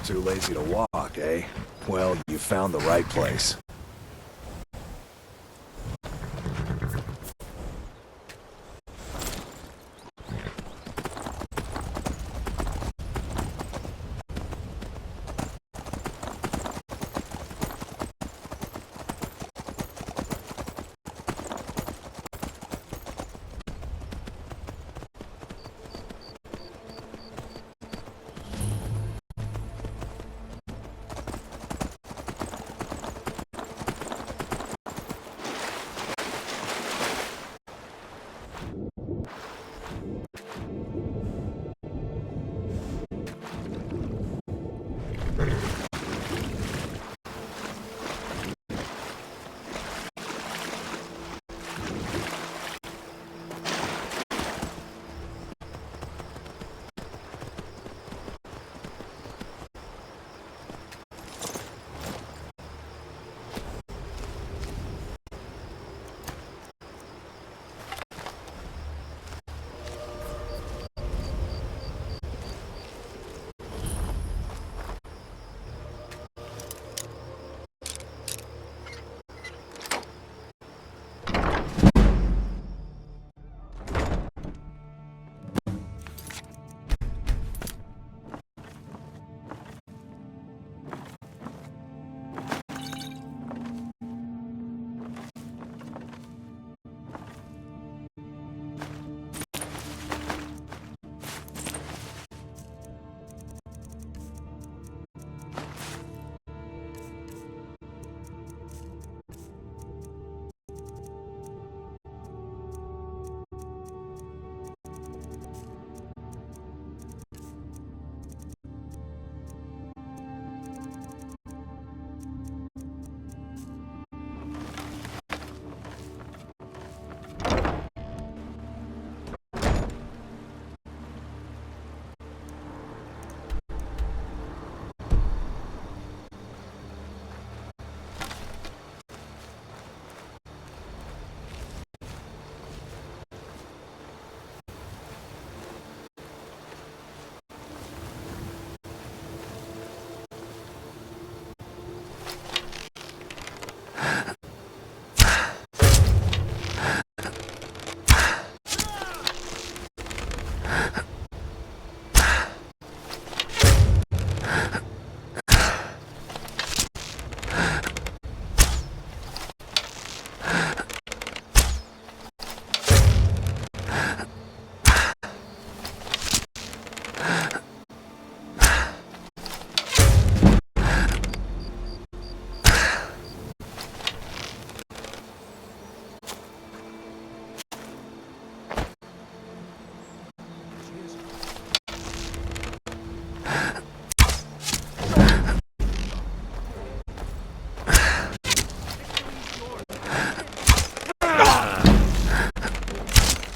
Too lazy to walk, eh? Well, you found the right place.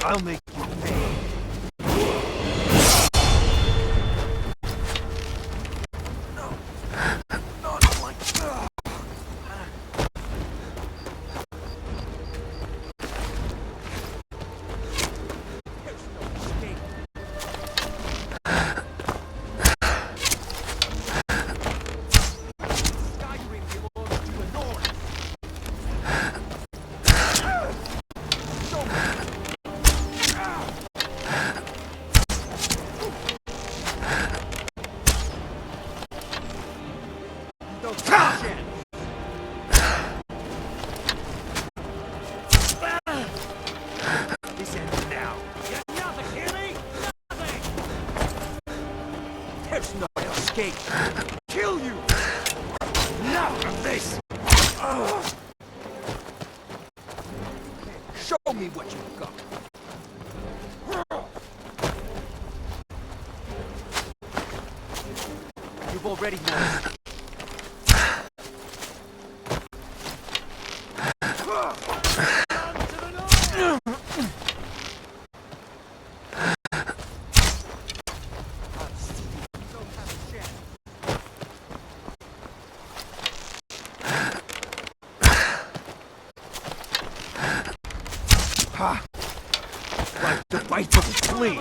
I'll make you pay. No. Not like that. There's no escape. Skyrim belongs to the North. Show me. No chance! This ends now. You're nothing, hear me? Nothing! There's no escape. Kill you! Enough of this! Show me what you've got. You've already won. Ha! Like the bite of a flea!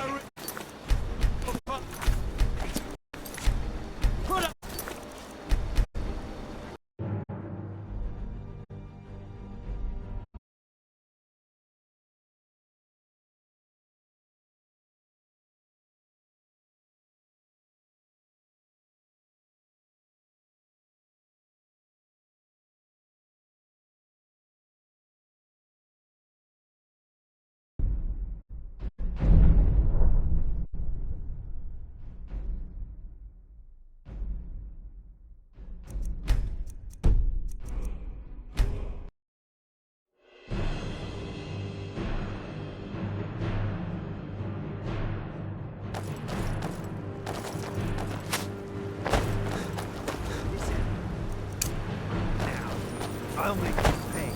I'll make you pay.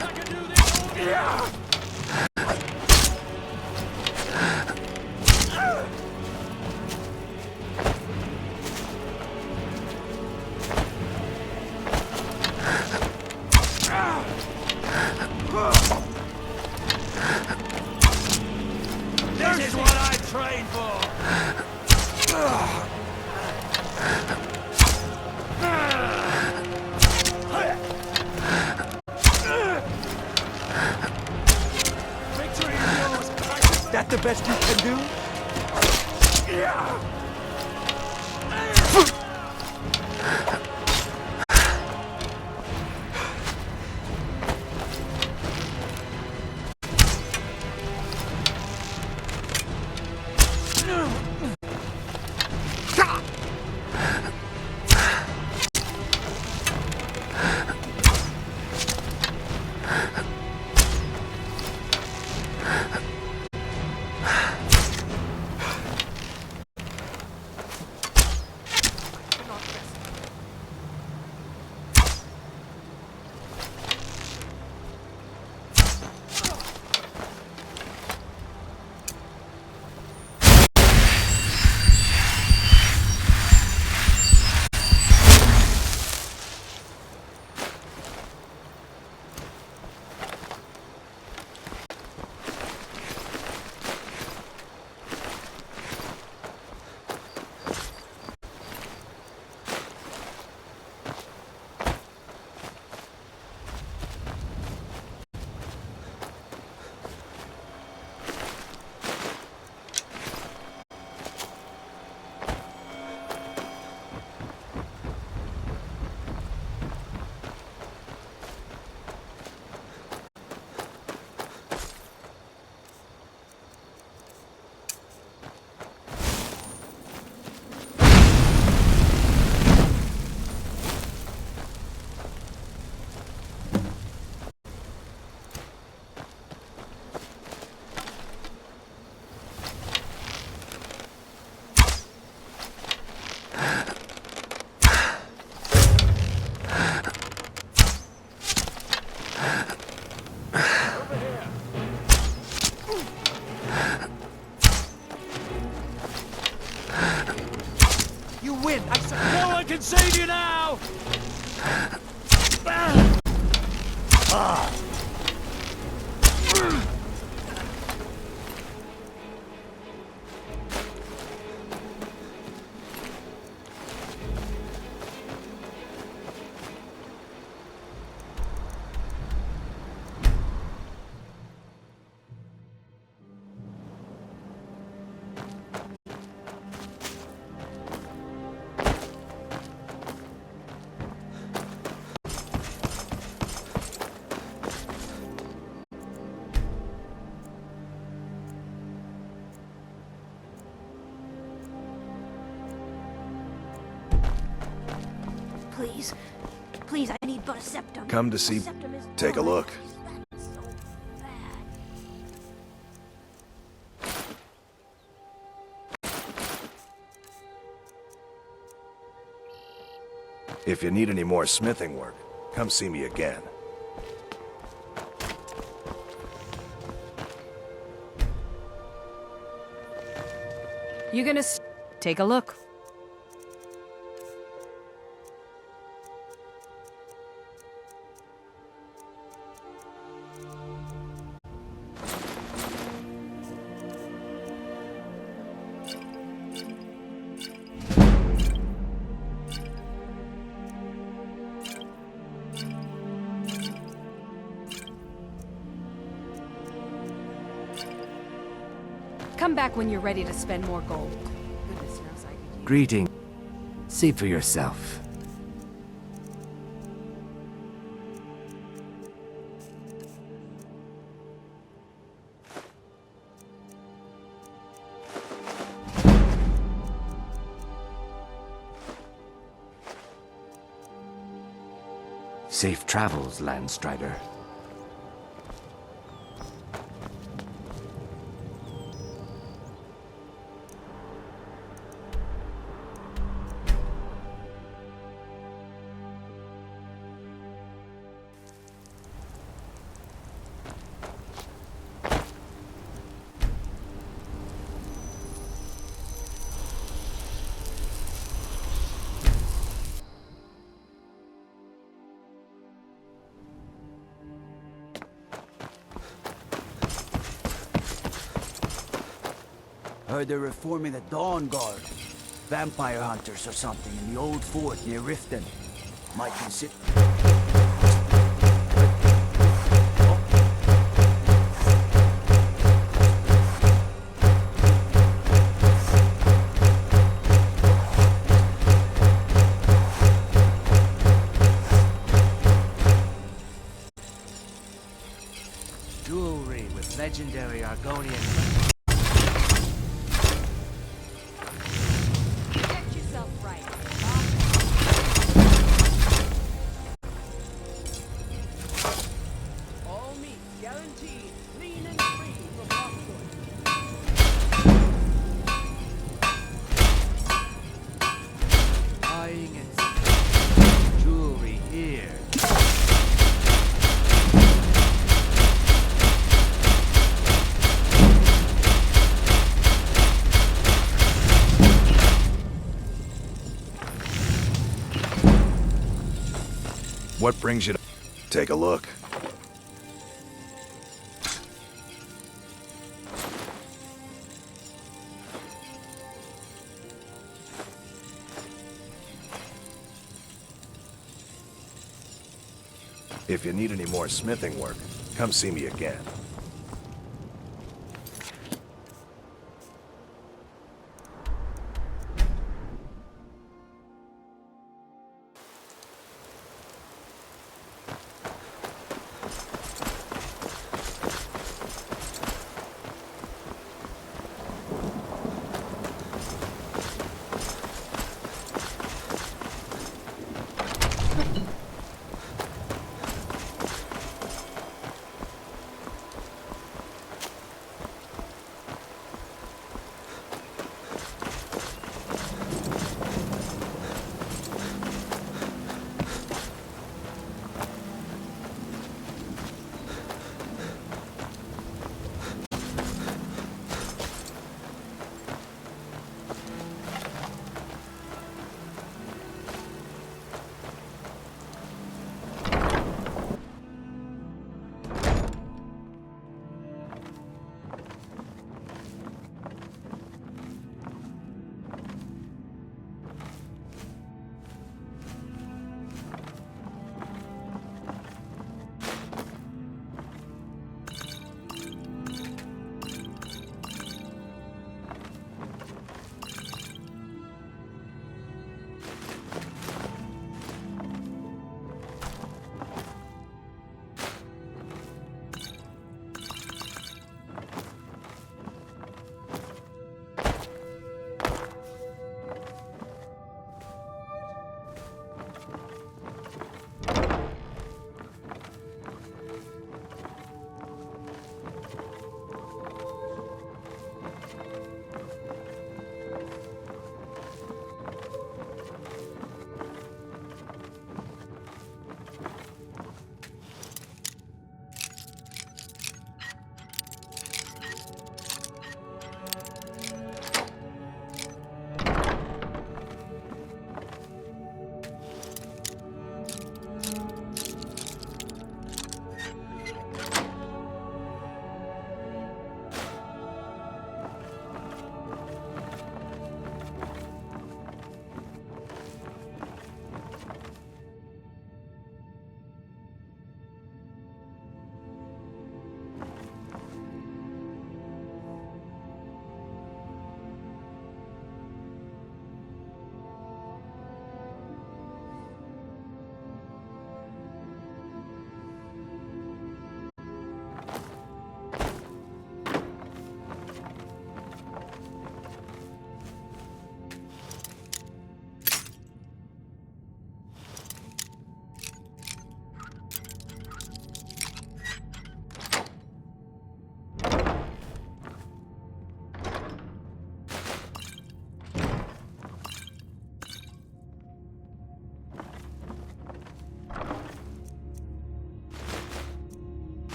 I can do this all day. Yeah. This is what I trained for! Victory is yours! Is that the best you can do? You win! I said no one can save you now! Please. Please, I need but a septum. Come to see... septum is Take a gone. look. That's so bad. If you need any more smithing work, come see me again. You gonna take a look? Come back when you're ready to spend more gold. Goodness knows I could use... Greeting. See for yourself. Safe travels, Landstrider. heard they're reforming the Dawn Guard. Vampire hunters or something in the old fort near Riften. Might consider... Jewelry with legendary Argonian. Get yourself right. All meat guaranteed, clean and free from Lockwood. Buying and jewelry here. What brings you to... Take a look. If you need any more smithing work, come see me again.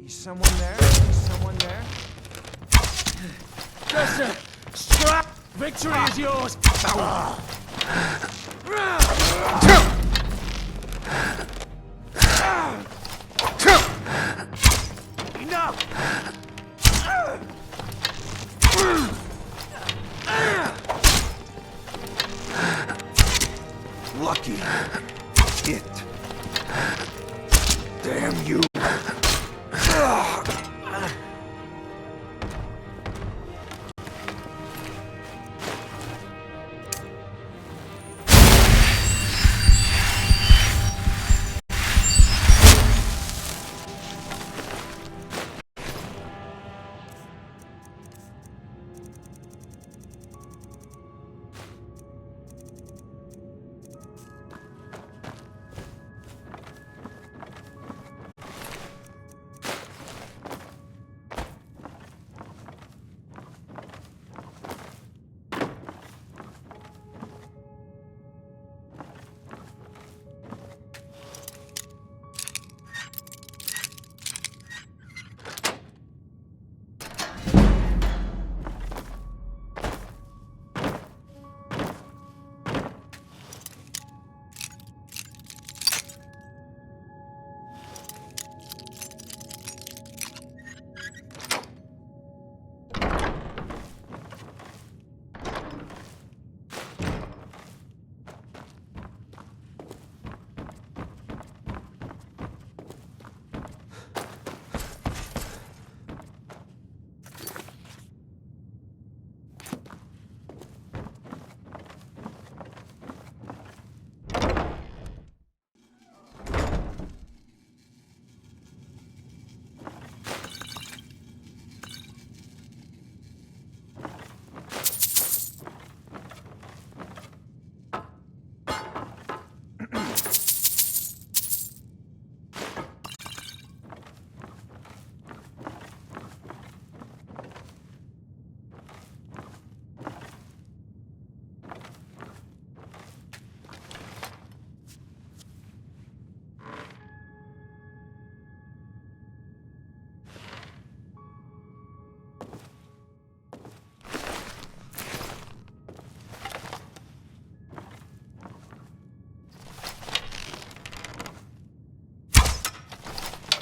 Someone there? Someone there? Dresser! Strap! Victory is yours! Enough! Lucky. It. Damn you.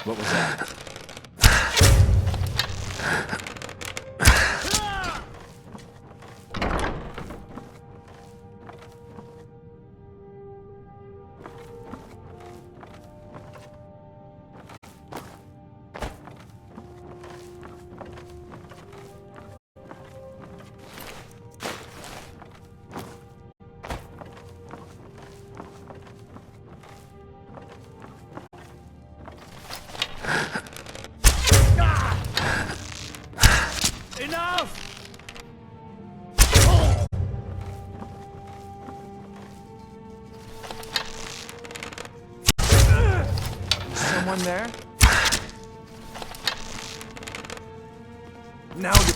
What was that? Enough! Someone there? Now you...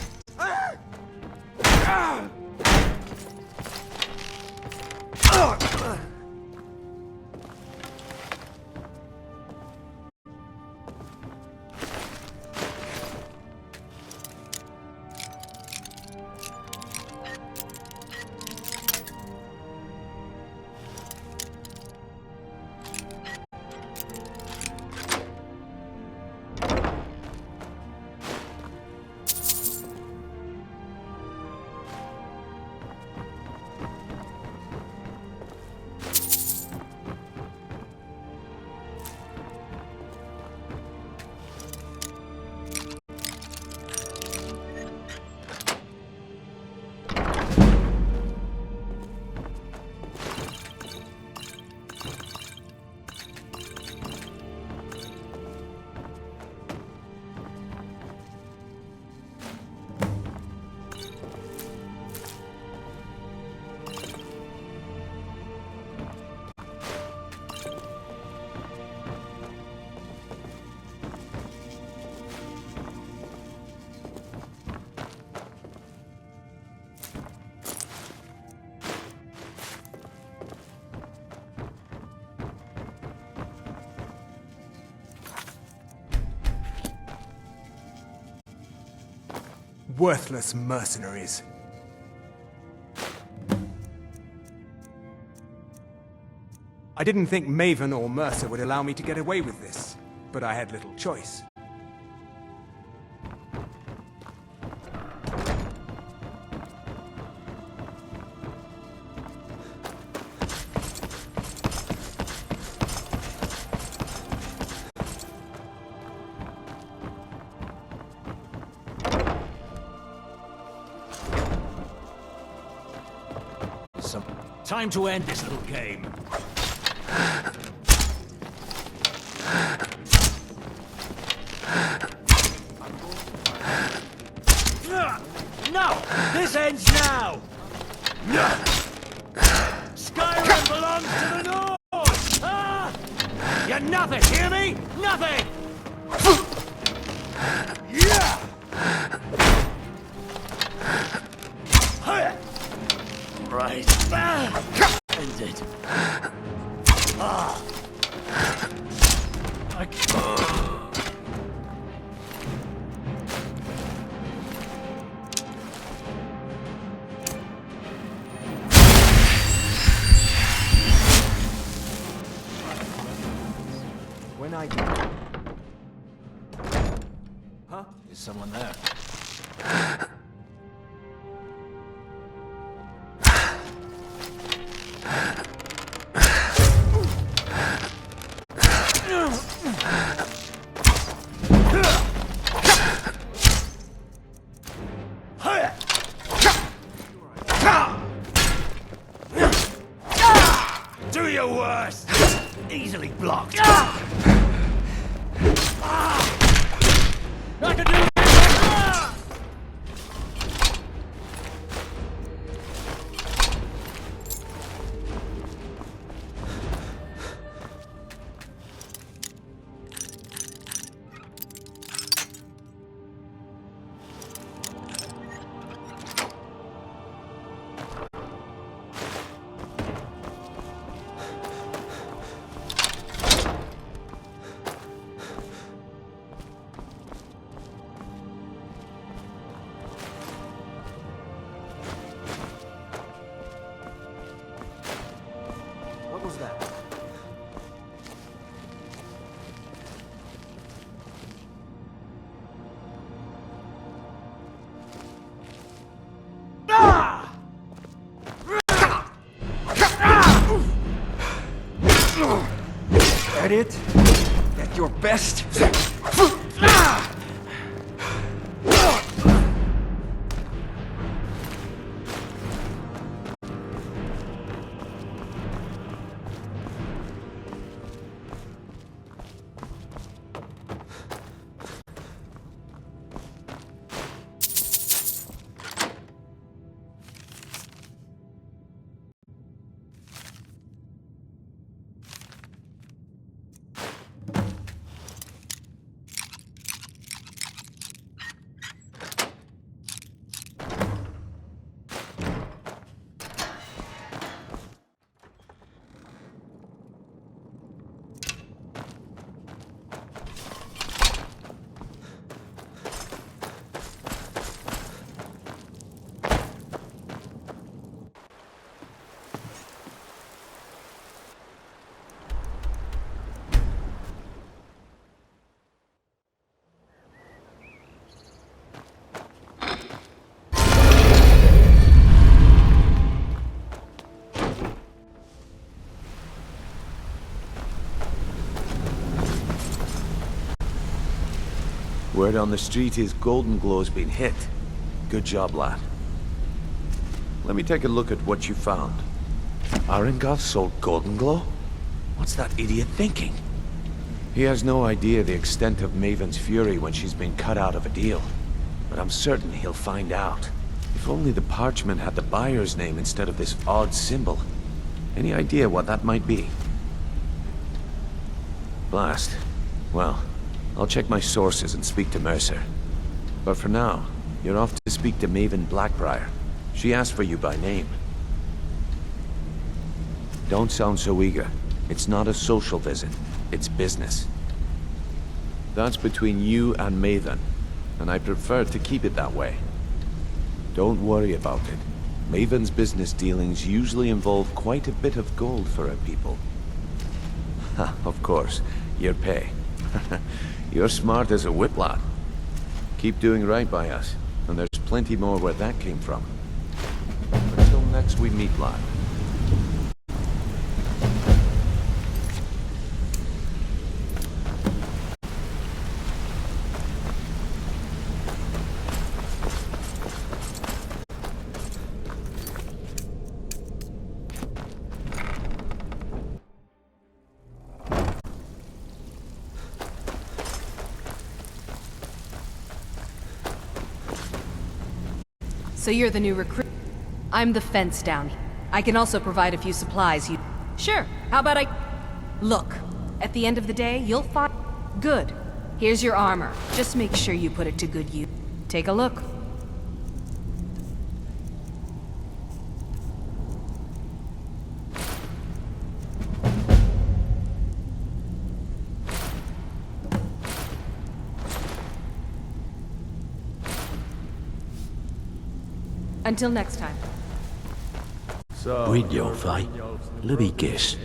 Worthless mercenaries. I didn't think Maven or Mercer would allow me to get away with this, but I had little choice. Time to end this little game. No! This ends now! Skyrim belongs to the North! Ah! You're nothing, hear me? Nothing! Yeah! Right. End it. When I... Huh? Is someone there? Do your worst! Easily blocked. I can do this! What was that? That it? That your best? Word on the street is Golden Glow's been hit. Good job, lad. Let me take a look at what you found. Arengoth sold Golden Glow? What's that idiot thinking? He has no idea the extent of Maven's fury when she's been cut out of a deal. But I'm certain he'll find out. If only the parchment had the buyer's name instead of this odd symbol. Any idea what that might be? Blast. Well, I'll check my sources and speak to Mercer. But for now, you're off to speak to Maven Blackbriar. She asked for you by name. Don't sound so eager. It's not a social visit. It's business. That's between you and Maven, and I prefer to keep it that way. Don't worry about it. Maven's business dealings usually involve quite a bit of gold for her people. Ha, of course. Your pay. You're smart as a whip, lad. Keep doing right by us, and there's plenty more where that came from. Until next we meet, lad. So you're the new recruit? I'm the fence down here. I can also provide a few supplies you... Sure, how about I... Look, at the end of the day, you'll find... Good. Here's your armor. Just make sure you put it to good use. Take a look. Until next time. Brynjolf, eh? Let me guess.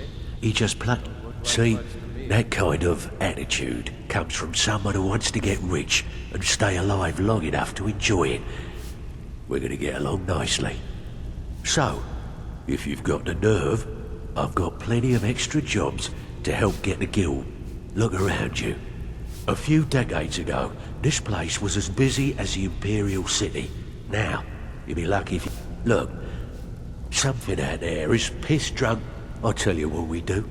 He just See, that kind of attitude comes from someone who wants to get rich and stay alive long enough to enjoy it. We're gonna get along nicely. So, if you've got the nerve, I've got plenty of extra jobs to help get the guild. Look around you. A few decades ago, this place was as busy as the Imperial City. Now, you'll be lucky if you... Look, something out there is piss drunk. I'll tell you what we do.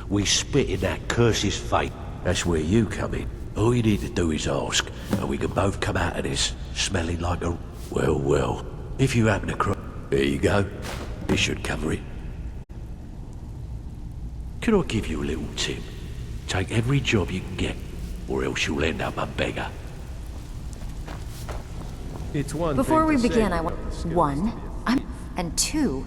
We spit in that curse's face. That's where you come in. All you need to do is ask, and we can both come out of this smelling like a... Well, if you happen to cry... There you go. This should cover it. Can I give you a little tip? Take every job you can get, or else you'll end up a beggar. Before we begin, I want... One, and two,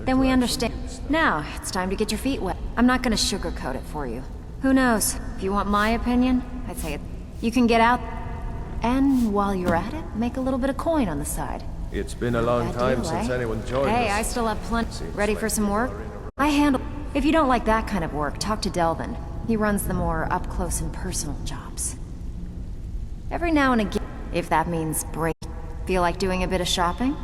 then we understand. Now, it's time to get your feet wet. I'm not gonna sugarcoat it for you. Who knows? If you want my opinion, I'd say it. You can get out, and while you're at it, make a little bit of coin on the side. It's been a long time since anyone joined us. Hey, I still have plenty. Ready for some work? I handle... If you don't like that kind of work, talk to Delvin. He runs the more up-close and personal jobs. Every now and again, if that means break. Feel like doing a bit of shopping?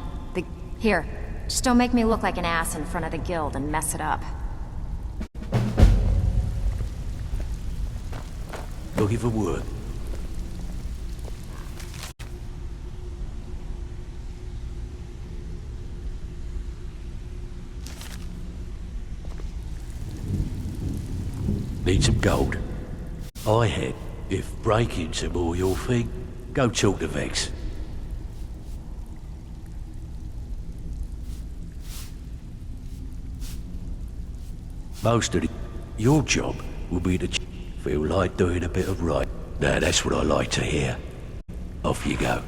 Here, just don't make me look like an ass in front of the guild and mess it up. Looking for work. Need some gold? I had. If breaking's a more your thing, go talk to Vex. Most of your job will be to feel like doing a bit of right. Now that's what I like to hear. Off you go.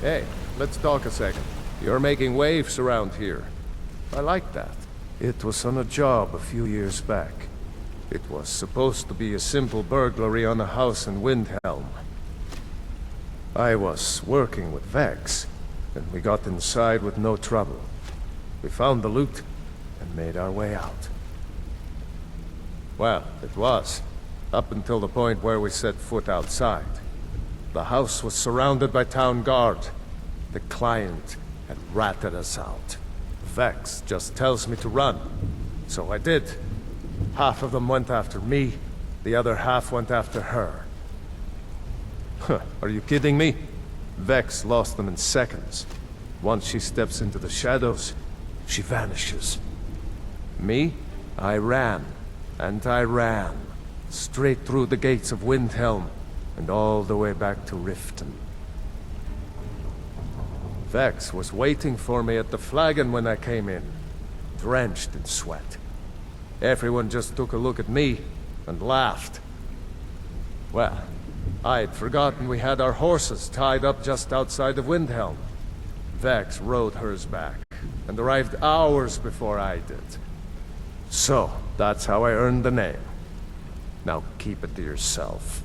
Hey, let's talk a second. You're making waves around here. I like that. It was on a job a few years back. It was supposed to be a simple burglary on a house in Windhelm. I was working with Vex, and we got inside with no trouble. We found the loot and made our way out. Well, it was, up until the point where we set foot outside. The house was surrounded by town guard. The client had ratted us out. Vex just tells me to run. So I did. Half of them went after me, the other half went after her. Huh, are you kidding me? Vex lost them in seconds. Once she steps into the shadows, she vanishes. Me? I ran, and I ran, straight through the gates of Windhelm, and all the way back to Riften. Vex was waiting for me at the flagon when I came in, drenched in sweat. Everyone just took a look at me and laughed. Well, I had forgotten we had our horses tied up just outside of Windhelm. Vex rode hers back and arrived hours before I did. So, That's how I earned the name. Now keep it to yourself.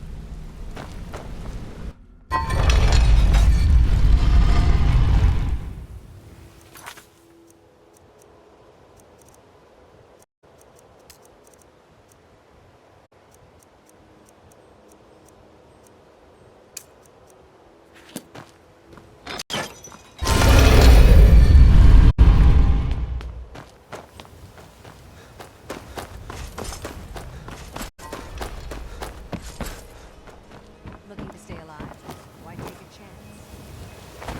Looking to stay alive? Why take a chance?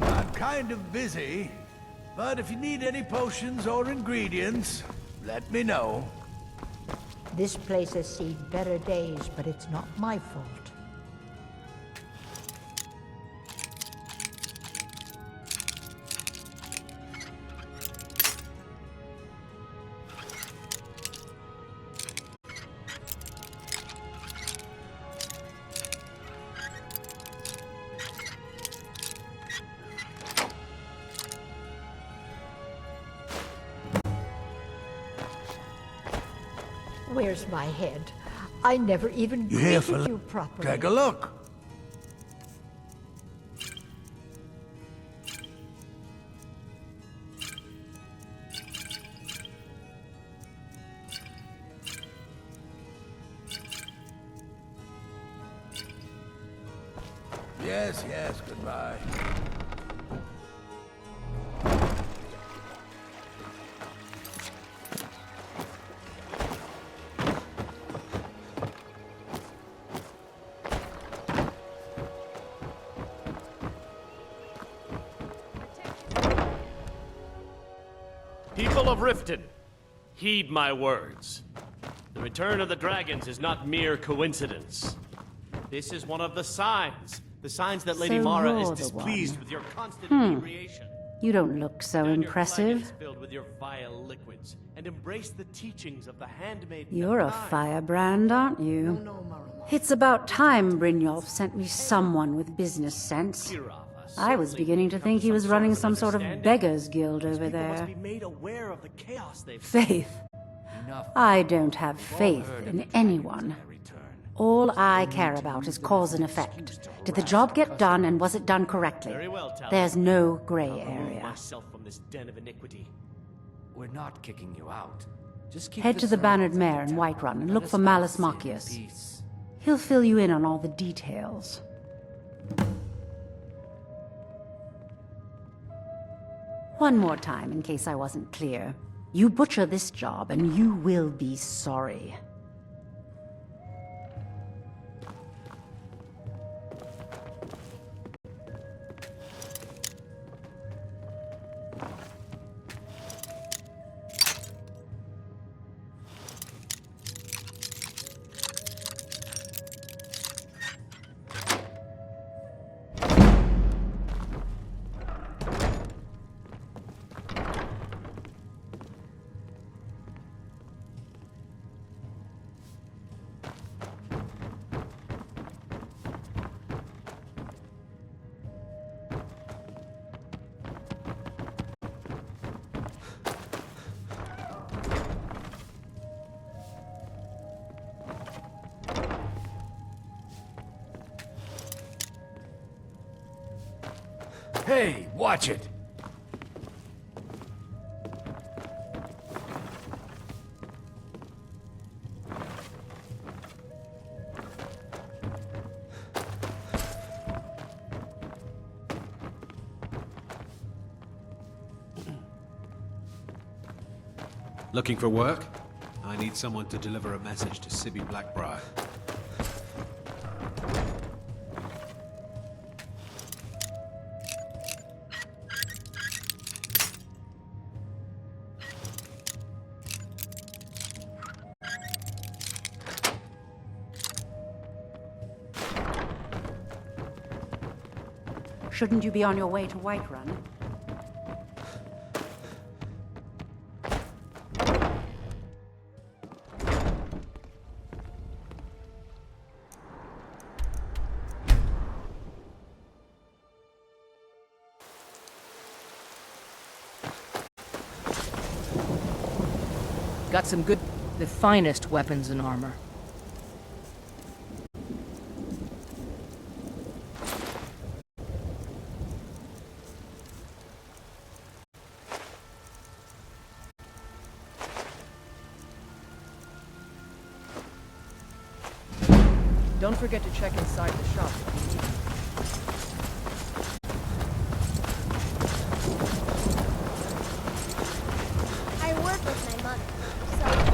I'm kind of busy, but if you need any potions or ingredients, let me know. This place has seen better days, but it's not my fault. Where's my head? I never even You here, greeted fella? you properly. Take a look. Yes, yes, goodbye. People of Riften, heed my words. The return of the dragons is not mere coincidence. This is one of the signs that Lady So Mara is you're the displeased one. with your constant inebriation. You don't look so Turn your impressive. flagons filled with your vile liquids and embrace the teachings of the handmaiden. You're a firebrand, aren't you? It's about time Brynjolf sent me someone with business sense. I was beginning to think he was running some sort of beggars guild over there. Faith. I don't have faith in anyone. All I care about is cause and effect. Did the job get done, and was it done correctly? There's no gray area. Myself from this den of iniquity. We're not kicking you out. Just keep Head to the servants Bannered in Mare in town. Whiterun and Let look us for all Malus sit in Marcius. peace. He'll fill you in on all the details. One more time, in case I wasn't clear. You butcher this job, and you will be sorry. Hey, watch it! Looking for work? I need someone to deliver a message to Sibby Blackbriar. Shouldn't you be on your way to Whiterun? Got some good, the finest weapons and armor. Don't forget to check inside the shop. I work with my mother, so...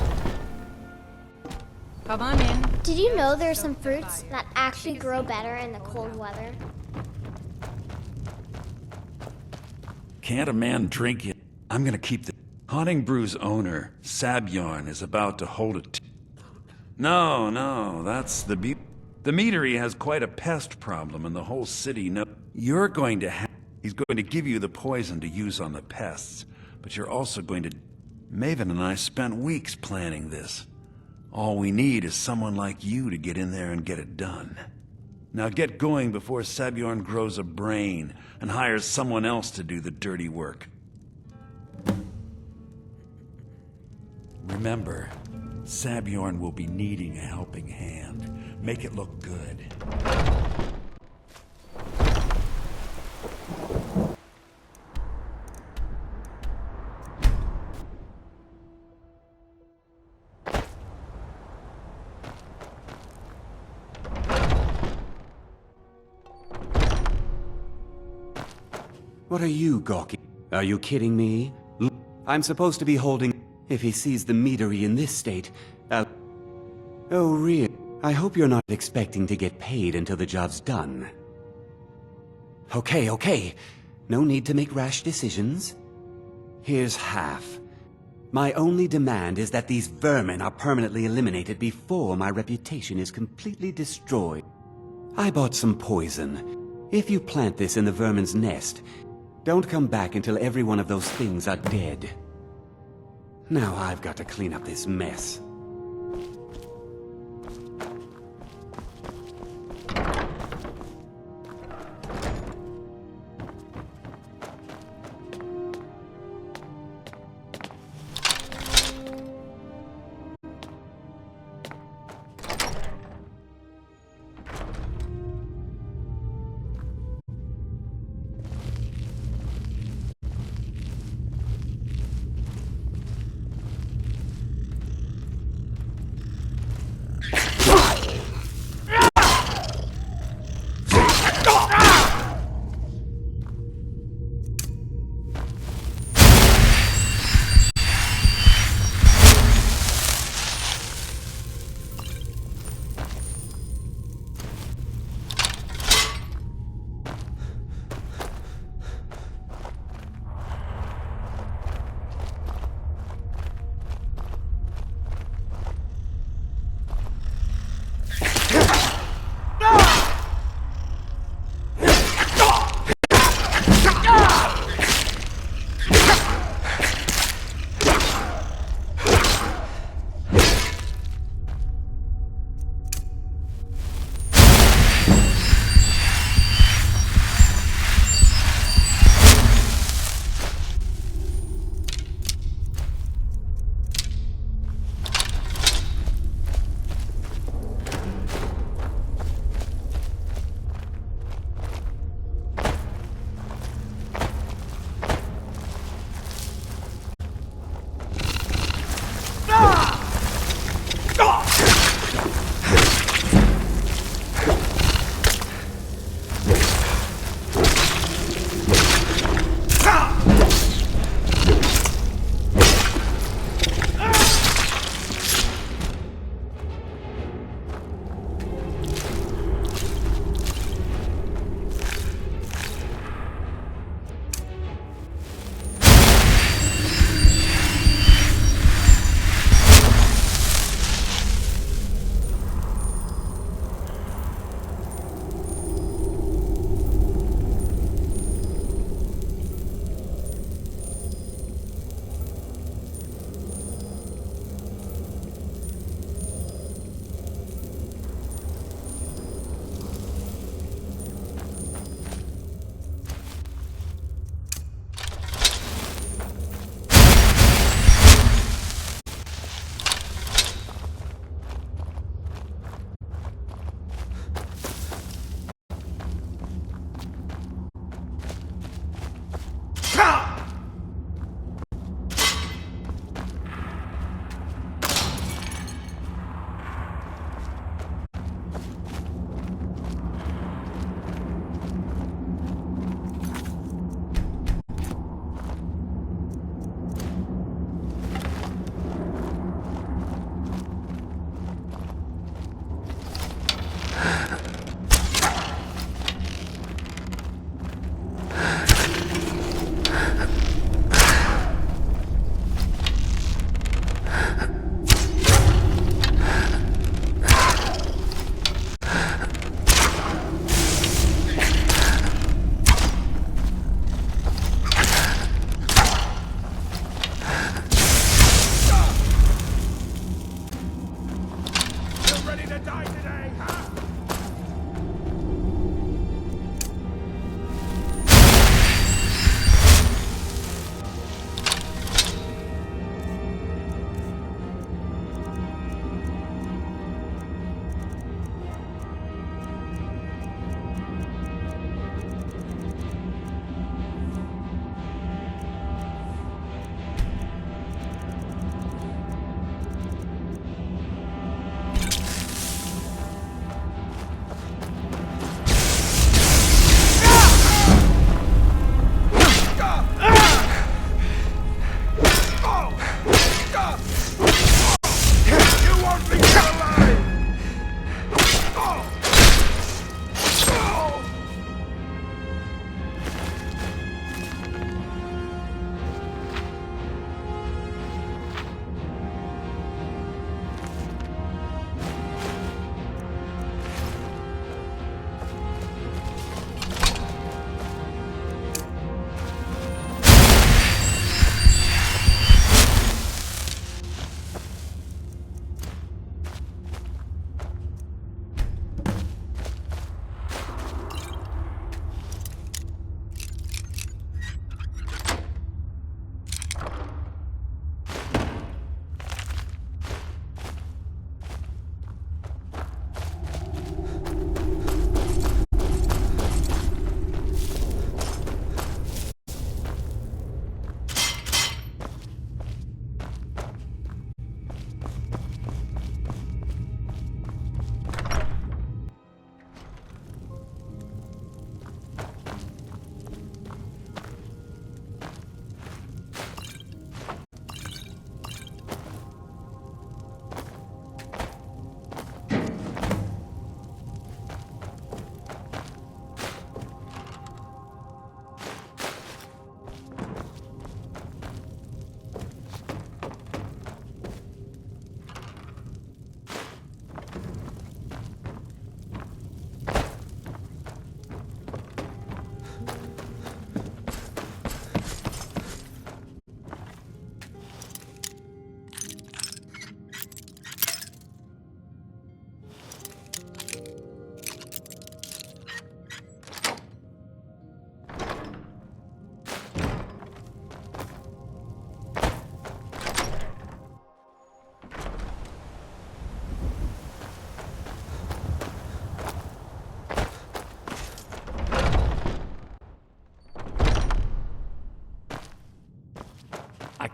Come on in. Did you know there's some fruits that actually grow better in the cold weather? Can't a man drink it? I'm gonna keep the... Haunting Brew's owner, Sabjorn, is about to hold it. No, that's the The meadery has quite a pest problem and the whole city You're going to He's going to give you the poison to use on the pests, but you're also going to... Maven and I spent weeks planning this. All we need is someone like you to get in there and get it done. Now get going before Sabjorn grows a brain and hires someone else to do the dirty work. Remember, Sabjorn will be needing a helping hand. Make it look good. What are you gawking? Are you kidding me? I'm supposed to be holding... If he sees the meadery in this state, Oh, really? I hope you're not expecting to get paid until the job's done. Okay. No need to make rash decisions. Here's half. My only demand is that these vermin are permanently eliminated before my reputation is completely destroyed. I bought some poison. If you plant this in the vermin's nest, don't come back until every one of those things are dead. Now I've got to clean up this mess.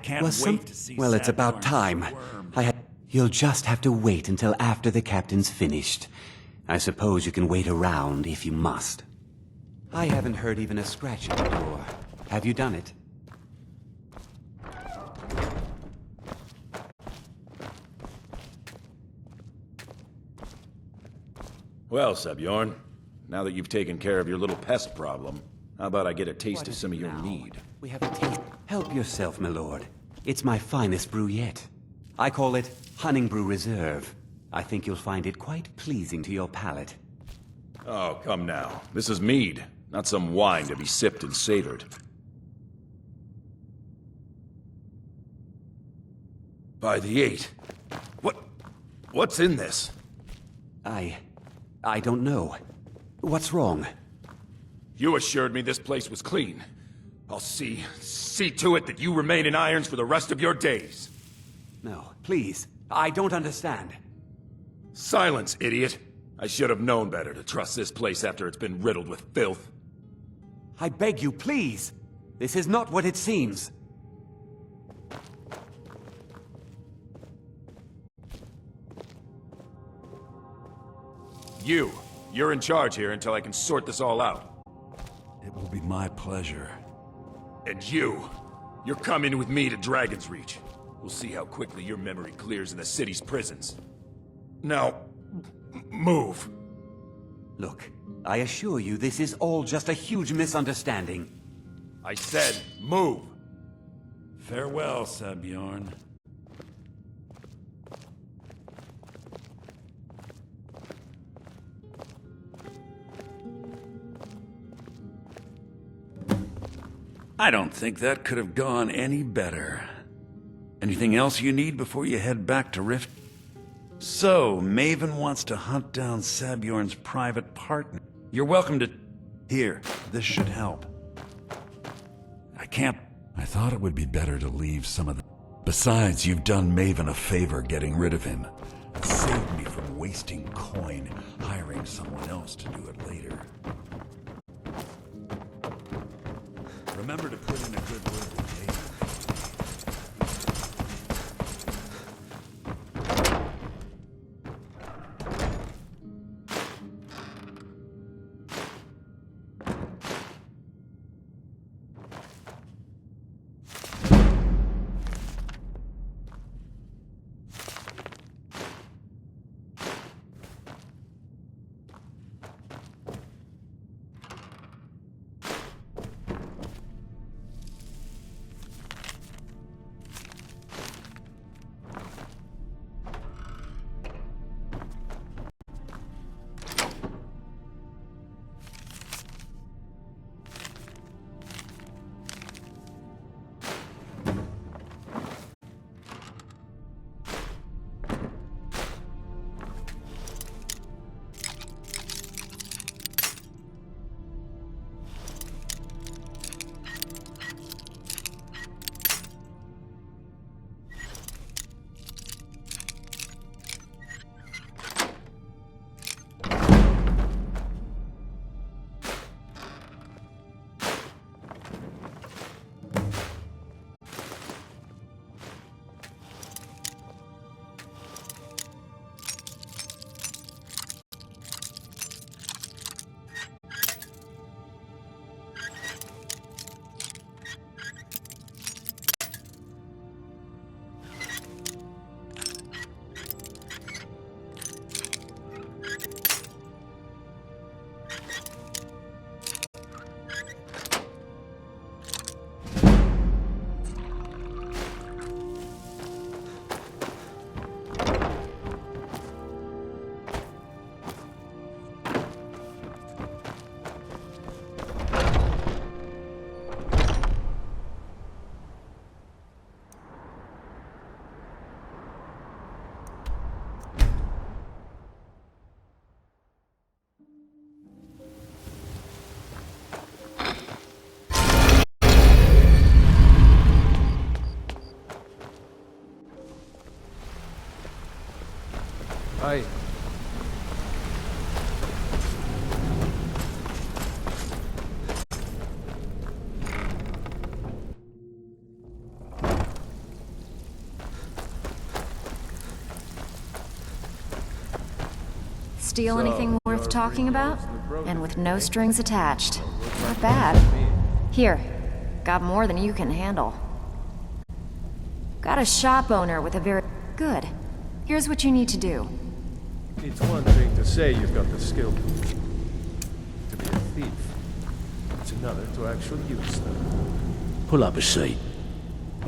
can't Was wait to see Well, it's about Saviorn time. squirm. You'll just have to wait until after the captain's finished. I suppose you can wait around if you must. I haven't heard even a scratch at the door. Have you done it? Well, Saviorn, now that you've taken care of your little pest problem, how about I get a taste of some of your mead? We have a taste. Help yourself, my lord. It's my finest brew yet. I call it Hunting Brew Reserve. I think you'll find it quite pleasing to your palate. Oh, come now. This is mead, not some wine to be sipped and savored. By the 8. What's in this? I don't know. What's wrong? You assured me this place was clean. I'll see to it that you remain in irons for the rest of your days. No, please. I don't understand. Silence, idiot. I should have known better to trust this place after it's been riddled with filth. I beg you, please. This is not what it seems. You're in charge here until I can sort this all out. It will be my pleasure. And you're coming with me to Dragon's Reach. We'll see how quickly your memory clears in the city's prisons. Now, move. Look, I assure you this is all just a huge misunderstanding. I said, move. Farewell, Saviorn. I don't think that could have gone any better. Anything else you need before you head back to Rift? So, Maven wants to hunt down Saviorn's private partner. You're welcome to... Here, this should help. I thought it would be better to leave some of the... Besides, you've done Maven a favor getting rid of him. It saved me from wasting coin, hiring someone else to do it later. Remember to put in a good word with Maven. steal anything worth talking about? And with no strings attached. Not bad. Here, got more than you can handle. Got a shop owner with a very... Good. Here's what you need to do. It's one thing to say you've got the skill to be a thief. It's another to actually use them. Pull up a seat.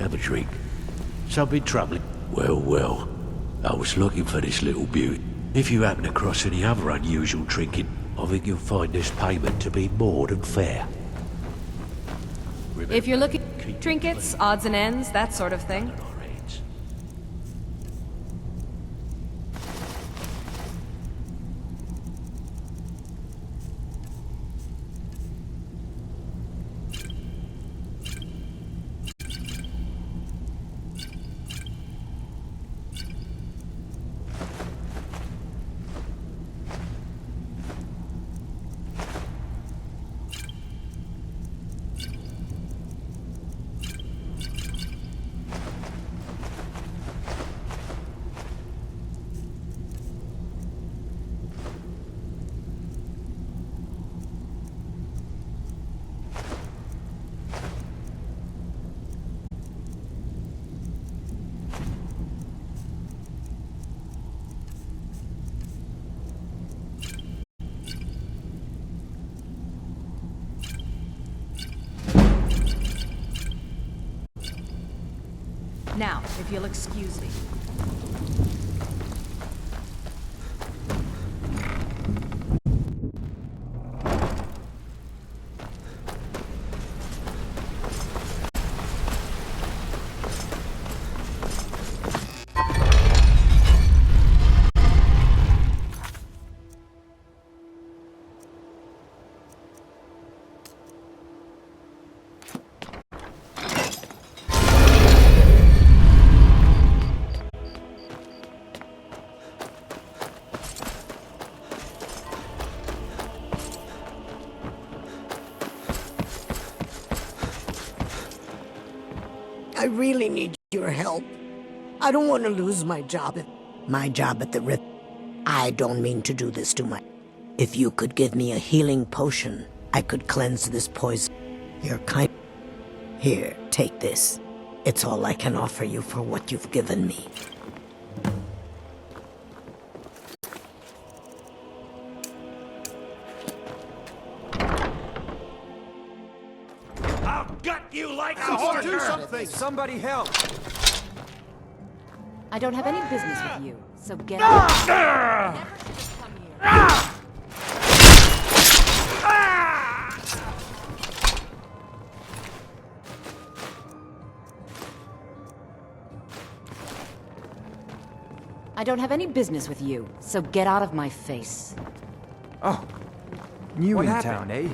Have a drink. Something troubling? Well. I was looking for this little beauty. If you happen across any other unusual trinket, I think you'll find this payment to be more than fair. If you're looking for trinkets, odds and ends, that sort of thing. Now, if you'll excuse me. I really need your help. I don't want to lose my job at the Rip. I don't mean to do this to my... If you could give me a healing potion, I could cleanse this poison. You're kind... Here, take this. It's all I can offer you for what you've given me. I'll gut you like a horse! Do something! Somebody help! I don't have any business with you, so get out. I don't have any business with you, so get out of my face. Oh, new in town, eh?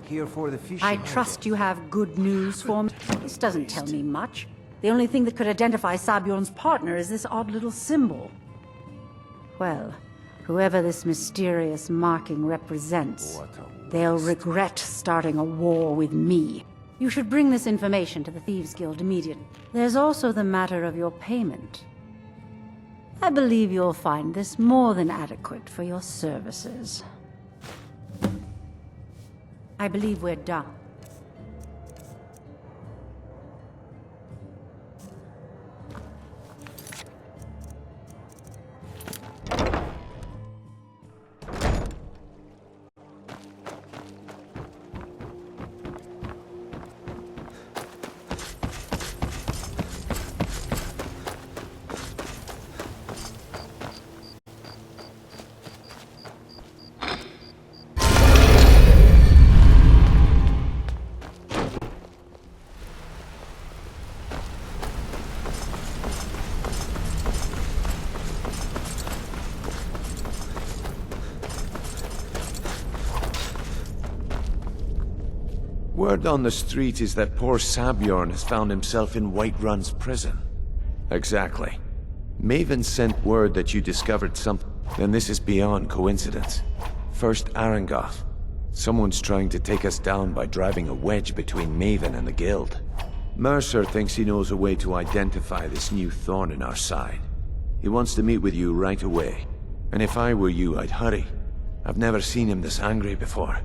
Here for the fishing. I trust you have good news for me. This doesn't tell me much. The only thing that could identify Sabion's partner is this odd little symbol. Well, whoever this mysterious marking represents, they'll regret starting a war with me. You should bring this information to the Thieves' Guild immediately. There's also the matter of your payment. I believe you'll find this more than adequate for your services. I believe we're done. Word on the street is that poor Sabjorn has found himself in Whiterun's prison. Exactly. Maven sent word that you discovered something. Then this is beyond coincidence. First Arangoth. Someone's trying to take us down by driving a wedge between Maven and the Guild. Mercer thinks he knows a way to identify this new thorn in our side. He wants to meet with you right away. And if I were you, I'd hurry. I've never seen him this angry before.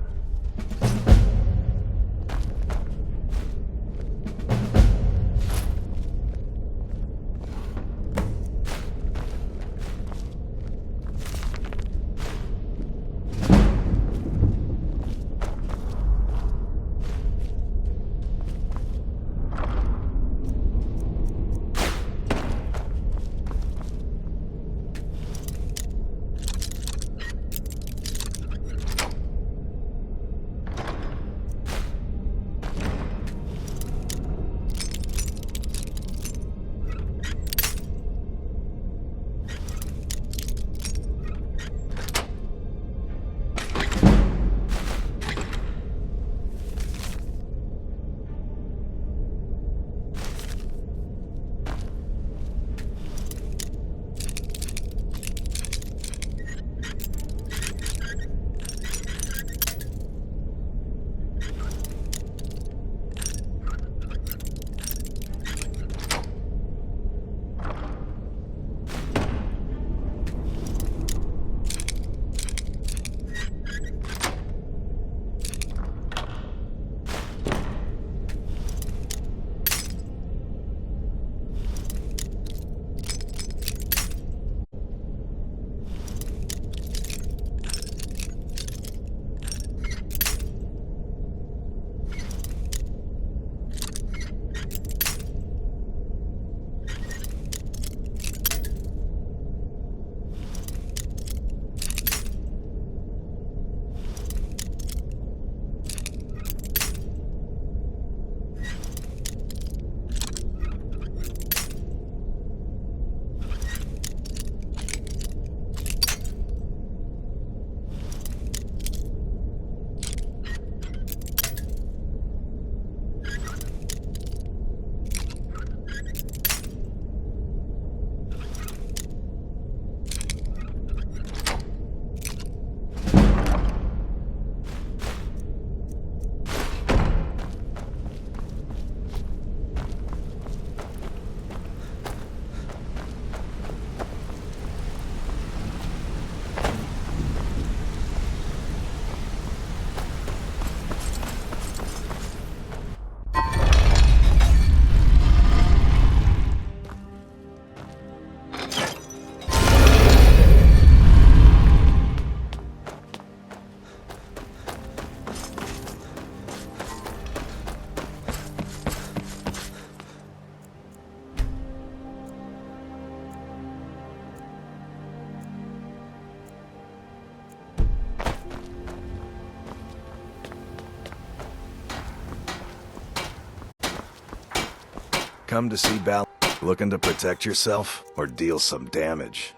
Come to see Bal... Looking to protect yourself or deal some damage?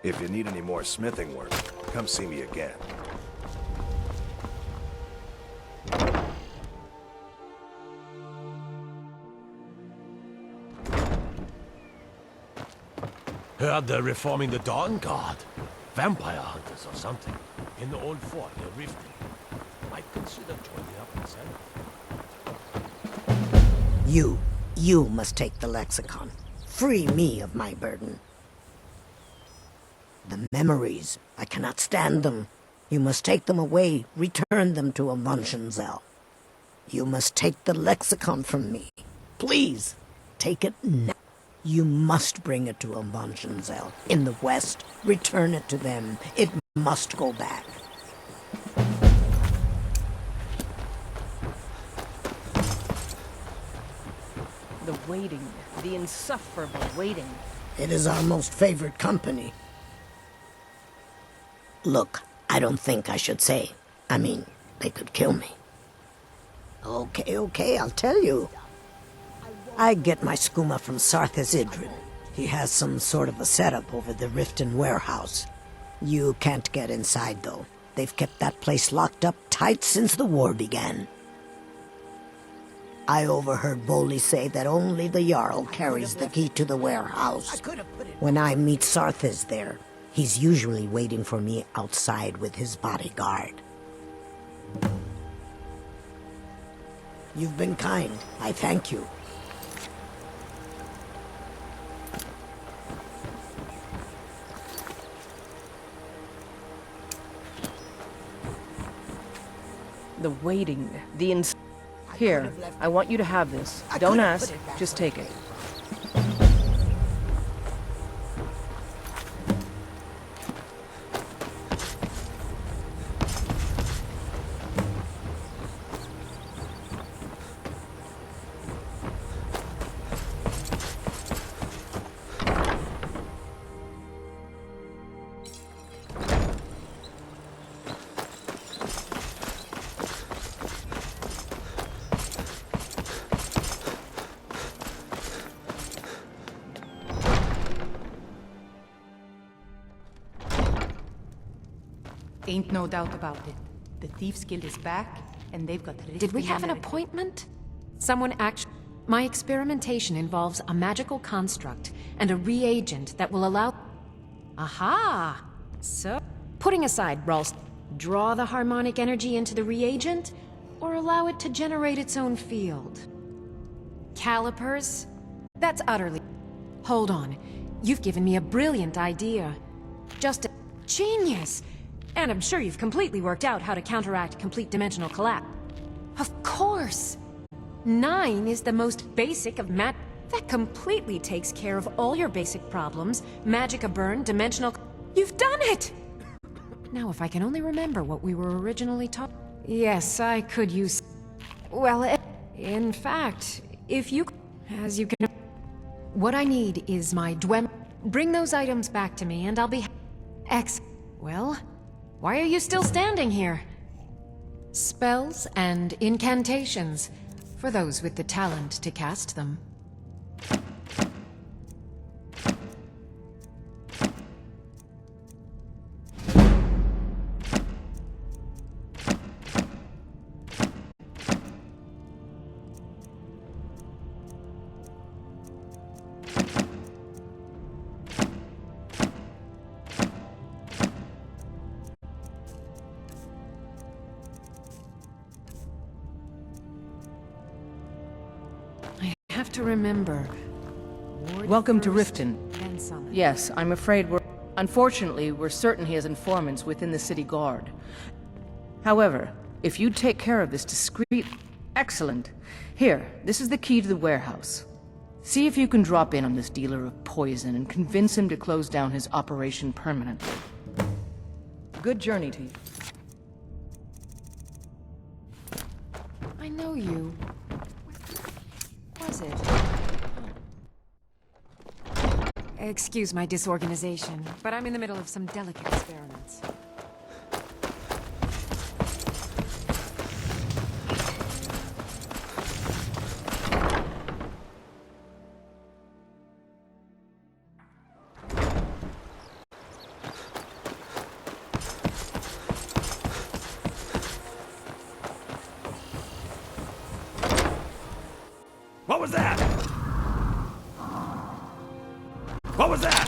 If you need any more smithing work, come see me again. Heard they're reforming the Dawn Guard. Vampire hunters or something. In the old fort near Riften. Might consider joining up myself. You must take the lexicon. Free me of my burden. The memories, I cannot stand them. You must take them away, return them to a Wunschensel. You must take the lexicon from me. Please, take it now. You must bring it to a Wunschensel. In the West, return it to them. It must go back. The waiting, the insufferable waiting. It is our most favored company. Look, I don't think I should say. I mean, they could kill me. Okay, I'll tell you. I get my skooma from Sarthis Idrin. He has some sort of a setup over the Riften warehouse. You can't get inside, though. They've kept that place locked up tight since the war began. I overheard Bolli say that only the Jarl carries the key to the warehouse. When I meet Sarthis there, he's usually waiting for me outside with his bodyguard. You've been kind. I thank you. The waiting, Here, I want you to have this. Don't ask, just take it. Ain't no doubt about it. The Thieves Guild is back, and they've got... Did we have an appointment? Someone actually... My experimentation involves a magical construct and a reagent that will allow... Aha! So, putting aside Ralst, draw the harmonic energy into the reagent, or allow it to generate its own field? Calipers? That's utterly... Hold on. You've given me a brilliant idea. Just a... Genius! And I'm sure you've completely worked out how to counteract complete dimensional collapse. Of course! 9 is the most basic of that completely takes care of all your basic problems. Magicka burn, dimensional... You've done it! Now if I can only remember what we were originally taught... Yes, I could use... Well, in fact, if you... As you can... What I need is my Dwem... Bring those items back to me and I'll be... Well... Why are you still standing here? Spells and incantations, for those with the talent to cast them. To remember. Welcome to Riften. Yes, I'm afraid Unfortunately, we're certain he has informants within the city guard. However, if you take care of this discreet... Excellent. Here, this is the key to the warehouse. See if you can drop in on this dealer of poison and convince him to close down his operation permanently. Good journey to you. I know you. Was it? Excuse my disorganization, but I'm in the middle of some delicate experiments. What was that? What was that?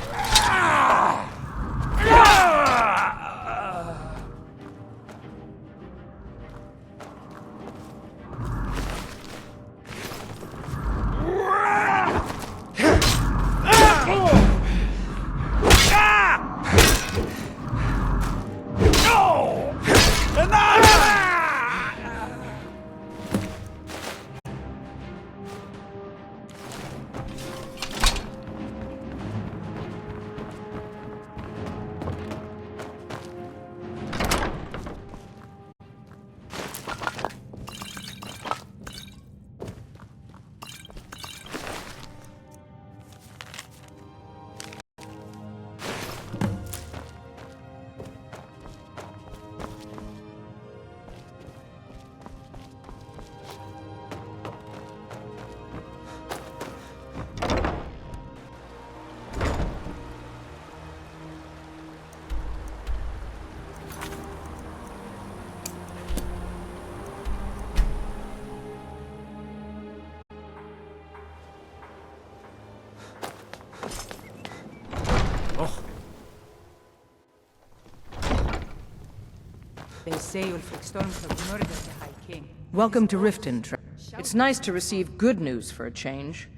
They say Ulfric Stormcloak murdered the High King. Welcome to Riften. It's It's nice to receive good news for a change.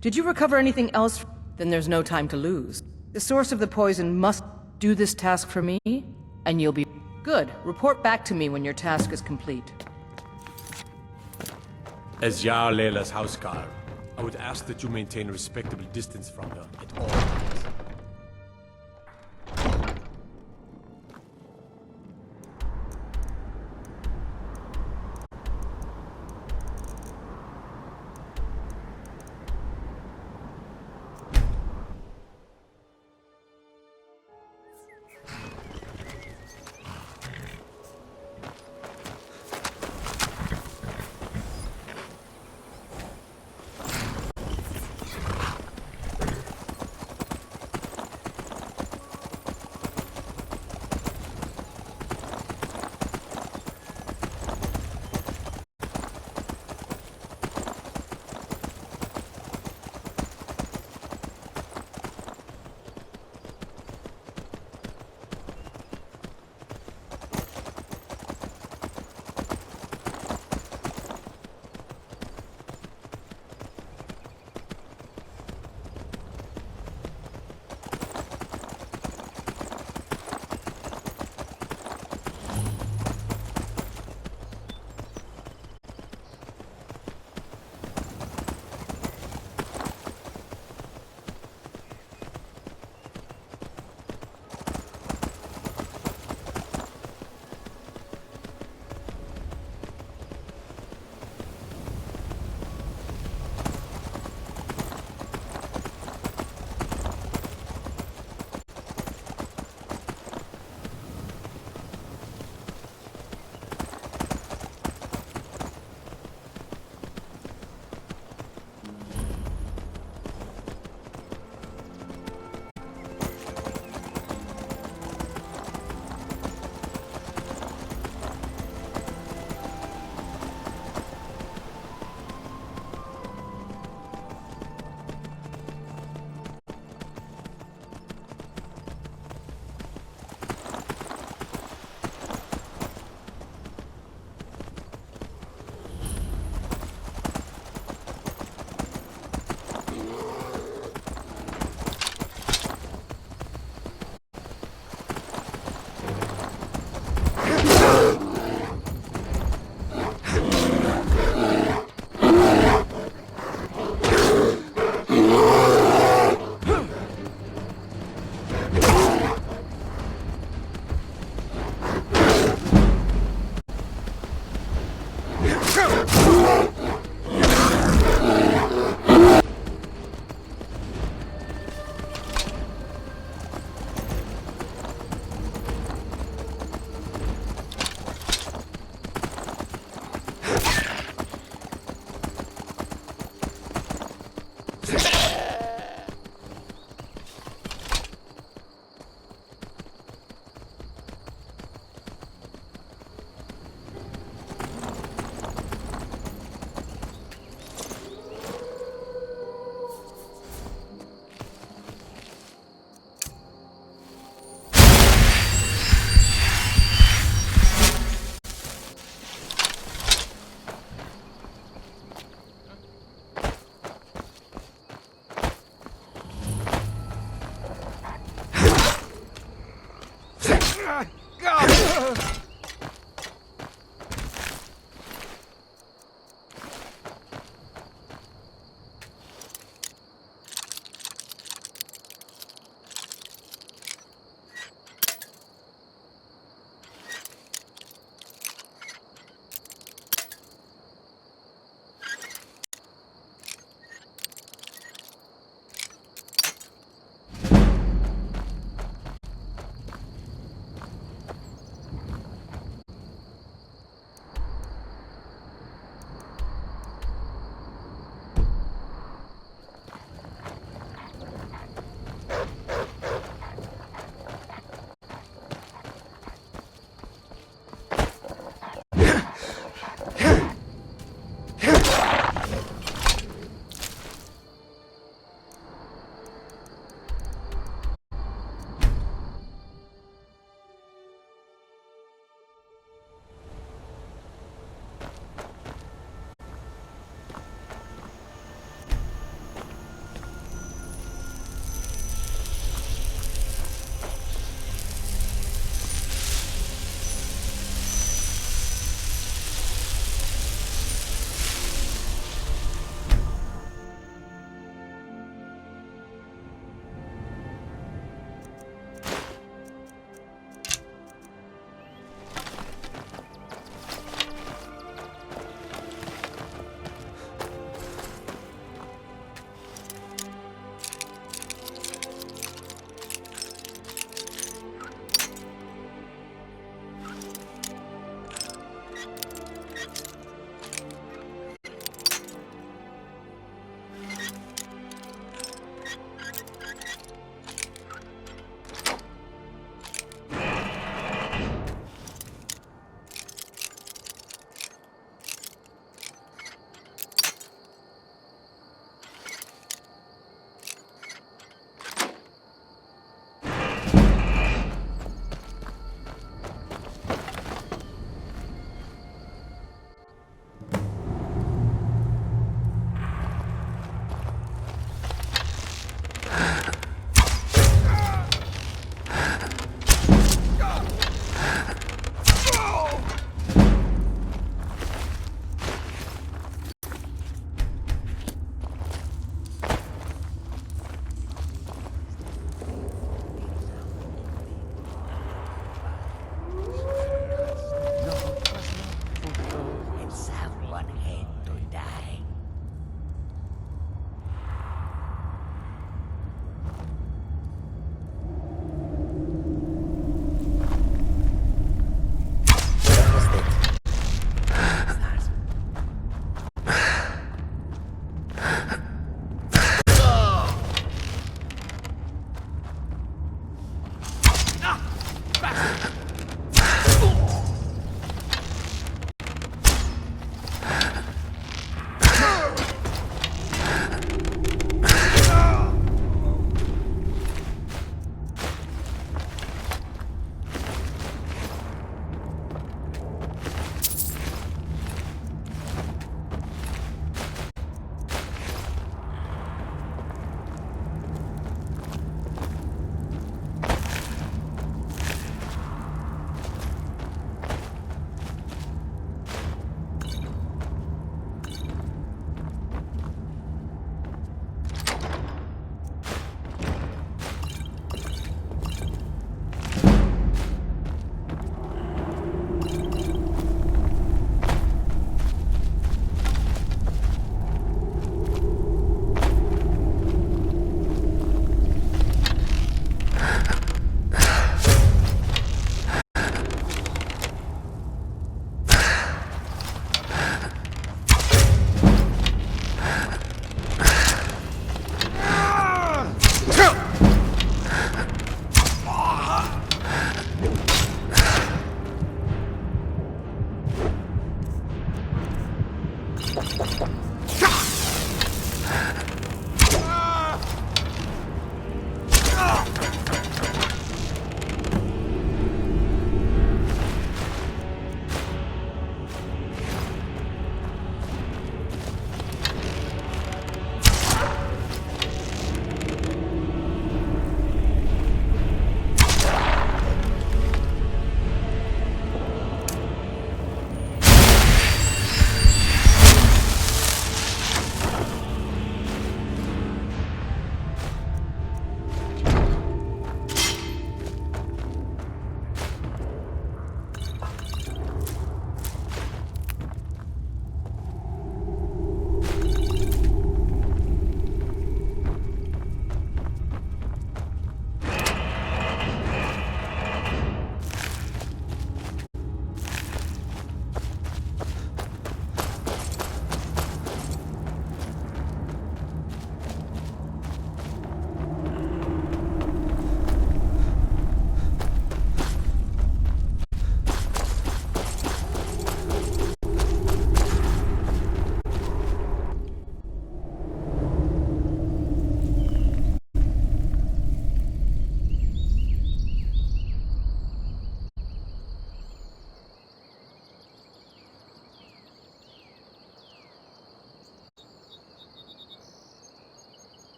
Did you recover anything else? Then there's no time to lose. The source of the poison must do this task for me, and you'll be good. Report back to me when your task is complete. As Yar Leila's houseguard, I would ask that you maintain a respectable distance from her at all times.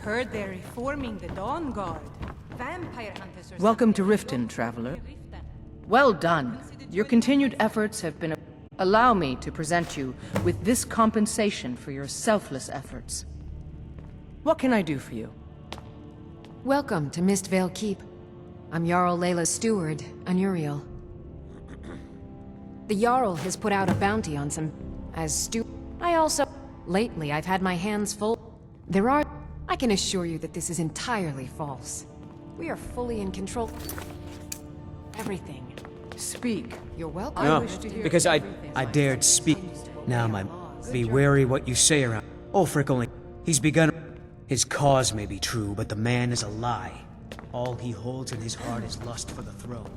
Heard they're reforming the Dawn Guard. Vampire hunters or Welcome to something. Riften, traveler. Well done. Your continued efforts have been... Allow me to present you with this compensation for your selfless efforts. What can I do for you? Welcome to Mistvale Keep. I'm Jarl Layla's steward, Anuriel. The Jarl has put out a bounty on some... I also... Lately, I've had my hands full. There are... I can assure you that this is entirely false. We are fully in control... Everything. Speak. You're welcome. No, because I dared speak. Now, be wary what you say around. Ulfric only... He's begun... His cause may be true, but the man is a lie. All he holds in his heart is lust for the throne.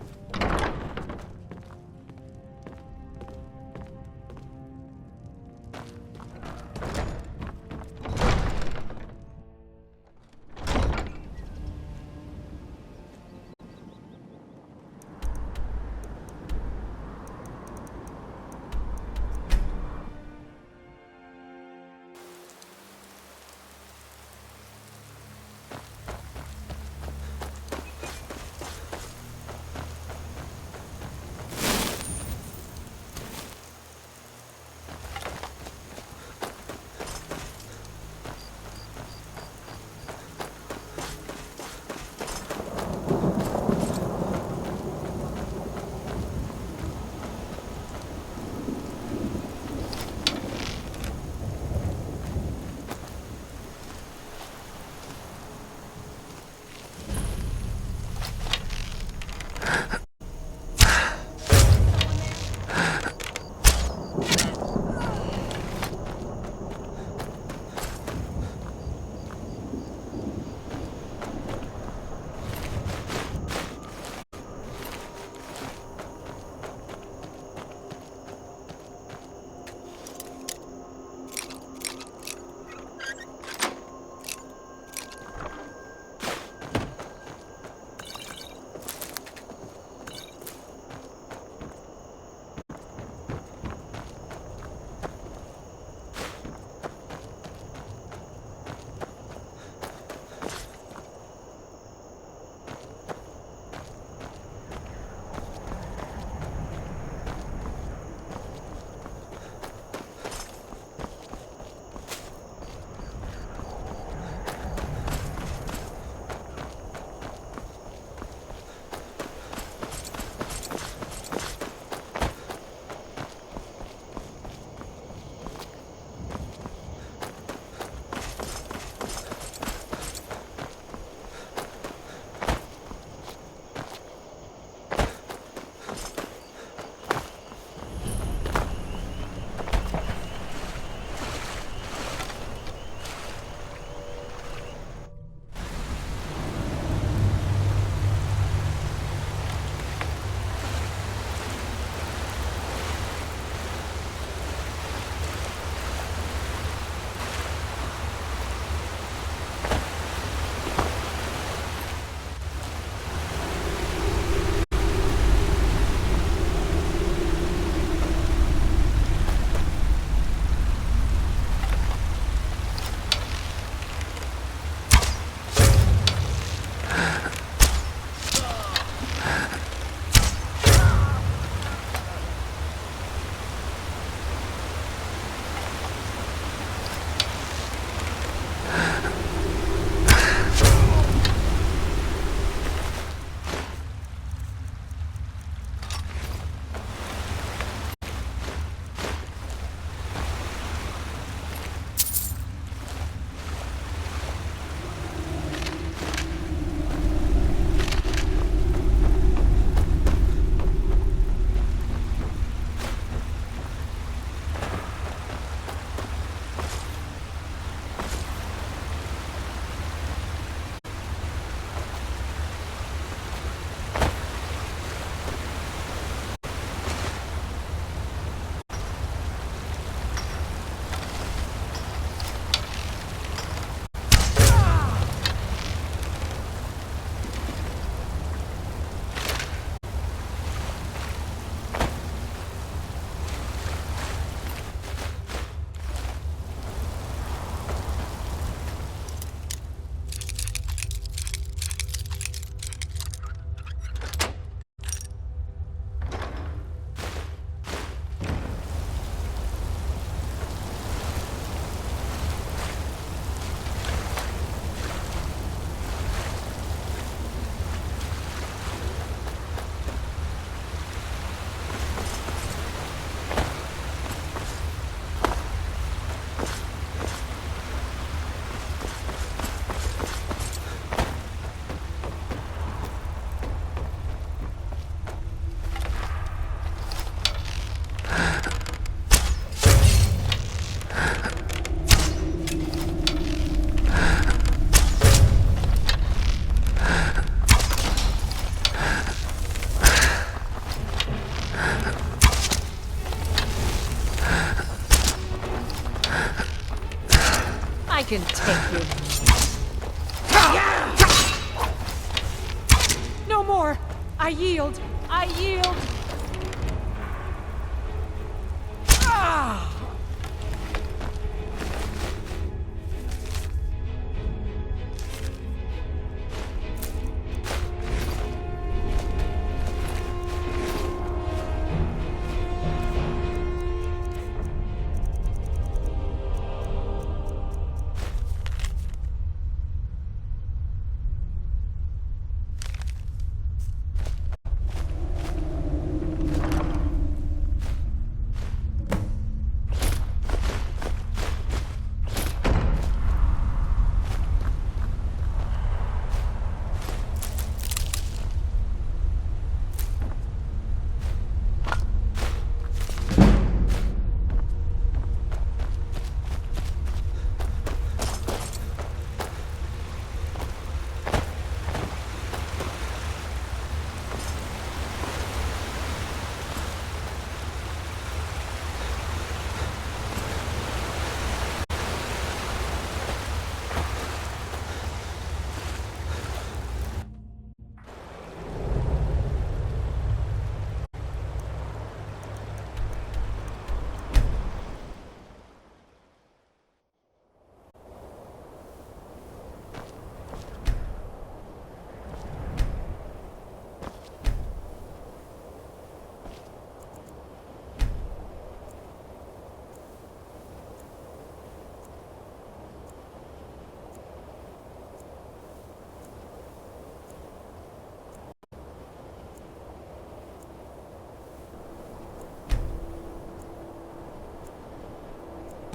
can take you. No more! I yield! I yield! Ah!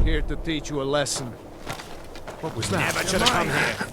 Here to teach you a lesson. What was that? Never should have come here.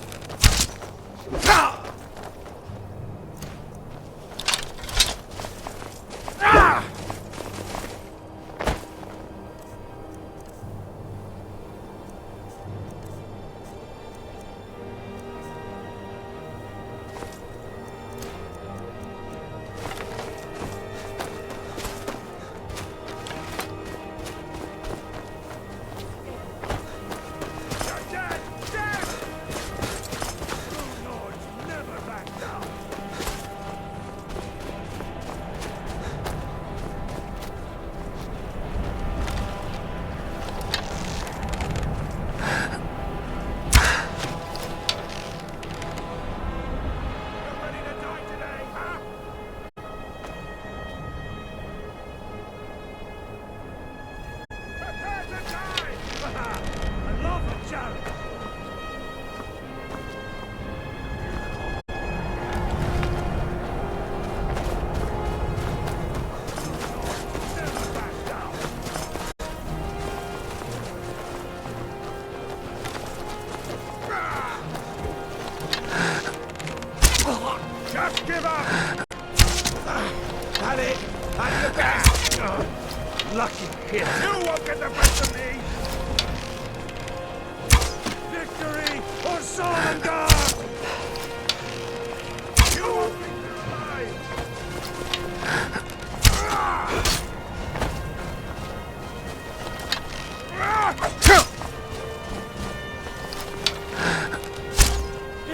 Just give up! That it? That's the best! Lucky kid! You won't get the best of me! Victory or Solengard! You won't be alive!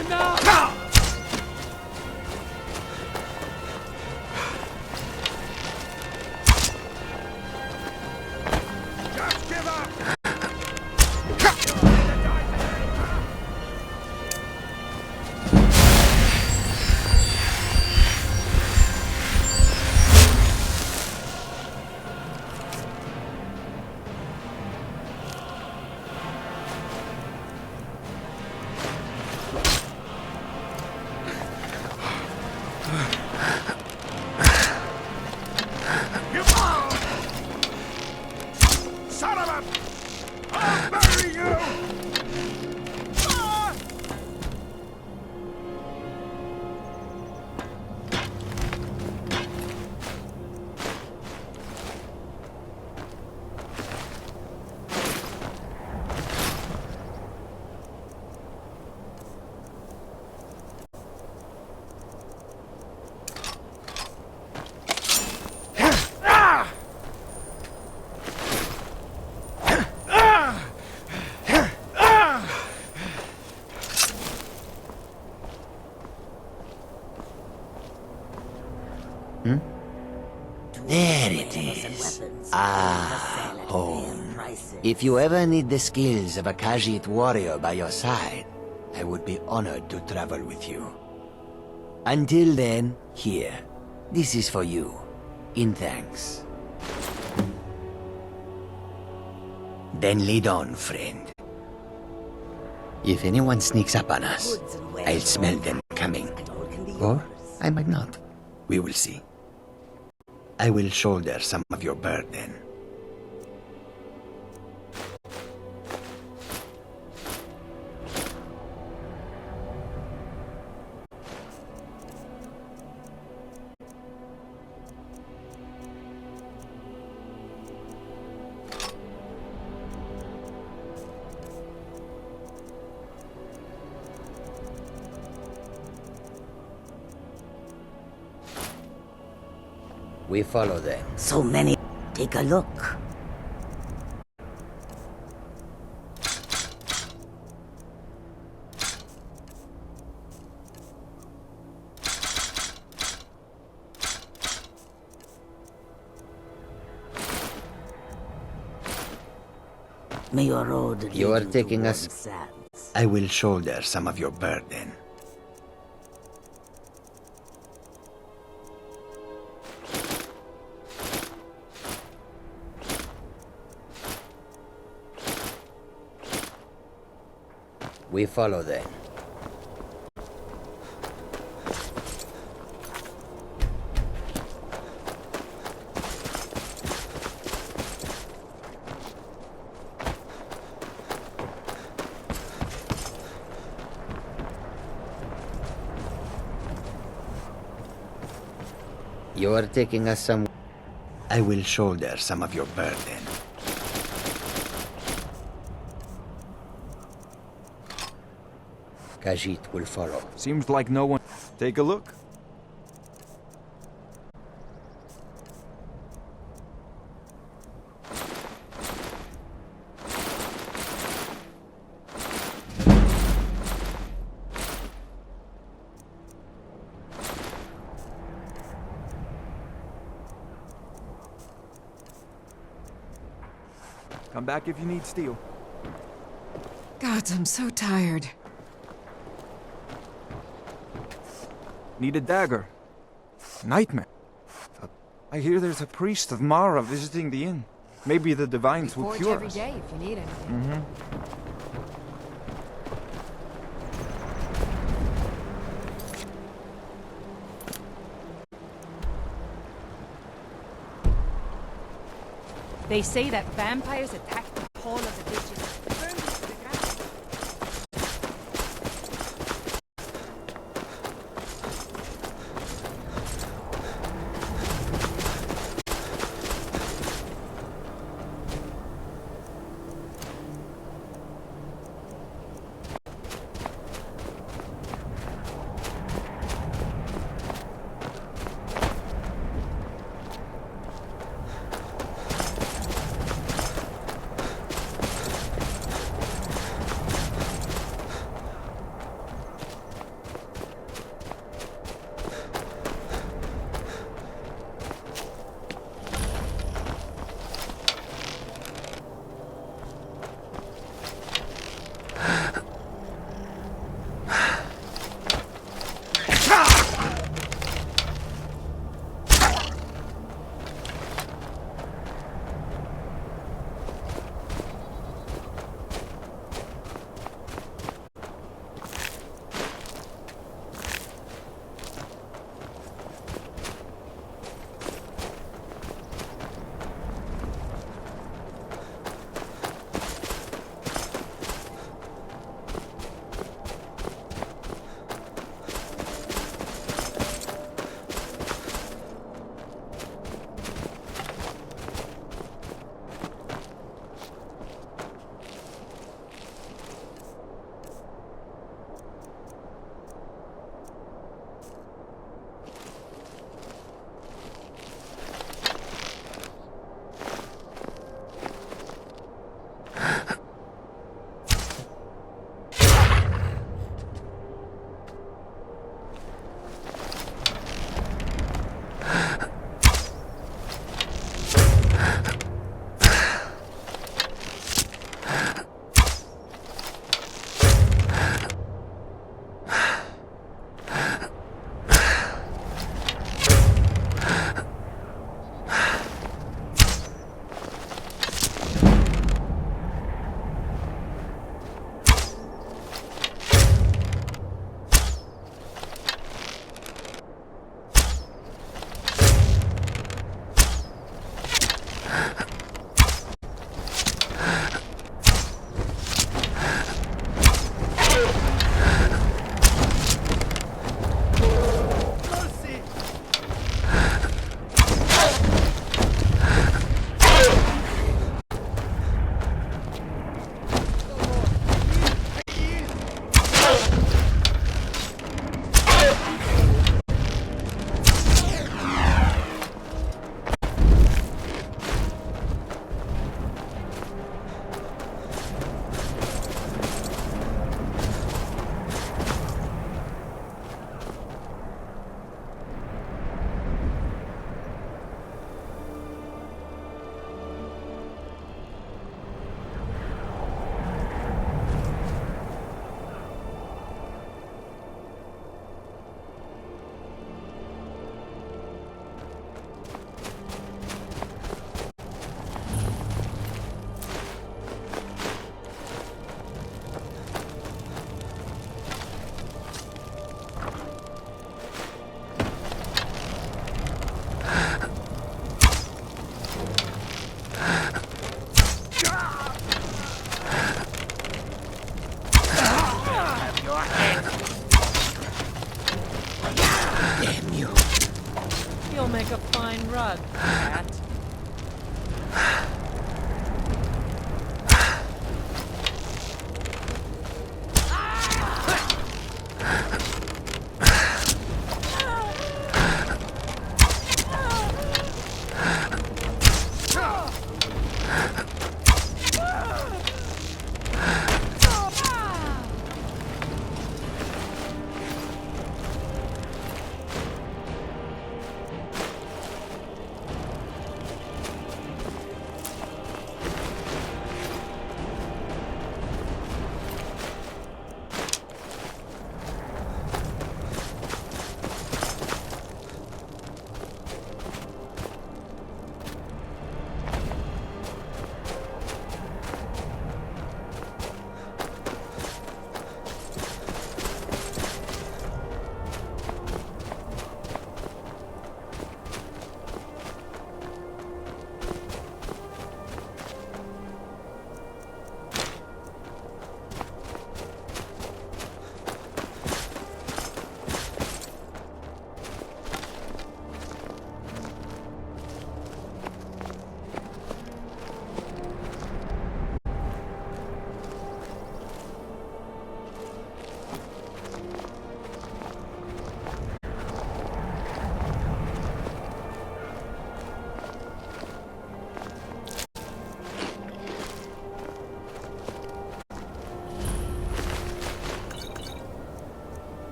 Enough! There it is. Ah, home. If you ever need the skills of a Khajiit warrior by your side, I would be honored to travel with you. Until then, here. This is for you. In thanks. Then lead on, friend. If anyone sneaks up on us, I'll smell them coming. Or I might not. We will see. I will shoulder some of your burden. We follow them. So many. Take a look. May your road You are lead taking towards us. sands. I will shoulder some of your burden. We follow them. You are taking us some. I will shoulder some of your burden. Khajiit will follow. Seems like no one... Take a look. Come back if you need steel. God, I'm so tired. Need a dagger. Nightmare. I hear there's a priest of Mara visiting the inn. Maybe the divines will Forge cure every us. day if you need anything. They say that vampires attack the whole of the ditches. Burn them to the ground.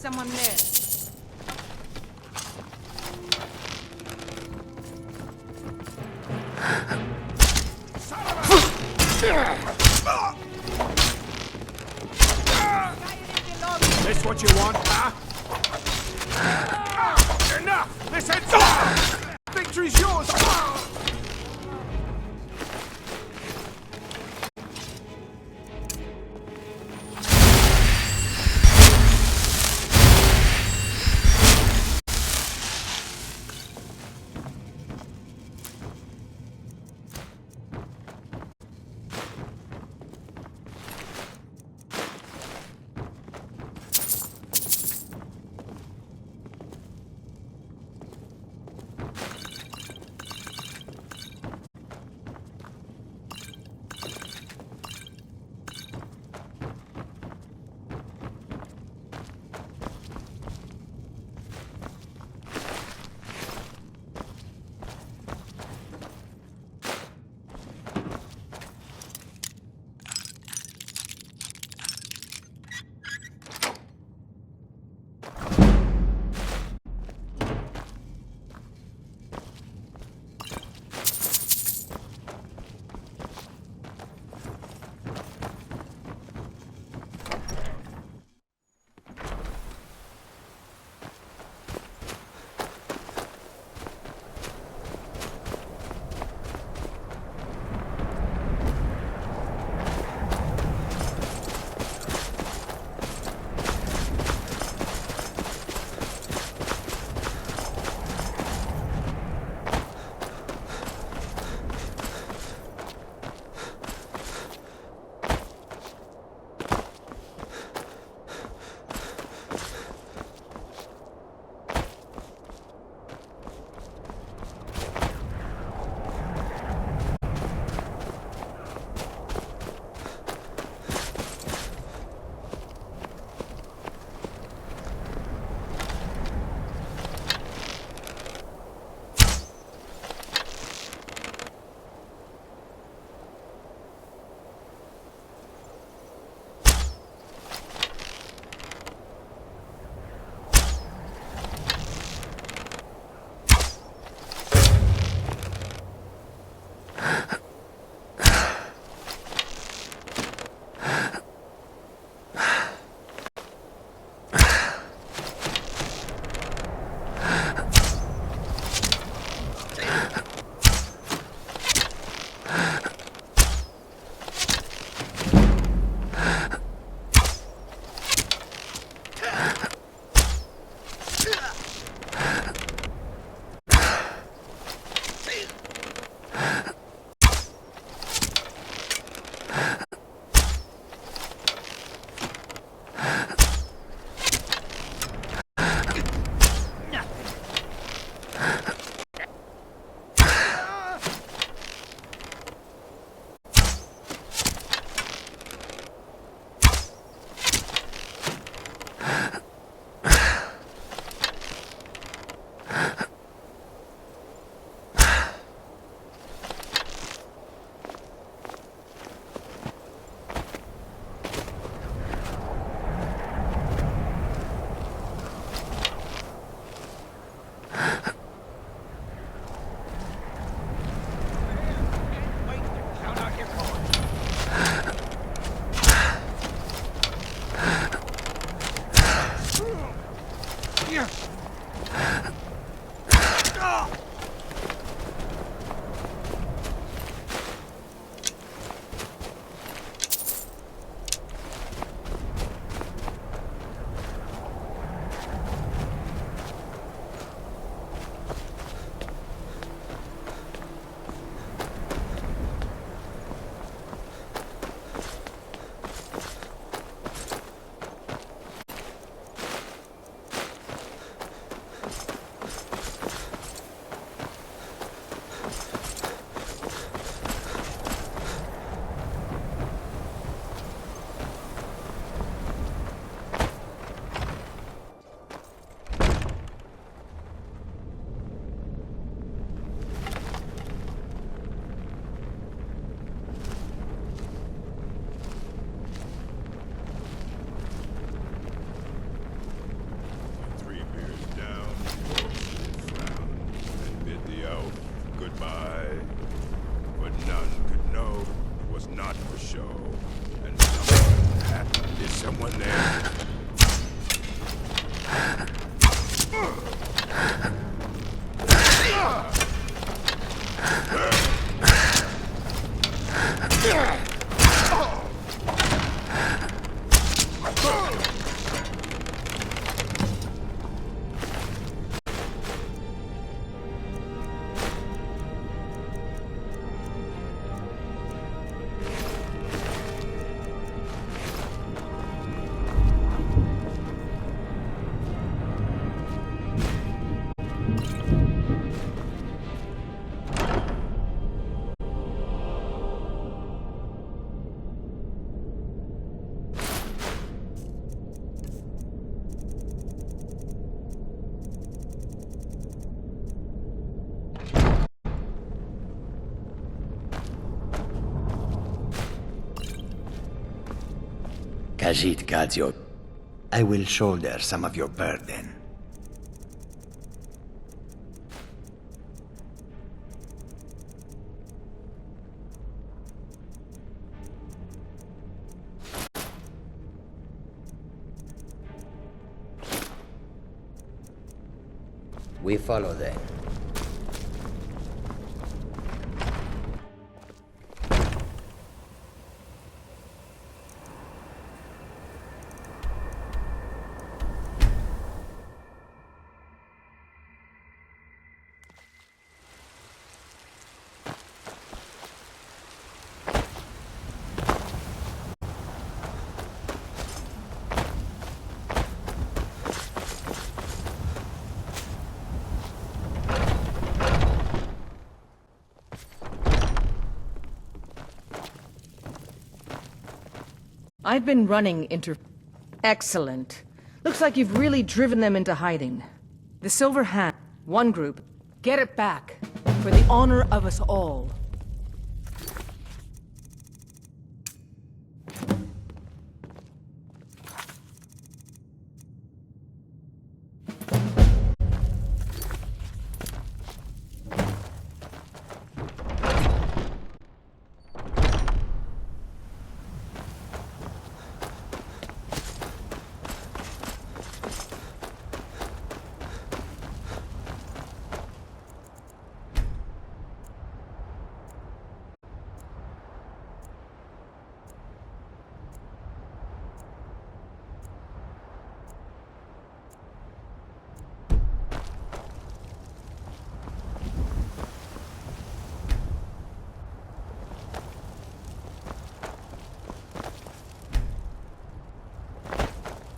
someone there. This what you want, huh? Enough! This head's down! Victory's yours! Aye, but none could know it was not for show. And someone is someone there? Khajiit Gadzio, I will shoulder some of your burden. We follow then. I've been running Excellent. Looks like you've really driven them into hiding. The Silver Hand, one group. Get it back. For the honor of us all.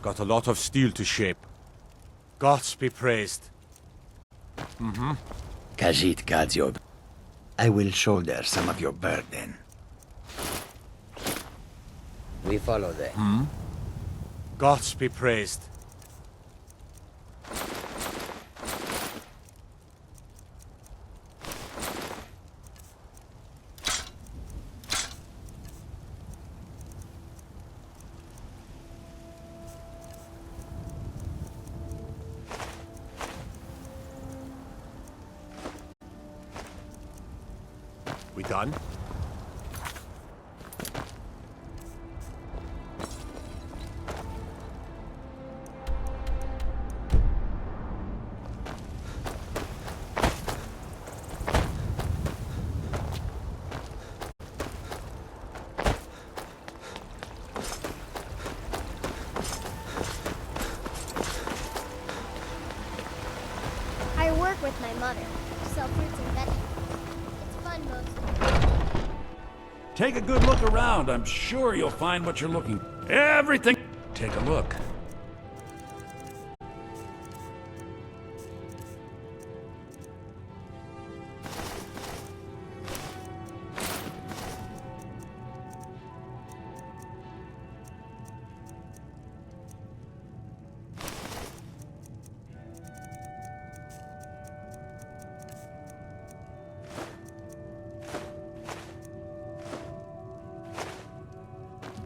Got a lot of steel to shape. Gods be praised. Khajiit Gadzio, I will shoulder some of your burden. We follow them. Gods be praised. We done? I work with my mother. Sell fruits and vegetables. It's fun mostly. Take a good look around. I'm sure you'll find what you're looking for. Everything. Take a look.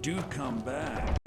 Do come back.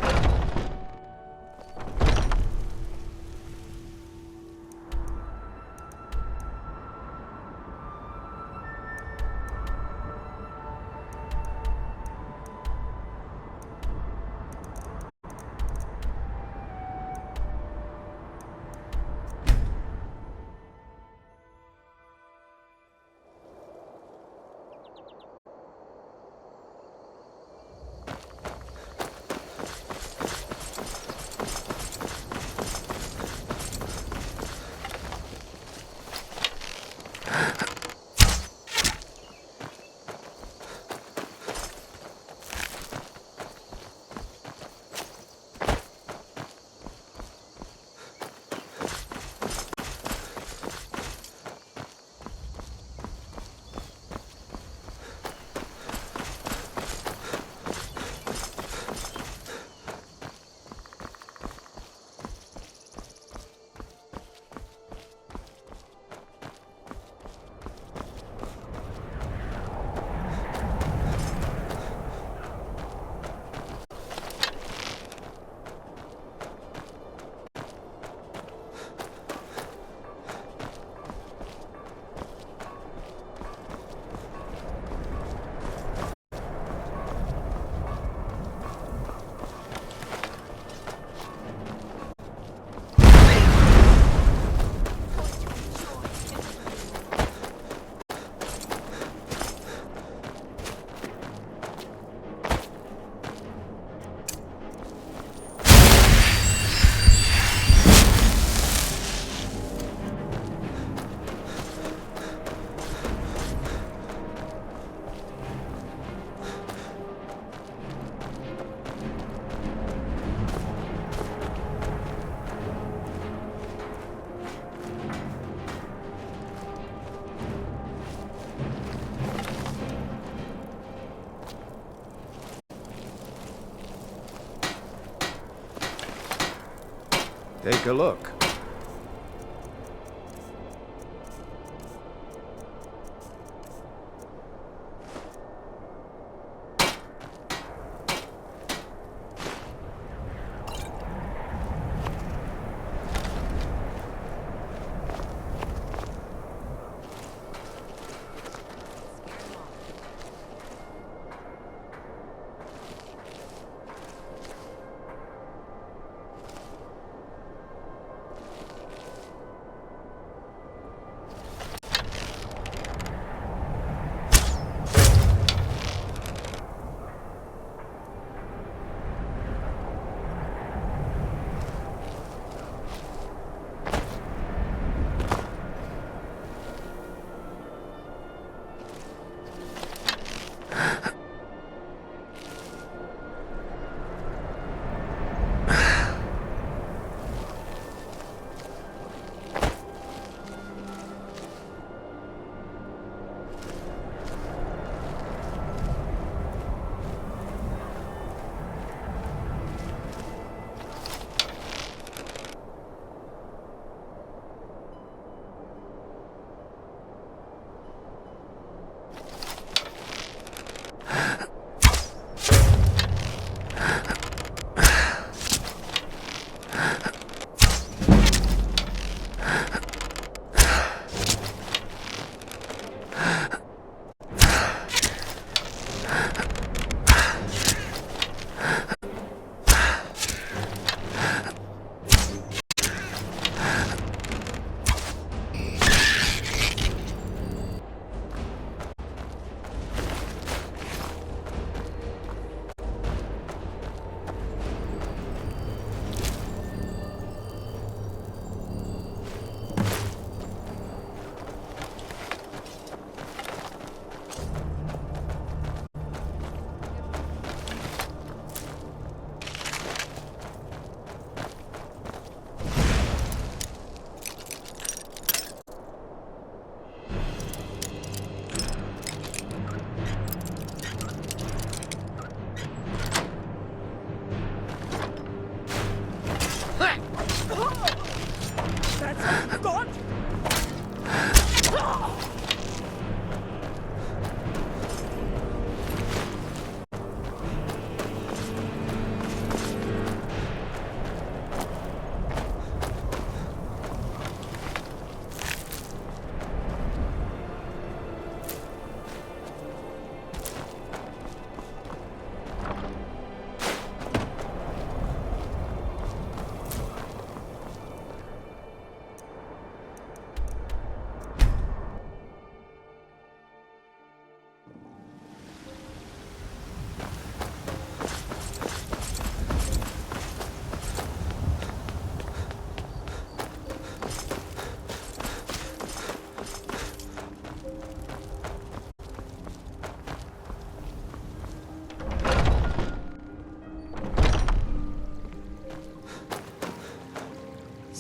Take a look.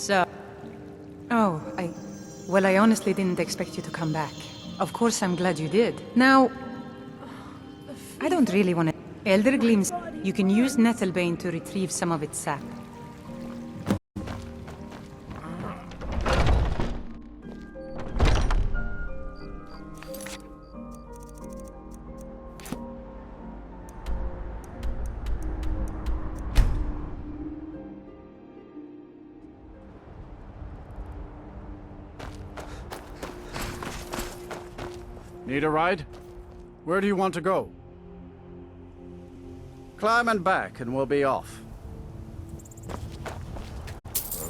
So... Oh, Well, I honestly didn't expect you to come back. Of course, I'm glad you did. Now... I don't really want to... Elder Gleams, you can use Nettlebane to retrieve some of its sap. Need a ride? Where do you want to go? Climb and back, and we'll be off.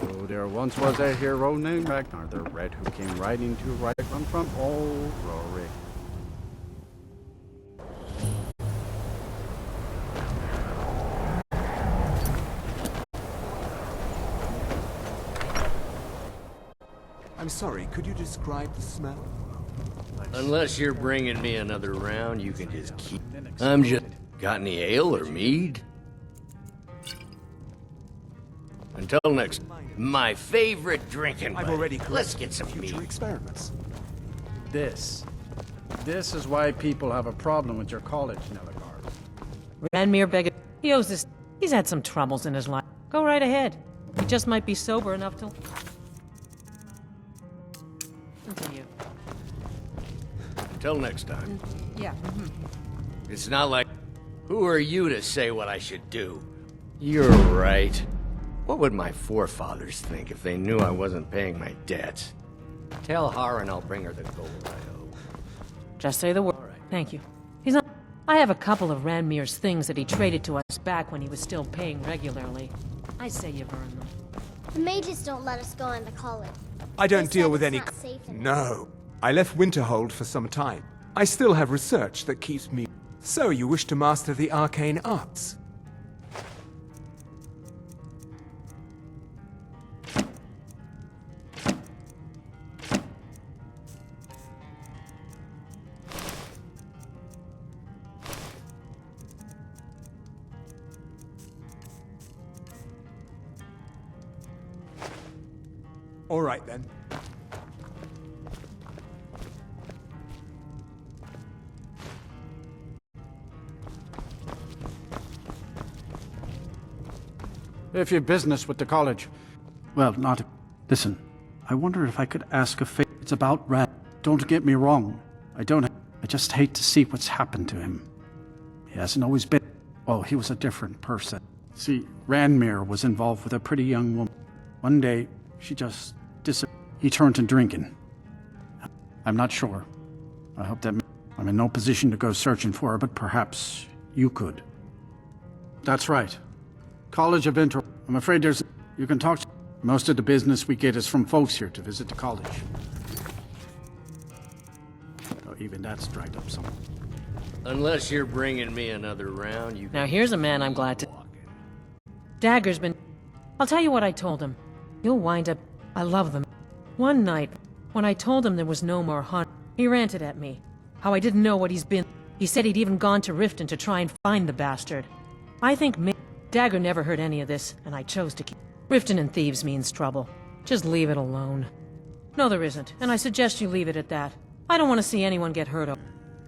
Oh, there once was a hero named Ragnar the Red who came riding to right from old glory. I'm sorry, could you describe the smell? Unless you're bringing me another round, you can just keep... I'm just... Got any ale or mead? Until next... My favorite drinking buddy. I've already Let's get some future mead. experiments. This is why people have a problem with your college, Nelagard. Ranmir Beggar. He owes this. He's had some troubles in his life. Go right ahead. He just might be sober enough to... Continue. Until next time. Yeah. It's not like... Who are you to say what I should do? You're right. What would my forefathers think if they knew I wasn't paying my debts? Tell Harren I'll bring her the gold I owe. Just say the word. Thank you. He's not... I have a couple of Ranmir's things that he traded to us back when he was still paying regularly. I say you've earned them. The mages don't let us go into college. I don't They deal said with it's any... not safe enough. No. I left Winterhold for some time. I still have research that keeps me... So you wish to master the arcane arts? All right, then. If you've business with the college. Well, not... Listen, I wonder if I could ask a favor. It's about Rand. Don't get me wrong. I just hate to see what's happened to him. He hasn't always been... Well, he was a different person. See, Ranmir was involved with a pretty young woman. One day, she just disappeared. He turned to drinking. I'm not sure. I hope that... I'm in no position to go searching for her, but perhaps you could. That's right. College of Inter... I'm afraid there's... You can talk to... Most of the business we get is from folks here to visit the college. Oh, even that's dried up some. Unless you're bringing me another round, you... Now here's a man I'm glad to... Dagger's been... I'll tell you what I told him. You'll wind up... I love them. One night, when I told him there was no more hunt, he ranted at me. How I didn't know what he's been... He said he'd even gone to Riften to try and find the bastard. I think Dagger never heard any of this, and I chose to keep... Riften and thieves means trouble. Just leave it alone. No, there isn't, and I suggest you leave it at that. I don't want to see anyone get hurt.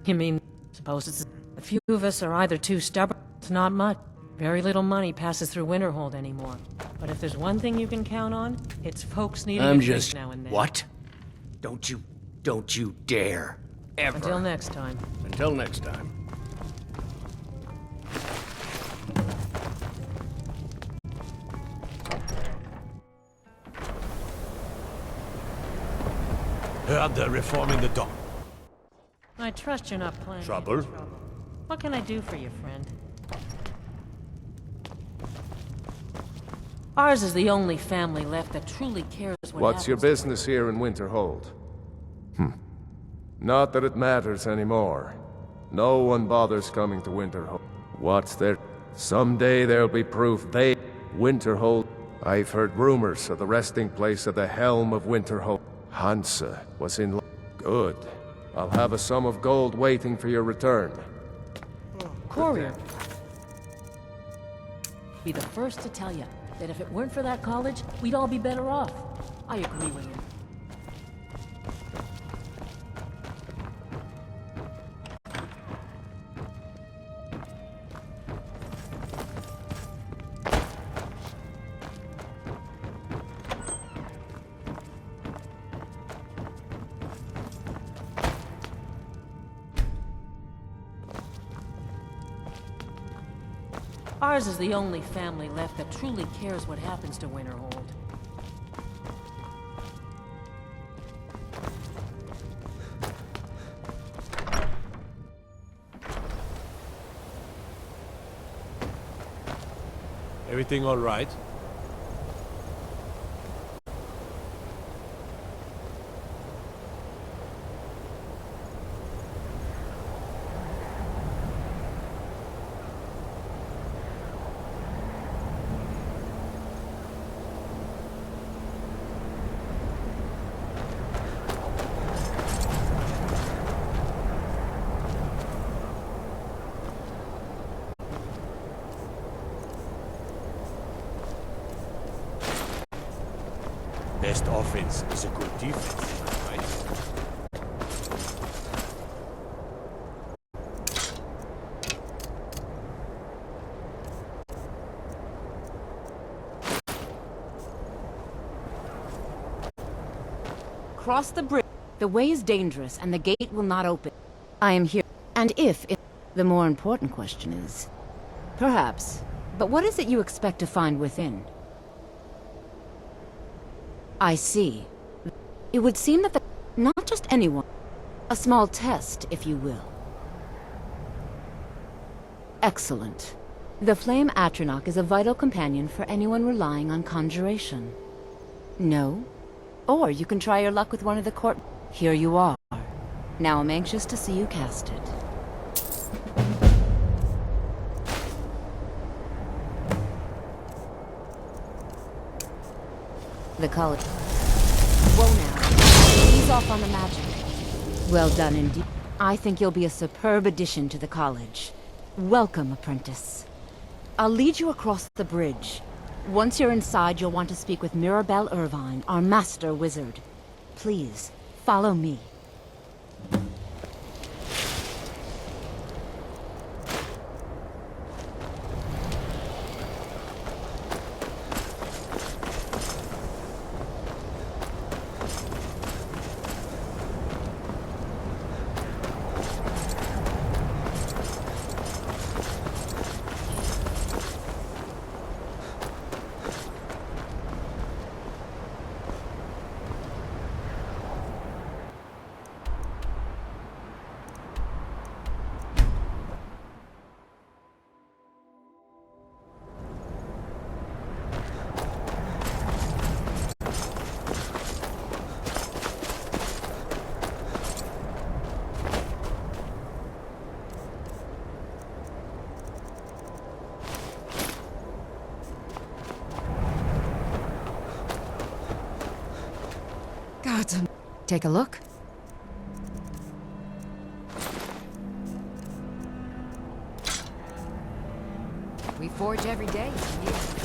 You mean, suppose it's... A few of us are either too stubborn. It's not much. Very little money passes through Winterhold anymore. But if there's one thing you can count on, it's folks needing a drink now and then. What? Don't you dare. Ever. Until next time. Until next time. Heard they're reforming the dock. I trust you're not planning Trouble? any trouble. What can I do for you, friend? Ours is the only family left that truly cares what What's your happens. business here in Winterhold? Not that it matters anymore. No one bothers coming to Winterhold. What's there? Someday there'll be proof Winterhold. I've heard rumors of the resting place of the Helm of Winterhold. Hansa was in... Good. I'll have a sum of gold waiting for your return. Courier. Be the first to tell you that if it weren't for that college, we'd all be better off. I agree with you. Ours is the only family left that truly cares what happens to Winterhold. Everything all right? Best offense is a good defense, right? cross the bridge. The way is dangerous, and the gate will not open. I am here. And if... The more important question is... Perhaps. But what is it you expect to find within? I see. It would seem that not just anyone. A small test, if you will. Excellent. The Flame Atronach is a vital companion for anyone relying on conjuration. No? Or you can try your luck with one of the court... Here you are. Now I'm anxious to see you cast it. The college... Whoa now. Ease off on the magic. Well done indeed. I think you'll be a superb addition to the college. Welcome, apprentice. I'll lead you across the bridge. Once you're inside, you'll want to speak with Mirabelle Irvine, our master wizard. Please, follow me. Take a look. We forge every day. Yeah.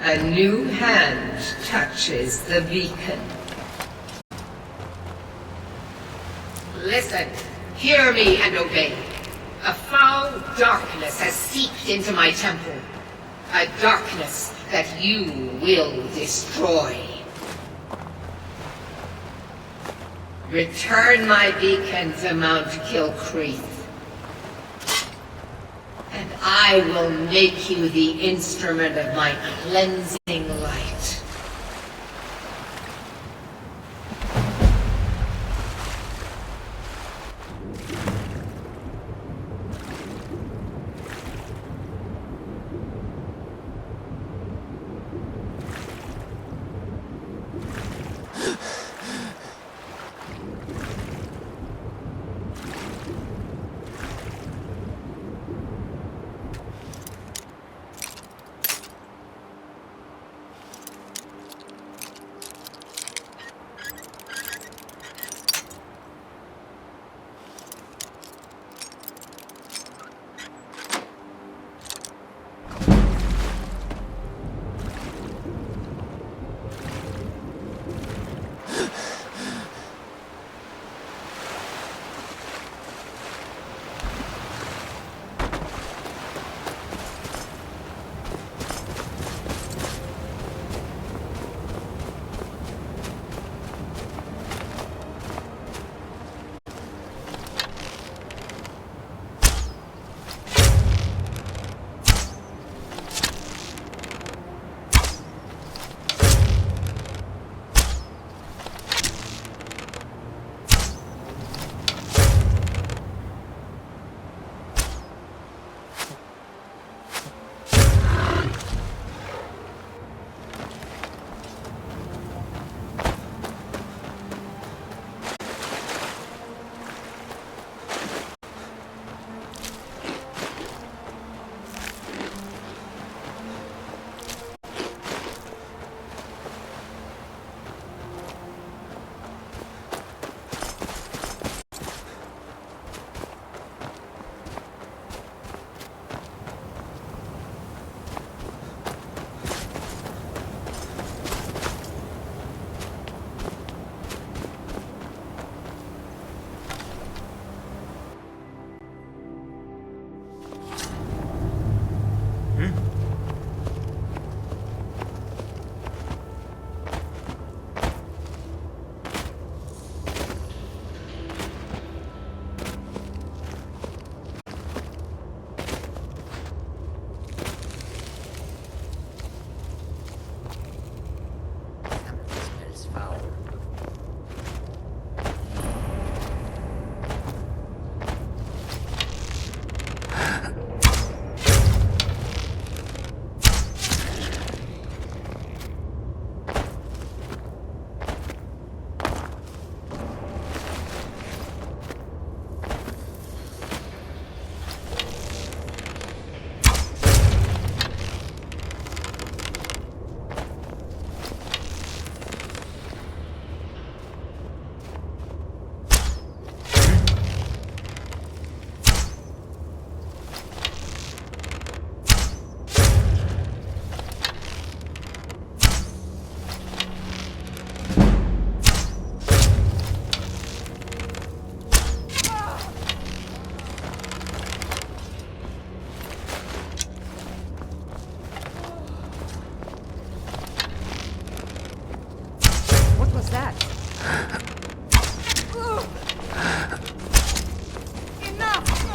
A new hand touches the beacon. Listen, hear me and obey. A foul darkness has seeped into my temple. A darkness that you will destroy. Return my beacon to Mount Kilcreath, and I will make you the instrument of my cleansing light.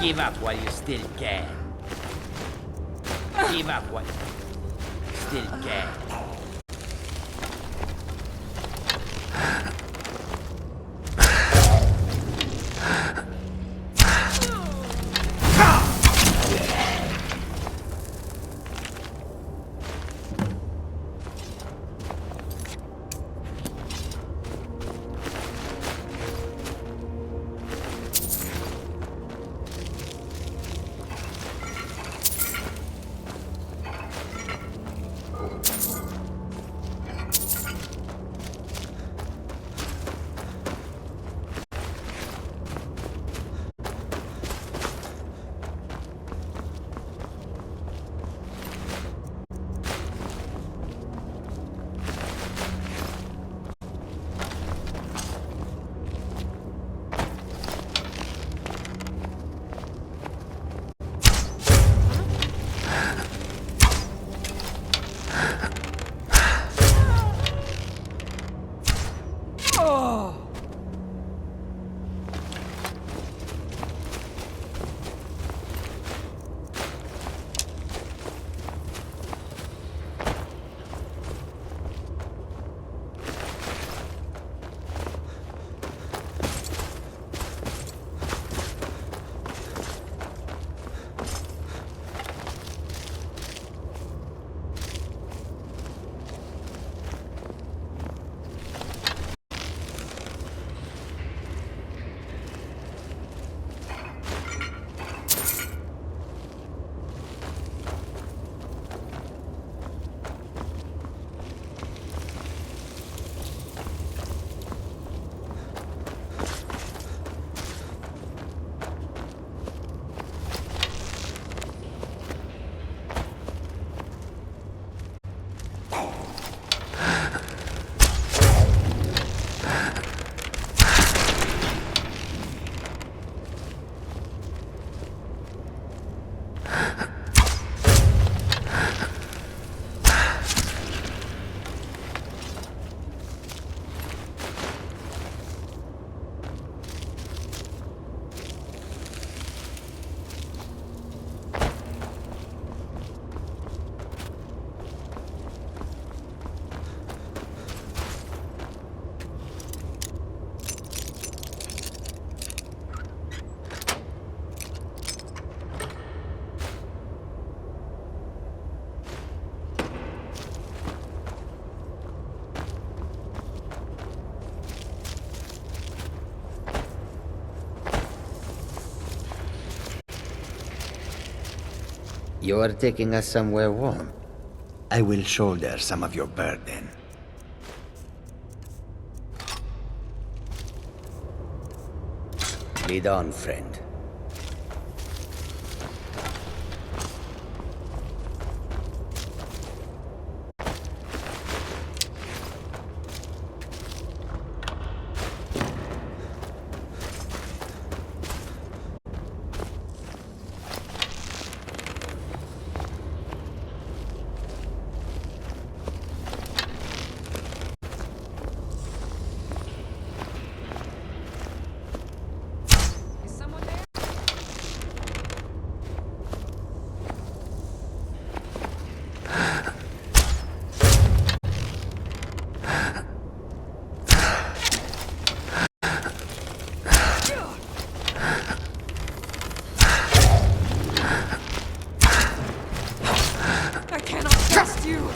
Give up while you still can. Give up while you still can. You're taking us somewhere warm. I will shoulder some of your burden. Lead on, friend. I cannot trust you!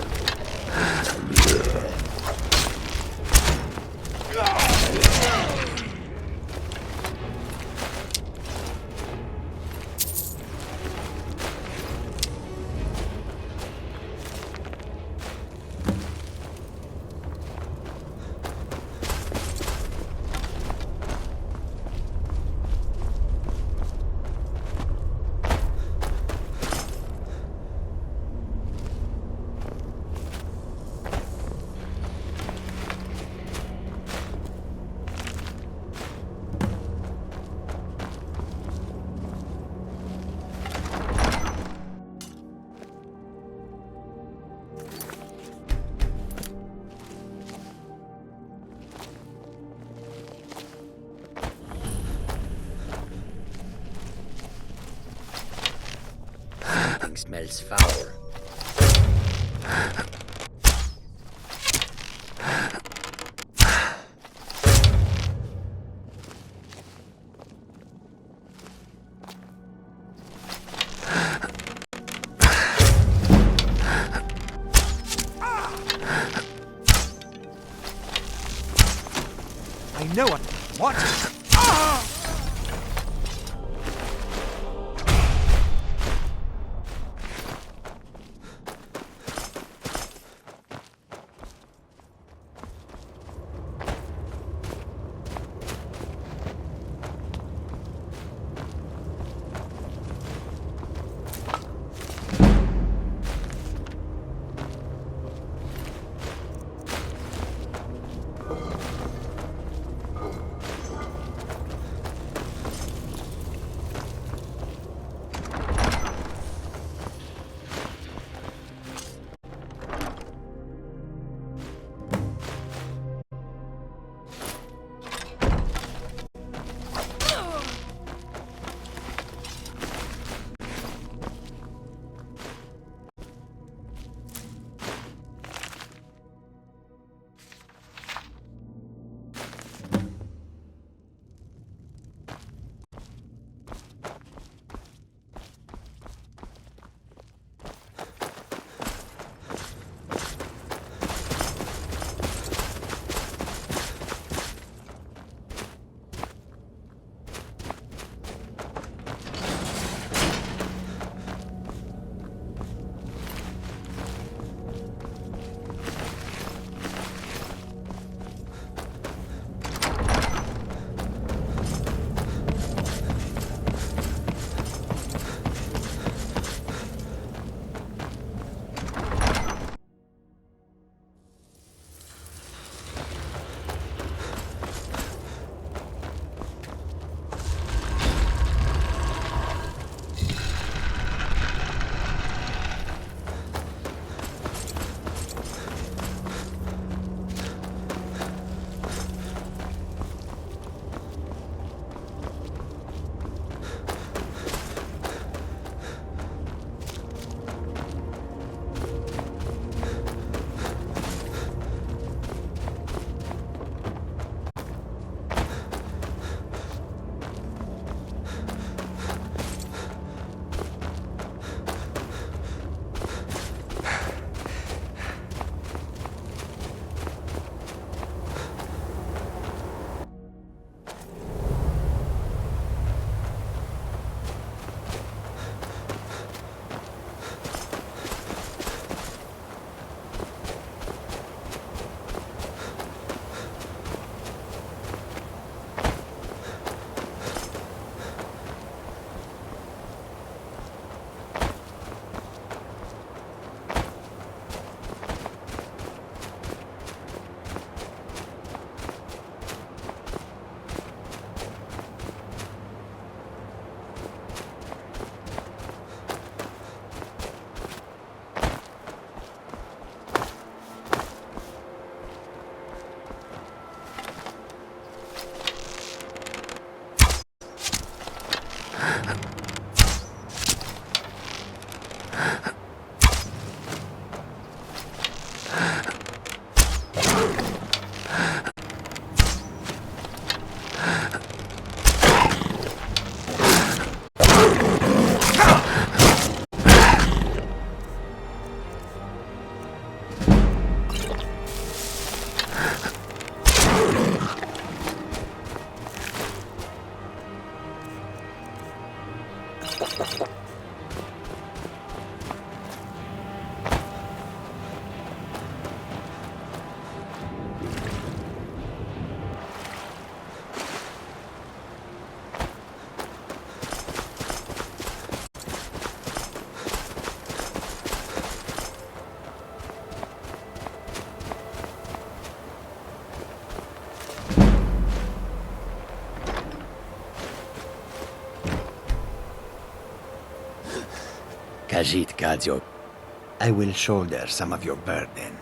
Something smells foul. I know it. What? Khajiit guards your... I will shoulder some of your burden.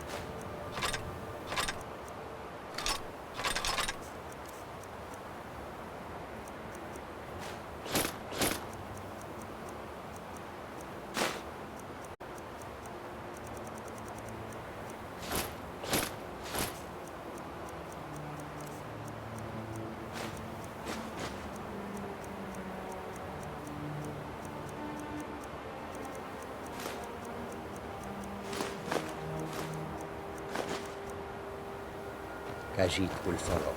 Khajiit will follow.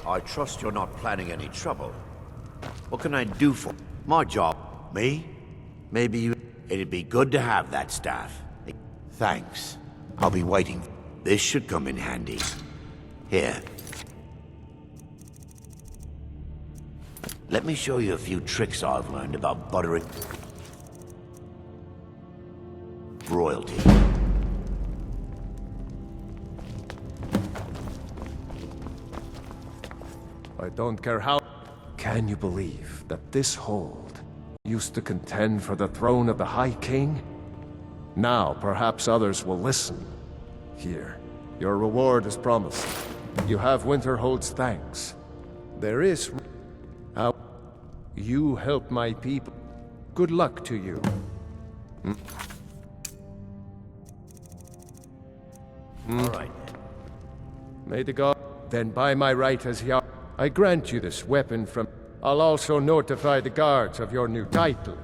I trust you're not planning any trouble. What can I do for my job? Me? Maybe you... It'd be good to have that staff. Thanks. I'll be waiting. This should come in handy. Here. Let me show you a few tricks I've learned about buttering... royalty. I don't care how... Can you believe that this hold used to contend for the throne of the High King? Now, perhaps others will listen. Here, your reward is promised. You have Winterhold's thanks. There is... How... You help my people. Good luck to you. All right. May the god... Then by my right as Yar... I grant you this weapon from... I'll also notify the guards of your new title.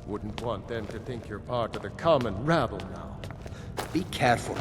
Wouldn't want them to think you're part of the common rabble now. Be careful.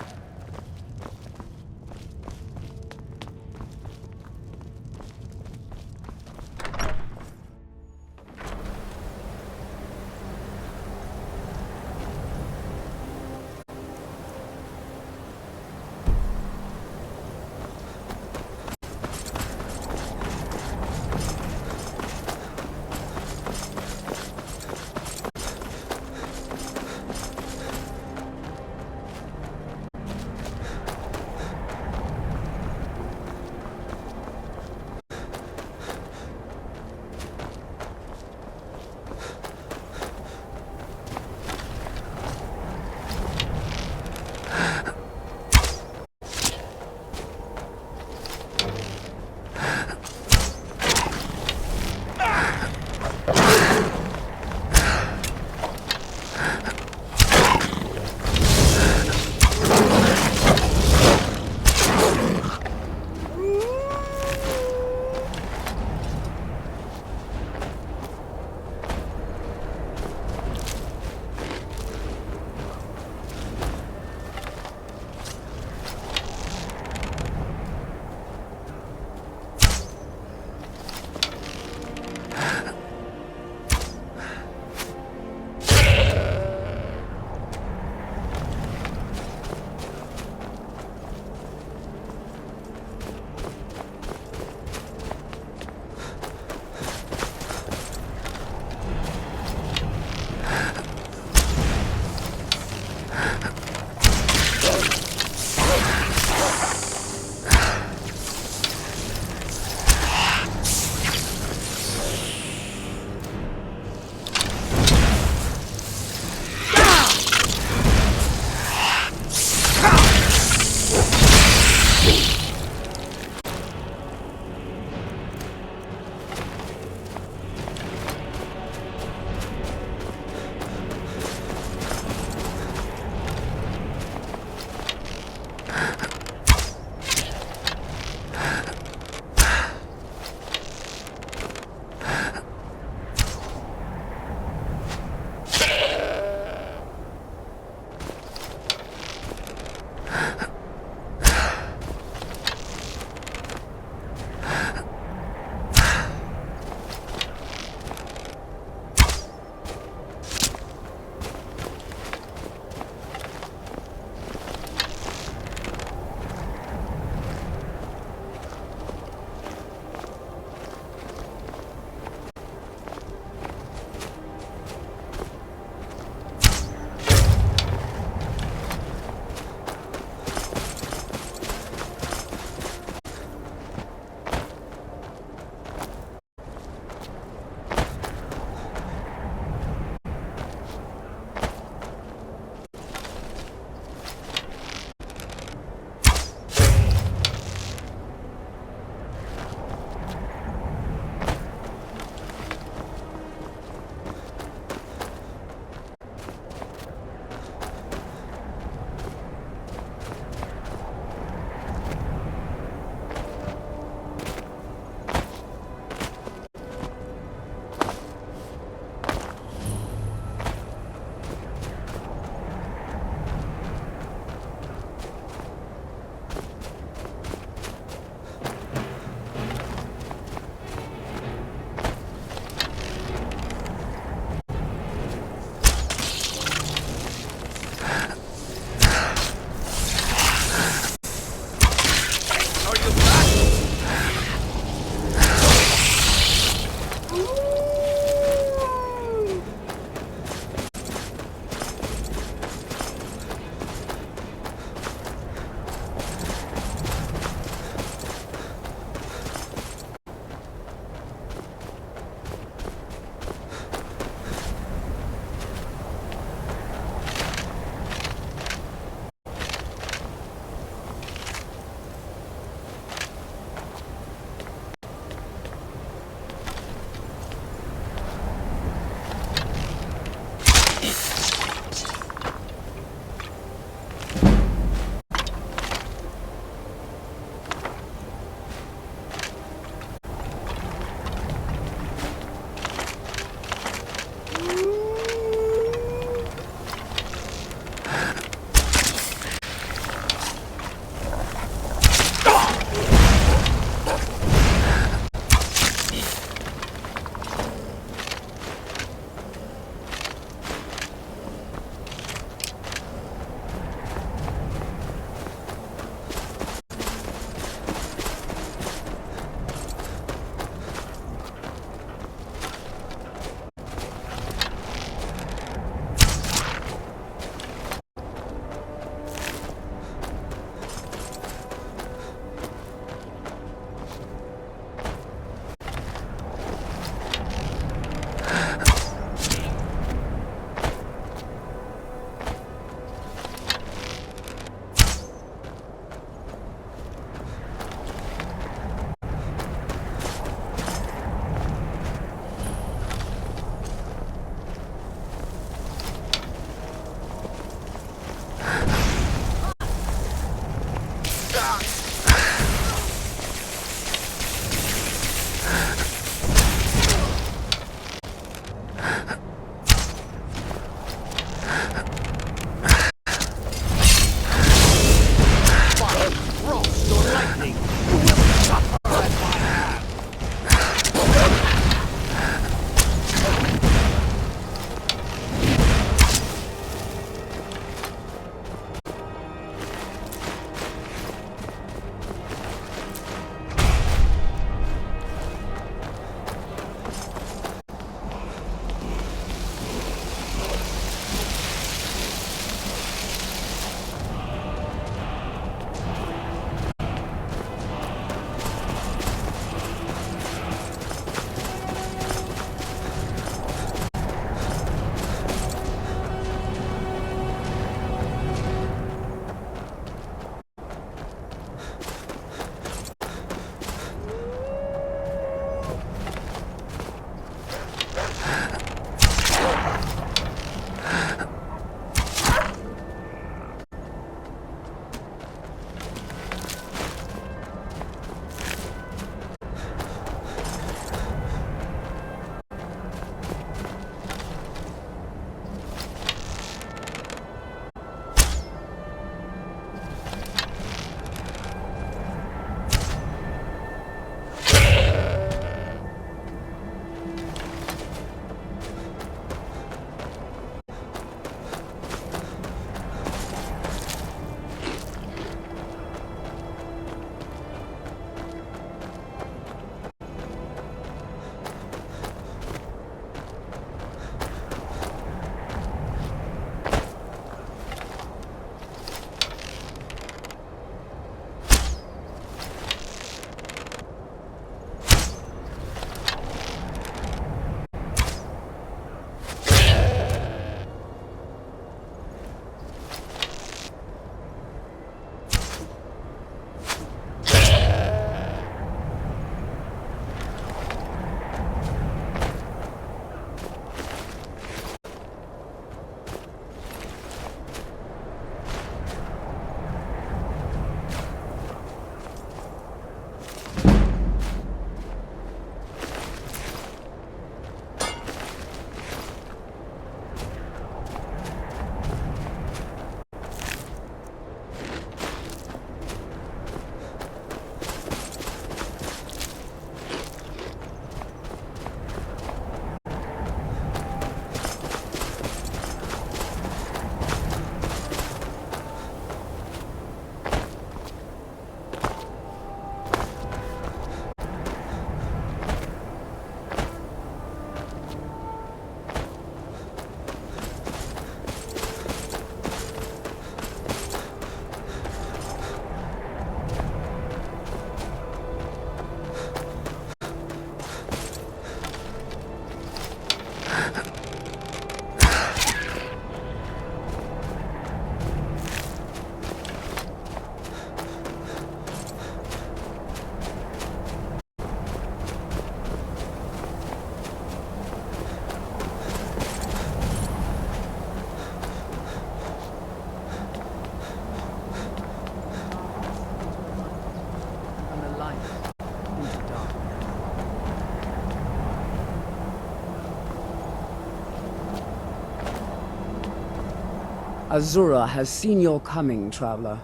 Azura has seen your coming, traveler.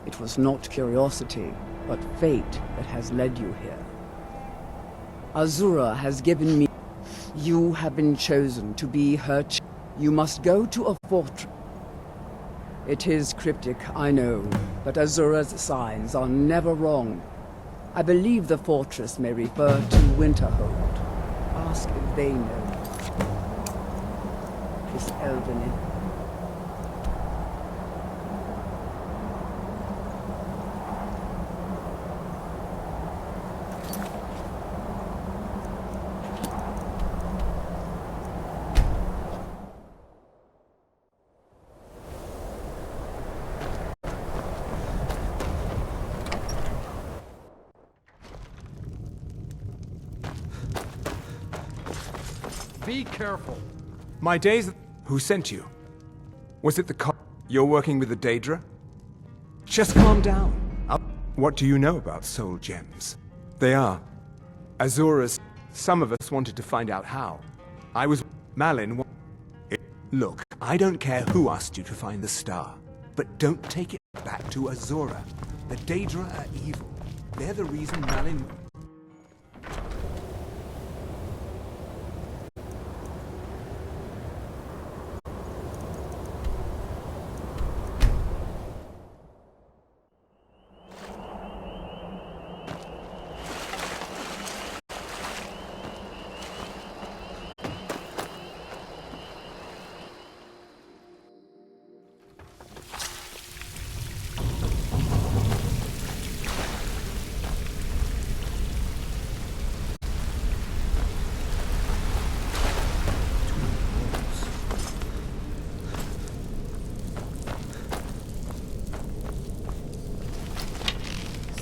It was not curiosity, but fate that has led you here. Azura has given me... You have been chosen to be her You must go to a fortress. It is cryptic, I know, but Azura's signs are never wrong. I believe the fortress may refer to Winterhold. Ask if they know. Is Elven in? Be careful. My days... Who sent you? Was it the You're working with the Daedra? Just calm down. What do you know about soul gems? They are Azura's. Some of us wanted to find out how. I was Malin. Look, I don't care who asked you to find the star, but don't take it back to Azura. The Daedra are evil. They're the reason Malin...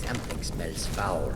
Something smells foul.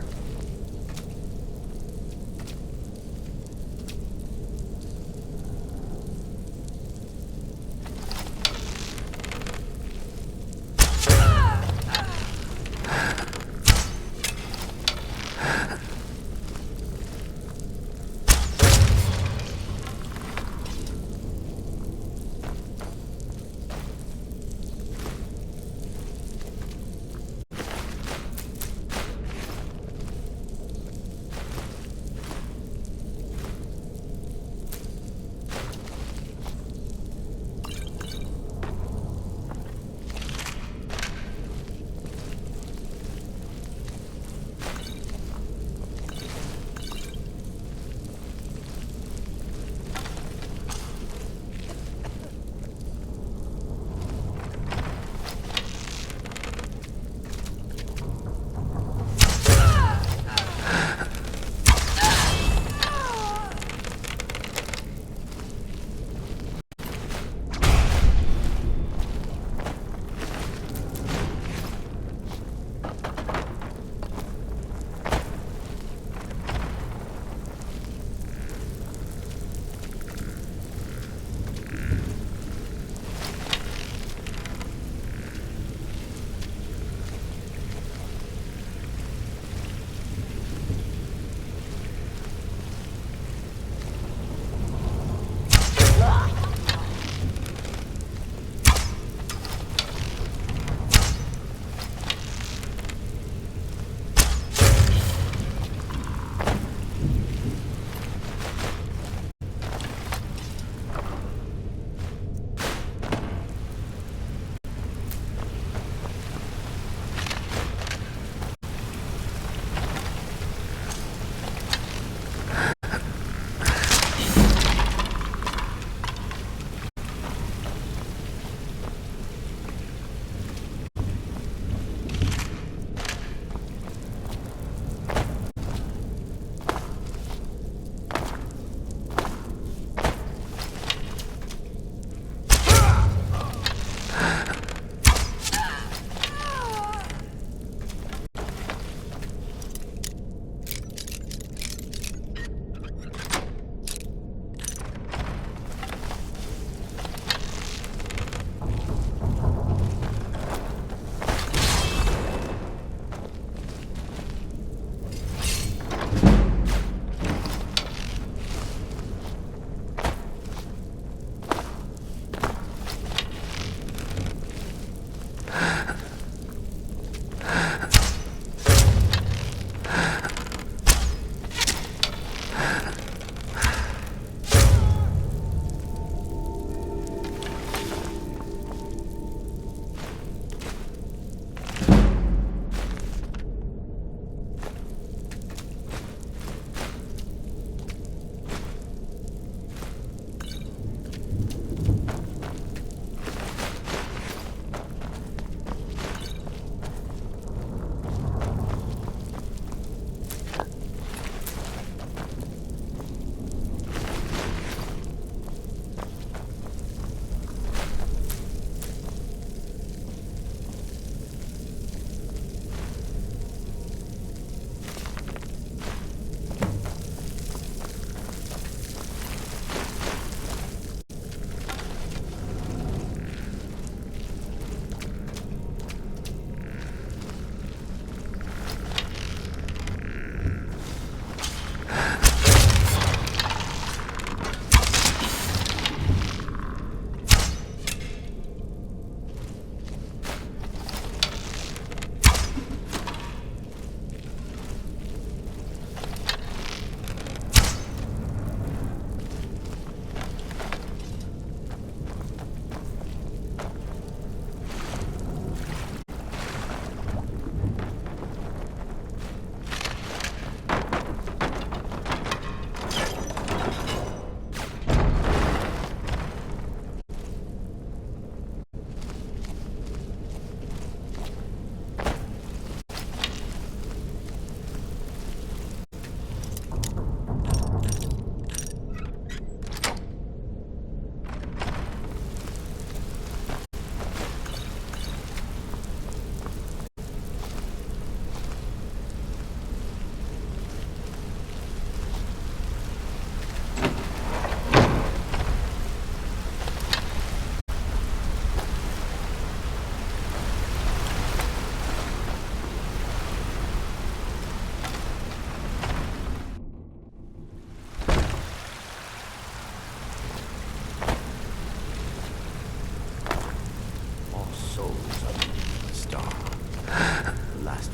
last.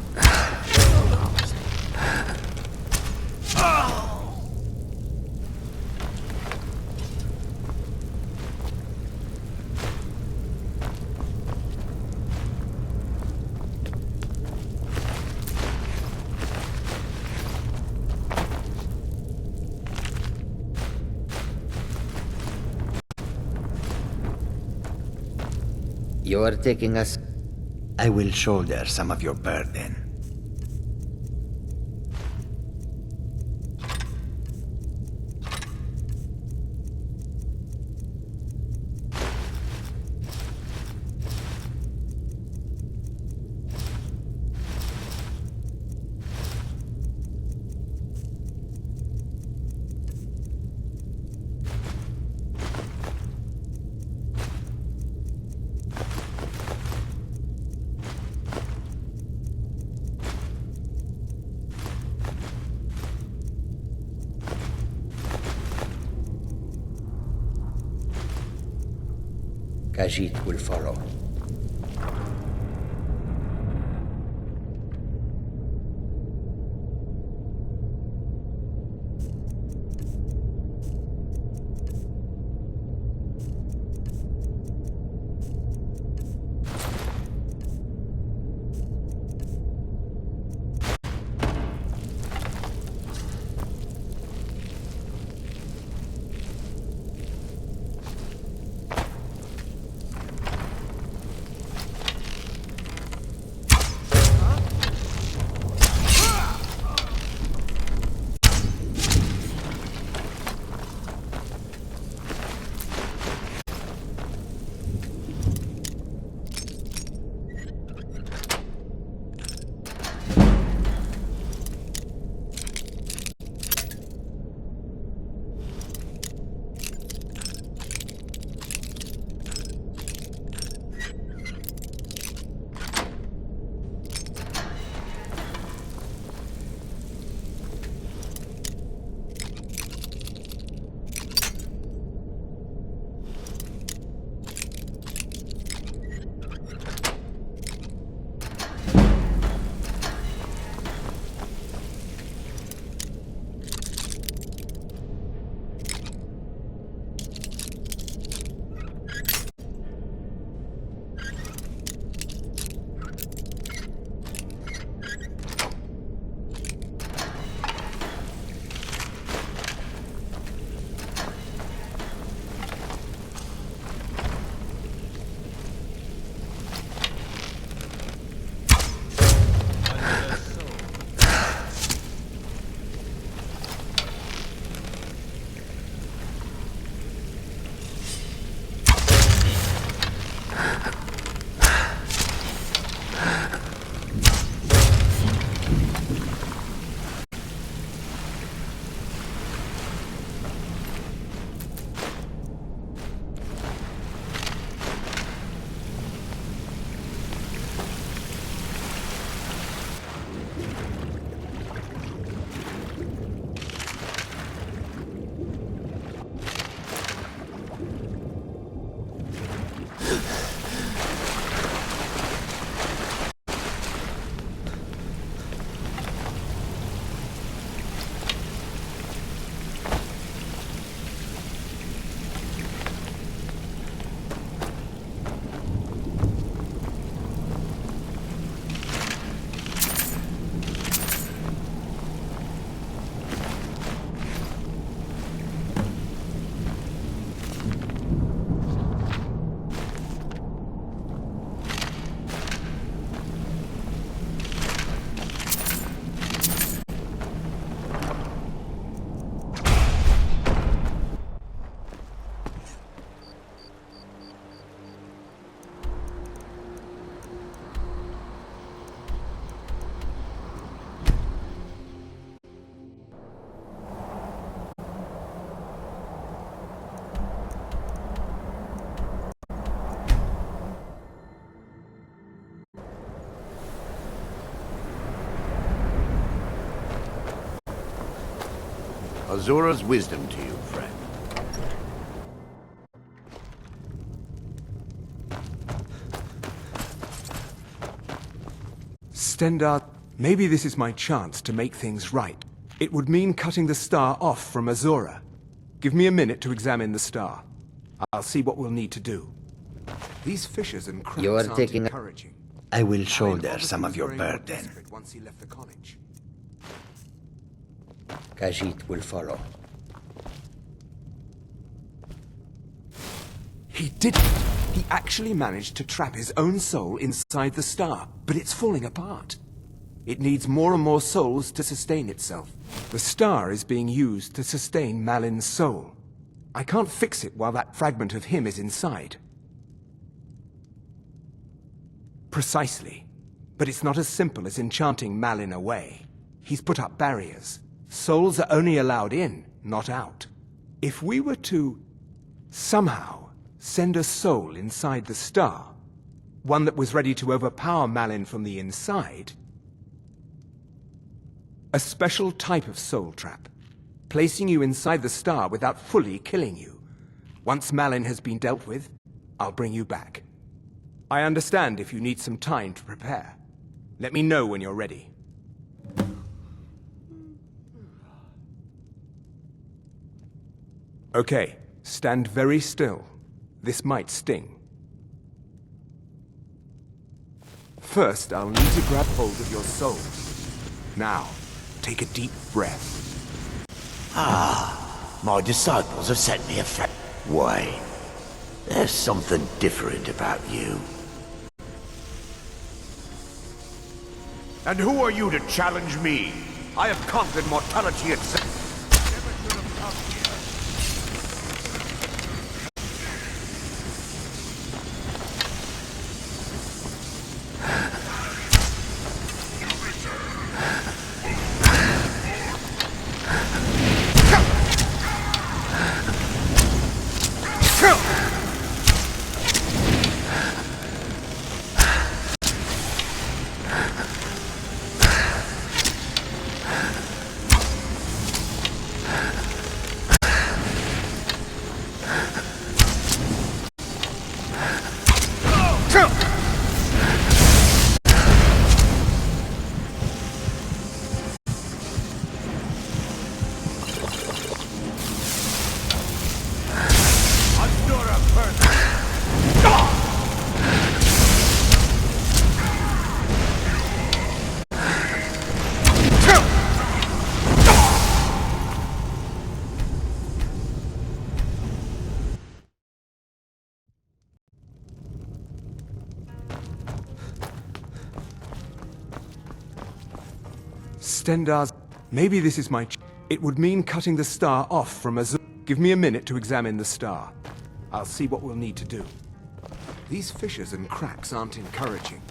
You are taking us. I will shoulder some of your burden. Khajiit will follow. Azura's wisdom to you, friend. Stendar, maybe this is my chance to make things right. It would mean cutting the star off from Azura. Give me a minute to examine the star. I'll see what we'll need to do. These fissures and cracks You are aren't taking encouraging. I will shoulder Obviously some of was your growing more burden. desperate once he left the college. Khajiit will follow. He didn't. He actually managed to trap his own soul inside the star, but it's falling apart. It needs more and more souls to sustain itself. The star is being used to sustain Malin's soul. I can't fix it while that fragment of him is inside. Precisely. But it's not as simple as enchanting Malin away. He's put up barriers. Souls are only allowed in, not out. If we were to somehow send a soul inside the star, one that was ready to overpower Malin from the inside, a special type of soul trap, placing you inside the star without fully killing you. Once Malin has been dealt with, I'll bring you back. I understand if you need some time to prepare. Let me know when you're ready. Okay, stand very still. This might sting. First, I'll need to grab hold of your soul. Now, take a deep breath. My disciples have sent me a Why? There's something different about you. And who are you to challenge me? I have conquered mortality itself. Stendar's... Maybe this is my... It would mean cutting the star off from Azura. Give me a minute to examine the star. I'll see what we'll need to do. These fissures and cracks aren't encouraging.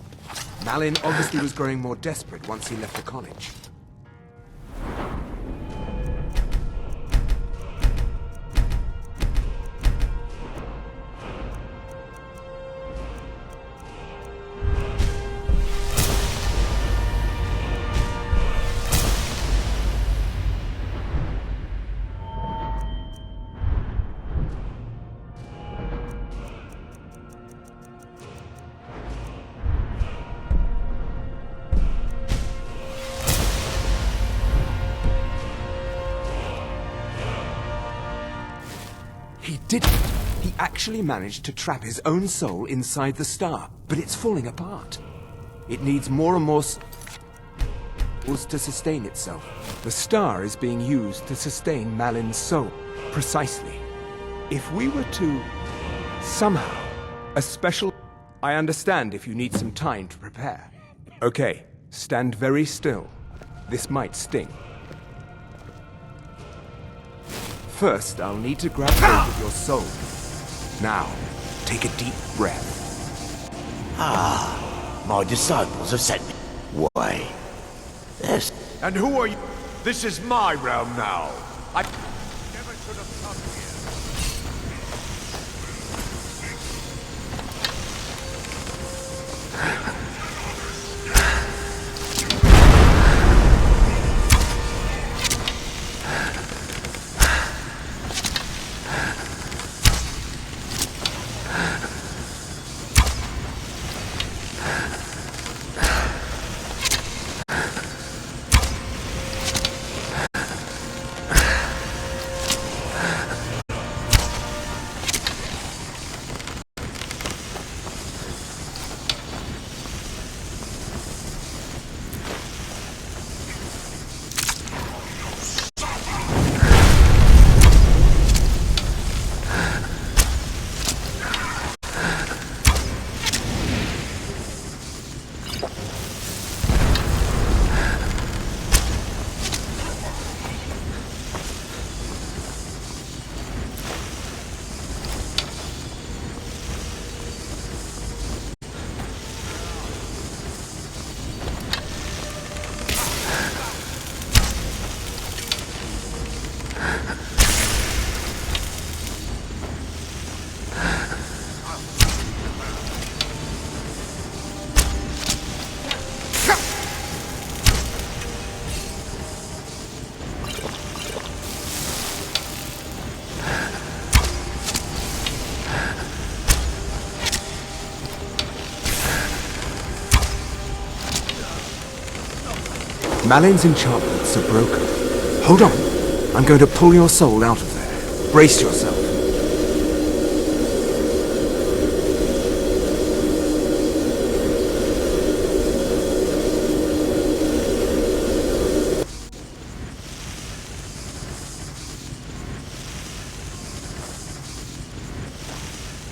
Malin obviously was growing more desperate once he left the college. He didn't. He actually managed to trap his own soul inside the star, but it's falling apart. It needs more and more souls to sustain itself. The star is being used to sustain Malin's soul. Precisely. If we were to... somehow... a special... I understand if you need some time to prepare. Okay, stand very still. This might sting. First, I'll need to grab hold of your soul. Now, take a deep breath. My disciples have sent me. Why? There's... And who are you? This is my realm now. I never should have come here. Malin's enchantments are broken. Hold on. I'm going to pull your soul out of there. Brace yourself.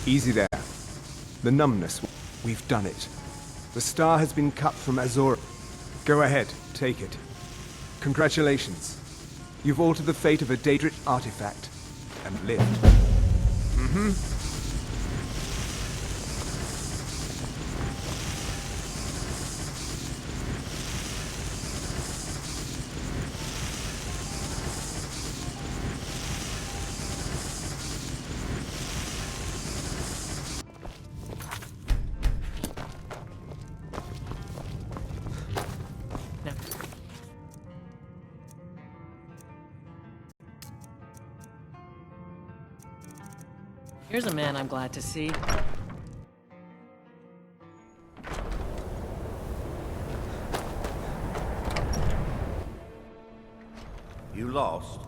Easy there. The numbness. We've done it. The star has been cut from Azor. Go ahead, take it. Congratulations. You've altered the fate of a Daedric artifact, and lived. Mm-hmm. Here's a man I'm glad to see. You lost?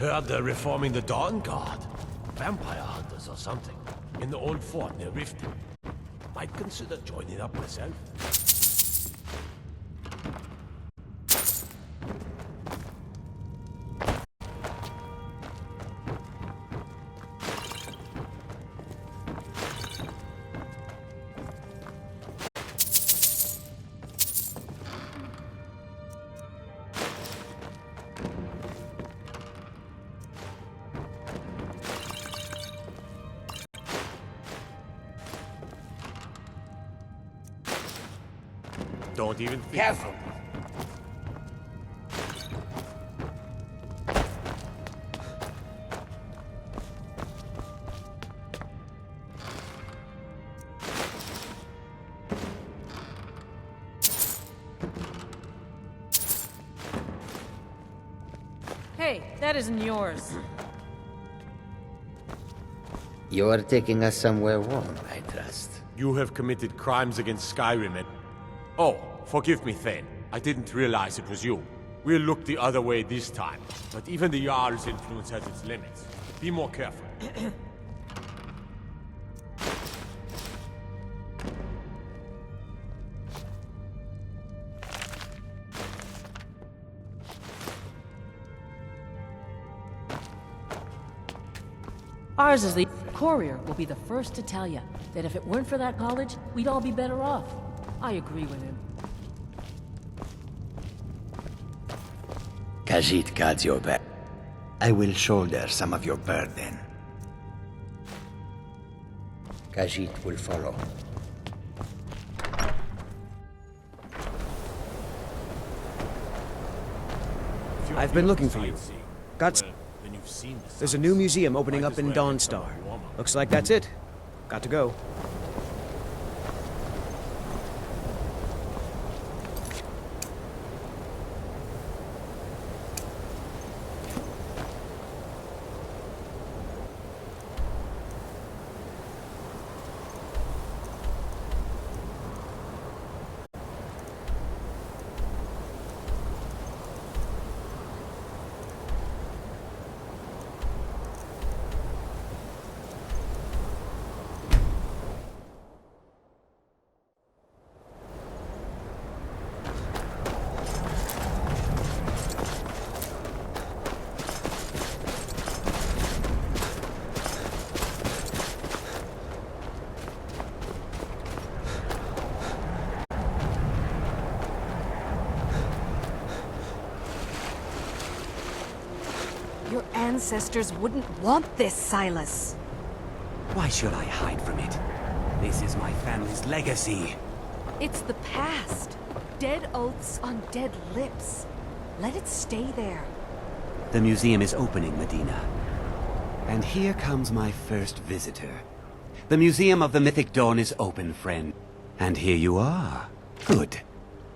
Heard they're reforming the Dawn Guard. Vampire hunters or something. In the old fort near Riften. Might consider joining up myself. Don't even think. Careful! Hey, that isn't yours. You're taking us somewhere warm, I trust. You have committed crimes against Skyrim and... Oh, forgive me, Thane. I didn't realize it was you. We'll look the other way this time. But even the Jarl's influence has its limits. Be more careful. Ours is the courier will be the first to tell you that if it weren't for that college, we'd all be better off. I agree with him. Khajiit guards your back. I will shoulder some of your burden. Khajiit will follow. I've been looking for you. There's a new museum opening up in Dawnstar. Looks like that's it. Got to go. Your ancestors wouldn't want this, Silas. Why should I hide from it? This is my family's legacy. It's the past. Dead oaths on dead lips. Let it stay there. The museum is opening, Medina. And here comes my first visitor. The Museum of the Mythic Dawn is open, friend. And here you are. Good.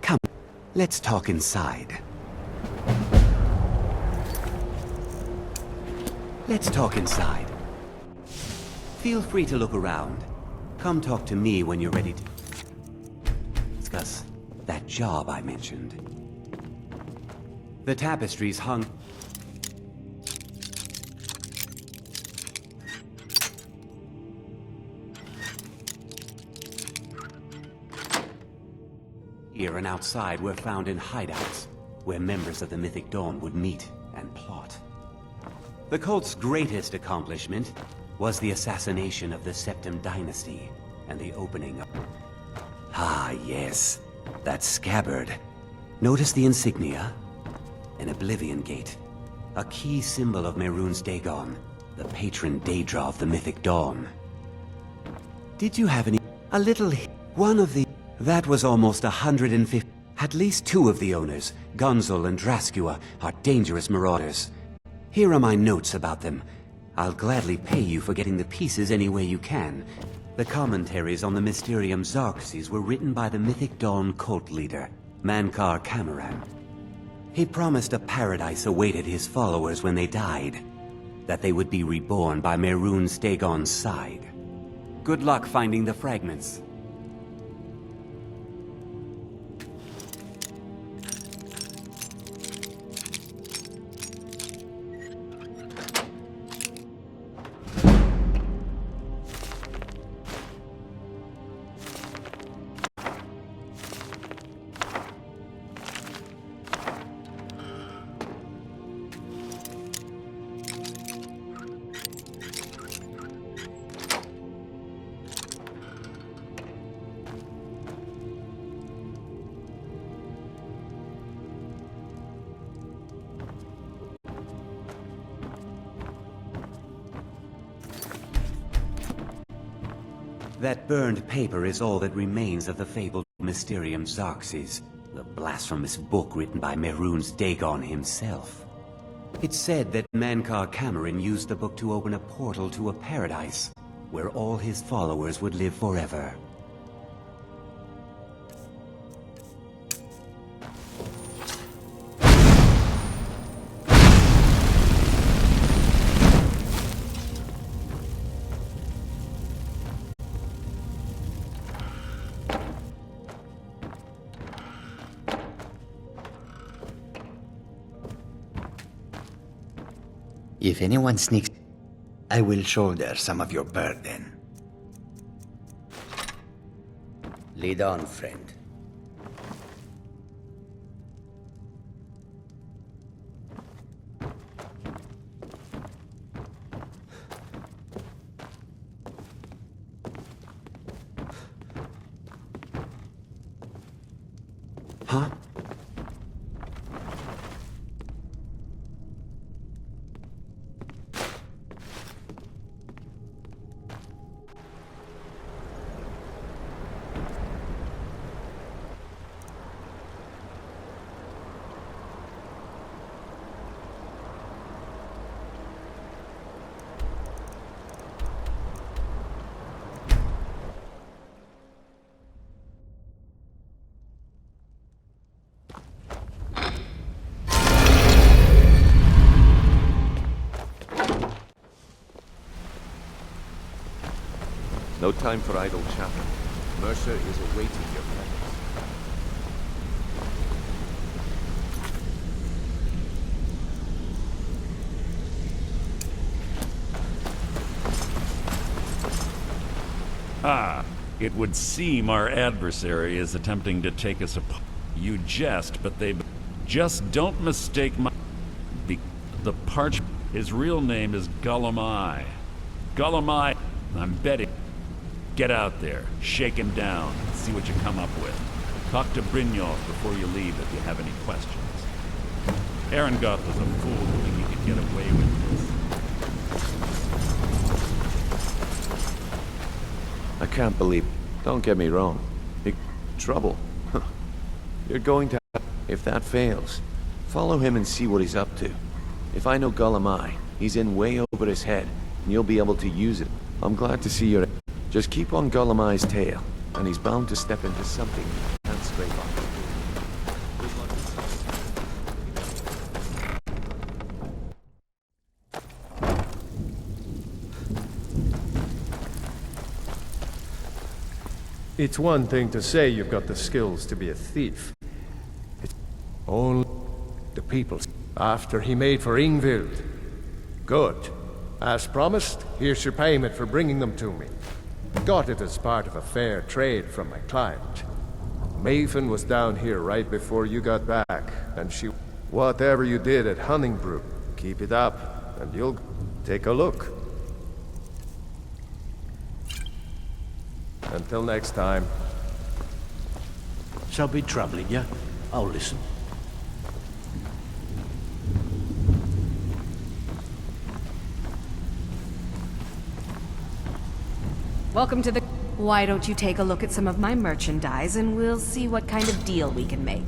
Come, let's talk inside. Let's talk inside. Feel free to look around. Come talk to me when you're ready to discuss that job I mentioned. The tapestries hung... here and outside were found in hideouts, where members of the Mythic Dawn would meet and plot. The cult's greatest accomplishment was the assassination of the Septim Dynasty and the opening of... Ah, yes. That scabbard. Notice the insignia? An Oblivion Gate. A key symbol of Mehrunes Dagon, the patron Daedra of the Mythic Dawn. Did you have any... A little... One of the... That was almost 150... At least two of the owners, Gonzal and Draskua, are dangerous marauders. Here are my notes about them. I'll gladly pay you for getting the pieces any way you can. The commentaries on the Mysterium Xarxes were written by the Mythic Dawn cult leader, Mankar Camoran. He promised a paradise awaited his followers when they died. That they would be reborn by Mehrunes Dagon's side. Good luck finding the fragments. That burned paper is all that remains of the fabled Mysterium Xarxes, the blasphemous book written by Mehrunes Dagon himself. It's said that Mankar Camoran used the book to open a portal to a paradise, where all his followers would live forever. If anyone sneaks, I will shoulder some of your burden. Lead on, friend. Huh? No time for idle chatter. Mercer is awaiting your presence. Ah, it would seem our adversary is attempting to take us apart. You jest, but they... Just don't mistake my... The parchment... His real name is Gullumai. Gullumai, I'm betting... Get out there, shake him down, see what you come up with. Talk to Brynjolf before you leave if you have any questions. Arengoth was a fool thinking he could get away with this. I can't believe... Don't get me wrong. Trouble. You're going to... If that fails, follow him and see what he's up to. If I know Gulamai, he's in way over his head, and you'll be able to use it. I'm glad to see you're... Just keep on Gulamai's tail, and he's bound to step into something you can't scrape off. It's one thing to say you've got the skills to be a thief. It's only the people after he made for Ingvild. Good. As promised, here's your payment for bringing them to me. Got it as part of a fair trade from my client. Maven was down here right before you got back, and she... Whatever you did at Honningbrook, keep it up, and you'll take a look. Until next time. Shall be troubling you? I'll listen. Welcome to the... Why don't you take a look at some of my merchandise and we'll see what kind of deal we can make.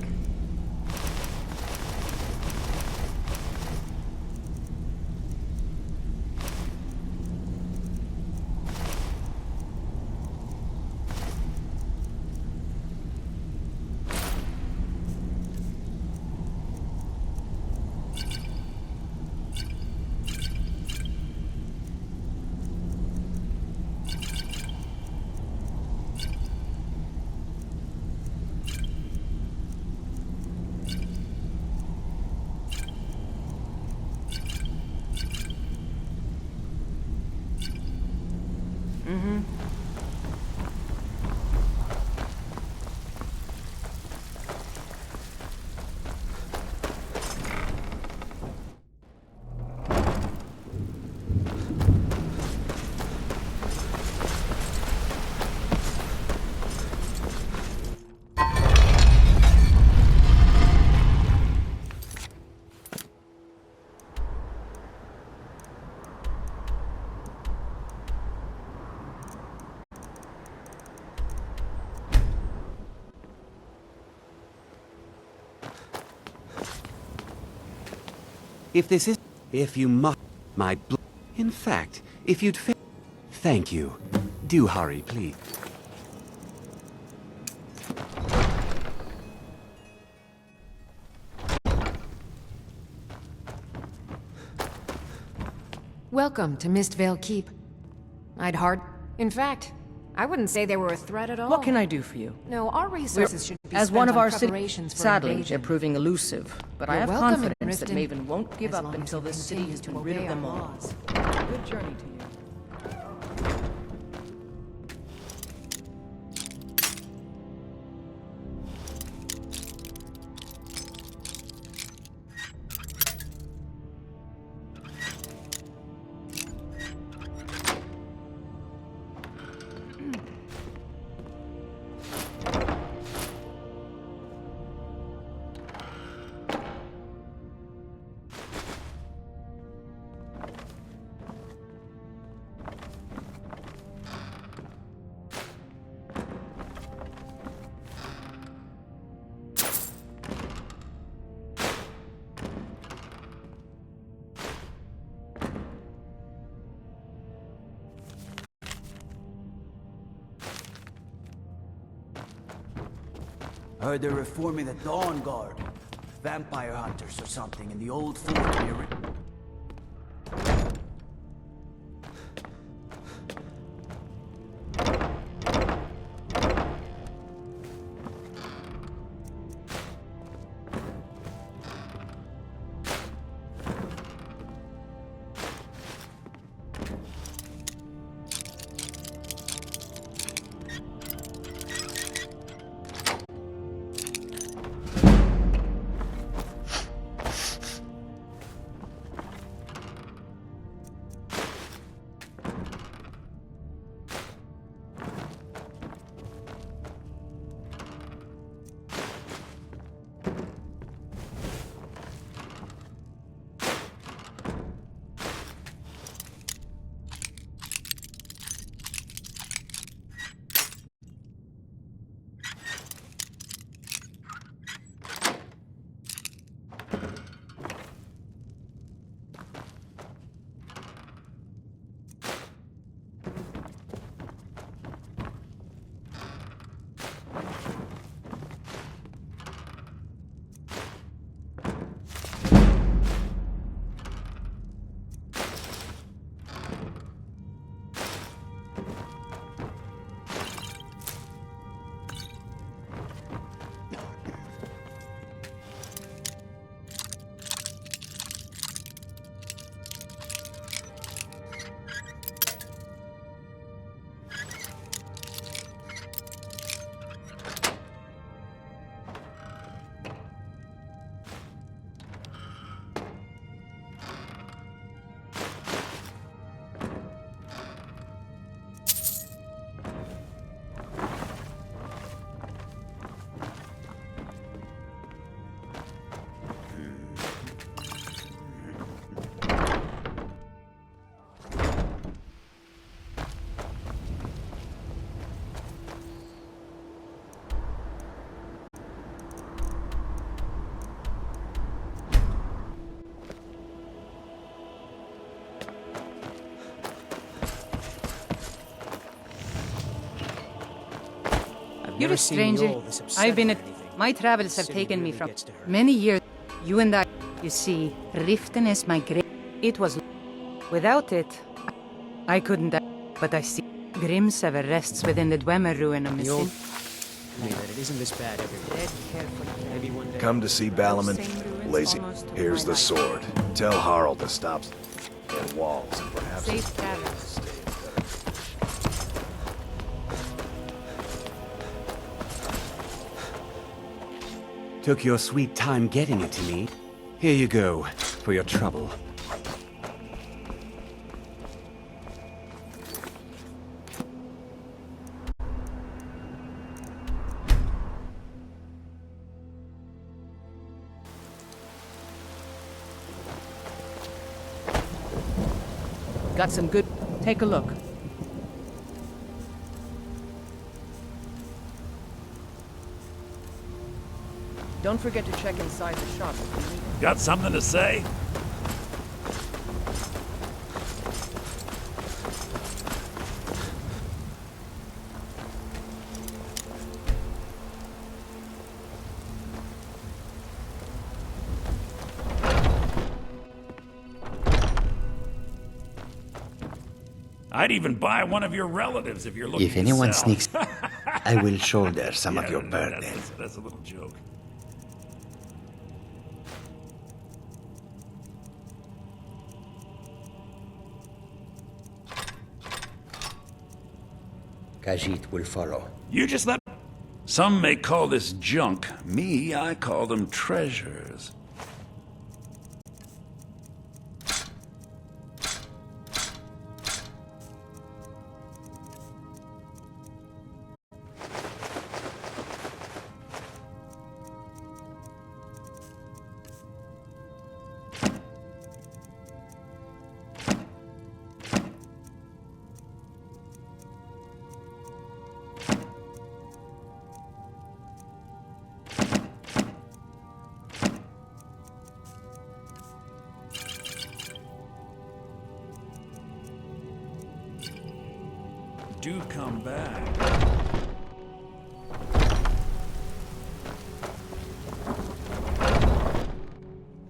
If this is... If you must... My In fact, if you'd Thank you. Do hurry, please. Welcome to Mistvale Keep. In fact, I wouldn't say they were a threat at all. What can I do for you? No, our resources should be As spent one of on our city... preparations for Sadly, invasion. they're proving elusive, but I You're have welcome in confidence that Riften, Maven won't give as up long as until you this city continue has to been rid obey of them our all. laws. Good journey to you. Heard they're reforming the Dawn Guard. Vampire hunters or something in the old fort near... You're a stranger. I've been my travels have taken me from many years. You and I, you see, Riften is my great. It was. Without it, I couldn't. But I see. Grimsever rests within the Dwemer ruin of Missin. It isn't this bad everywhere. Maybe one day. Come to see Balaman. Lazy. Here's the sword. Tell Harald to stop the walls and perhaps. Safe travels. Took your sweet time getting it to me. Here you go, for your trouble. Got some good... Take a look. Don't forget to check inside the shop if you need it. Got something to say? I'd even buy one of your relatives if you're looking If anyone to sell. sneaks, I will shoulder some of your burden. That's a little joke. Khajiit will follow. You just let... Some may call this junk. Me, I call them treasures. Do come back.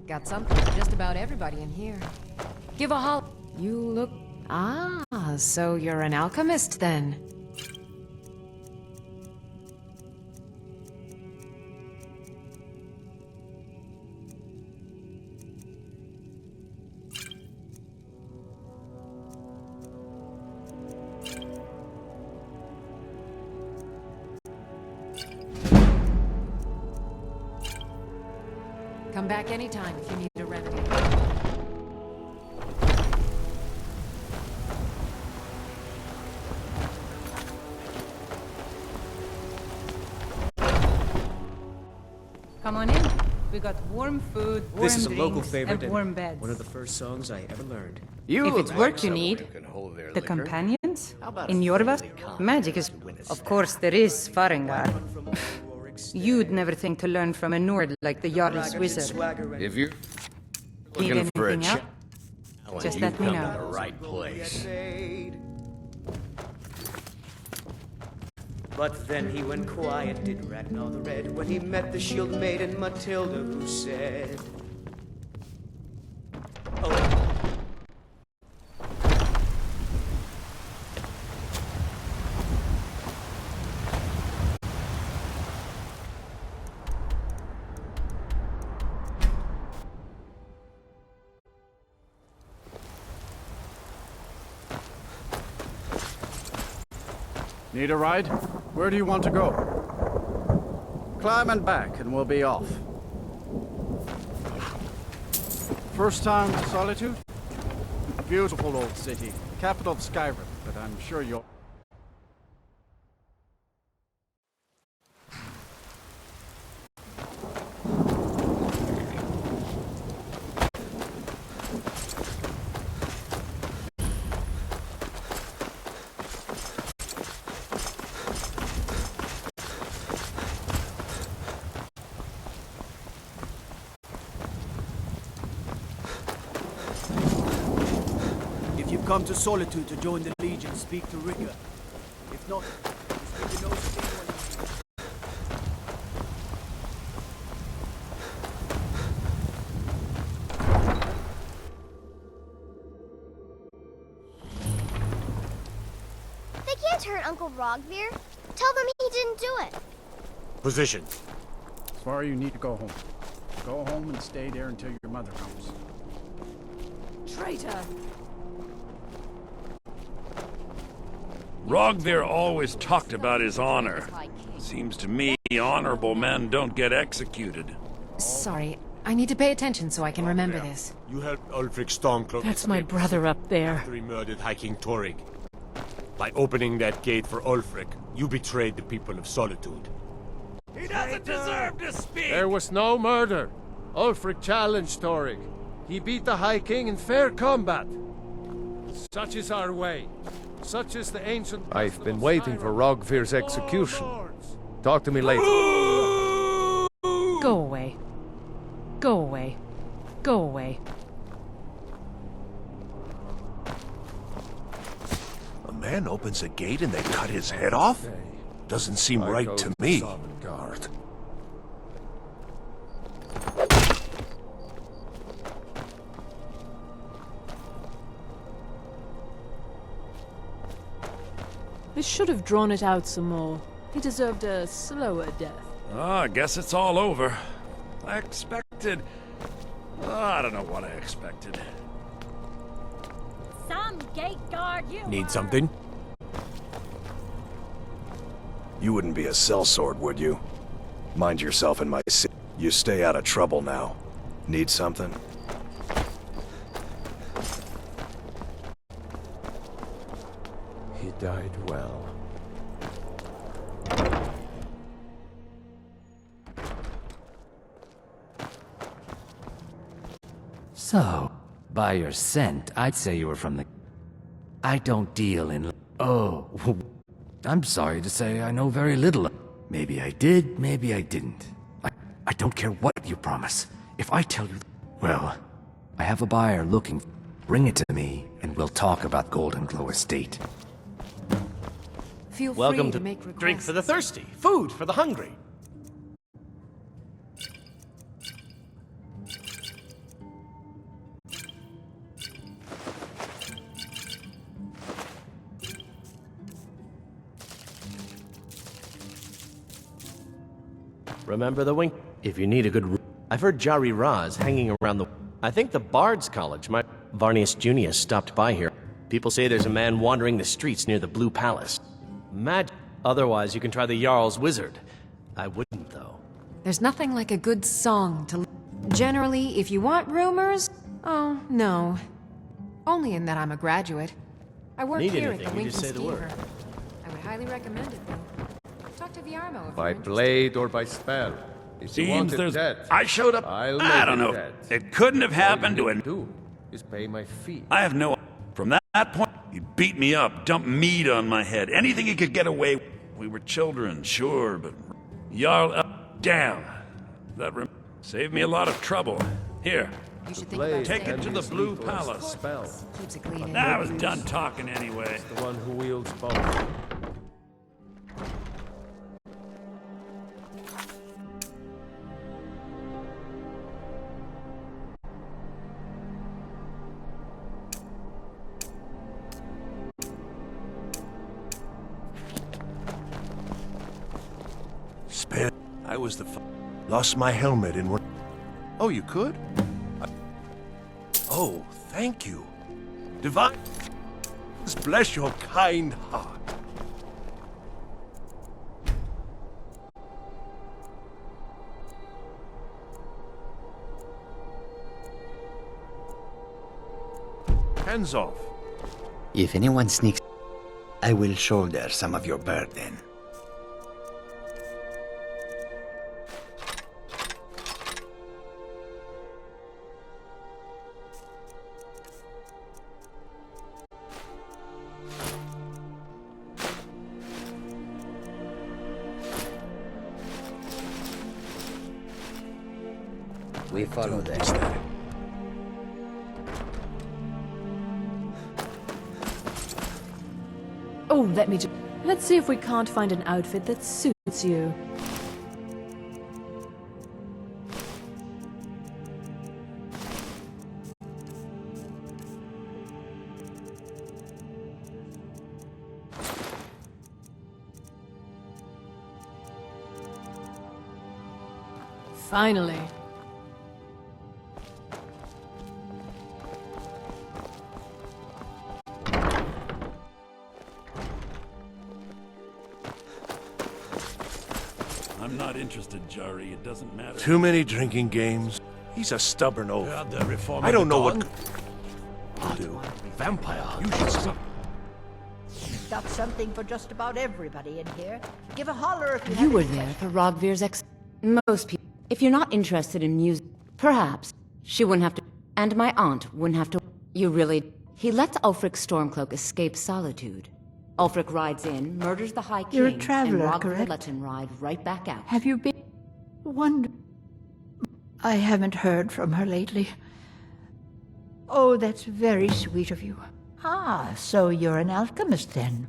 Got something for just about everybody in here. Give a holler. You look... Ah, so you're an alchemist then. Come back anytime if you need a remedy. Come on in. We got warm food, warm This is a drinks, local favorite and warm beds. one of the first songs I ever learned. If it's work you need, the companions? In Yorvas, magic is... Of course there is Farengar. You'd never think to learn from a Nord like the Jarl's wizard. If you're Need looking for a anything challenge, else? Just you've let me come know. to the right place. But then he went quiet, did Ragnar the Red, when he met the shield maiden Matilda, who said, "Oh, Need a ride? Where do you want to go? Climb and back and we'll be off. First time to Solitude? A beautiful old city, capital of Skyrim, but I'm sure you'll... If you come to Solitude to join the Legion, speak to Rika. If not, speak to to turn Uncle Rogvir? Tell them he didn't do it. Position. Svar, you need to go home. Go home and stay there until your mother comes. Traitor! Rogvir always talked about his honor. Seems to me honorable men don't get executed. Sorry, I need to pay attention so I can remember this. You helped Ulfric Stormcloak. That's my brother up there. After he murdered High King Torig. By opening that gate for Ulfric, you betrayed the people of Solitude. He doesn't deserve to speak! There was no murder. Ulfric challenged Torig. He beat the High King in fair combat. Such is our way. Such is the ancient... I've been waiting for Rogvir's execution. Talk to me later. Go away. Go away. Go away. A man opens a gate and they cut his head off? Doesn't seem right to me. Guard. They should have drawn it out some more. He deserved a slower death. I guess it's all over. I expected... I don't know what I expected. Some gate guard you Need something? You wouldn't be a sellsword, would you? Mind yourself in my city. You stay out of trouble now. Need something? He died well. So, by your scent, I'd say you were from the... I don't deal in... Oh, I'm sorry to say I know very little. Maybe I did, maybe I didn't. I don't care what you promise. If I tell you... Well, I have a buyer looking. Bring it to me, and we'll talk about Golden Glow Estate. Feel Welcome free to to make requests. drink for the thirsty, food for the hungry. Remember the wink? If you need a good... I've heard Jari Raz hanging around the... I think the Bard's College might... Varnius Junius stopped by here. People say there's a man wandering the streets near the Blue Palace. Magic. Otherwise, you can try the Jarl's Wizard. I wouldn't, though. There's nothing like a good song to... Generally, if you want rumors... Oh, no. Only in that I'm a graduate. I work Need here anything, at the you just say the word. Winkelstever. I would highly recommend it, though. Talk to Viarmo if By you're blade or by spell. If you want Seems it there's... dead, I showed up... I'll I make don't it know. dead. It couldn't have happened to All an... you do is pay my fee. I have no... From that point, he beat me up, dumped meat on my head. Anything he could get away with. We were children, sure, but... Jarl... damn. That saved me a lot of trouble. Here. You should think about Take it to staying the there. Blue Palace. Spell. Keeps it clean. Nah, I was done talking anyway. The one who wields both. Spare. I was the lost my helmet in one. Oh, you could? Oh, thank you. Divine. Bless your kind heart. Hands off. If anyone sneaks, I will shoulder some of your burden. We follow them. Oh, let me just... Let's see if we can't find an outfit that suits you. Finally. I'm not interested, Jari. It doesn't matter. Too many drinking games. He's a stubborn oaf. reform I of don't the know what... dawn? I'll do. Vampire. You should stop. That's something for just about everybody in here. Give a holler if you You have were any there for Rogvir's Most people. If you're not interested in music, perhaps she wouldn't have to. And my aunt wouldn't have to. You really. He lets Ulfric Stormcloak escape solitude. Ulfric rides in, murders the High King, You're a traveler, and Rogvir correct? lets him ride right back out. Have you been... I haven't heard from her lately. Oh, that's very sweet of you. Ah, so you're an alchemist then.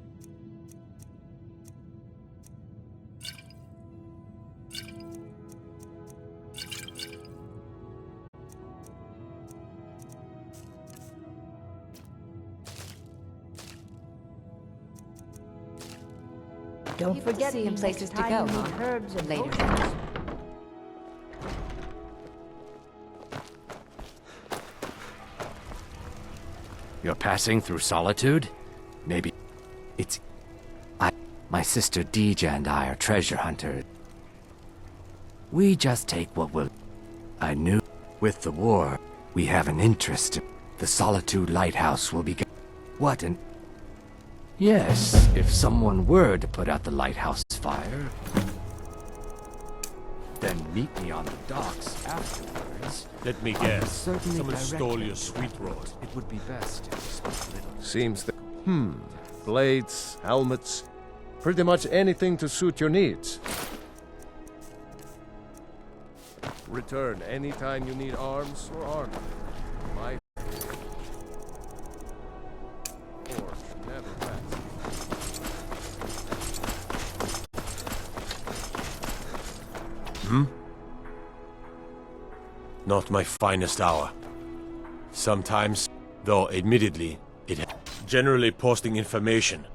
Don't You get to forget see him me places next to time go, you need huh? herbs and Later. potions. You're passing through solitude? Maybe it's... My sister Deja and I are treasure hunters. We just take what will... I knew with the war, we have an interest. The Solitude Lighthouse will be... What an... Yes, if someone were to put out the lighthouse fire, then meet me on the docks afterwards. Let me I will guess. certainly Someone direct stole them your to sweet what road. It would be best if we spoke little. Seems that... Blades, helmets, pretty much anything to suit your needs. Return anytime you need arms or armor. My forge never rests. Not my finest hour. Sometimes, though admittedly, generally posting information.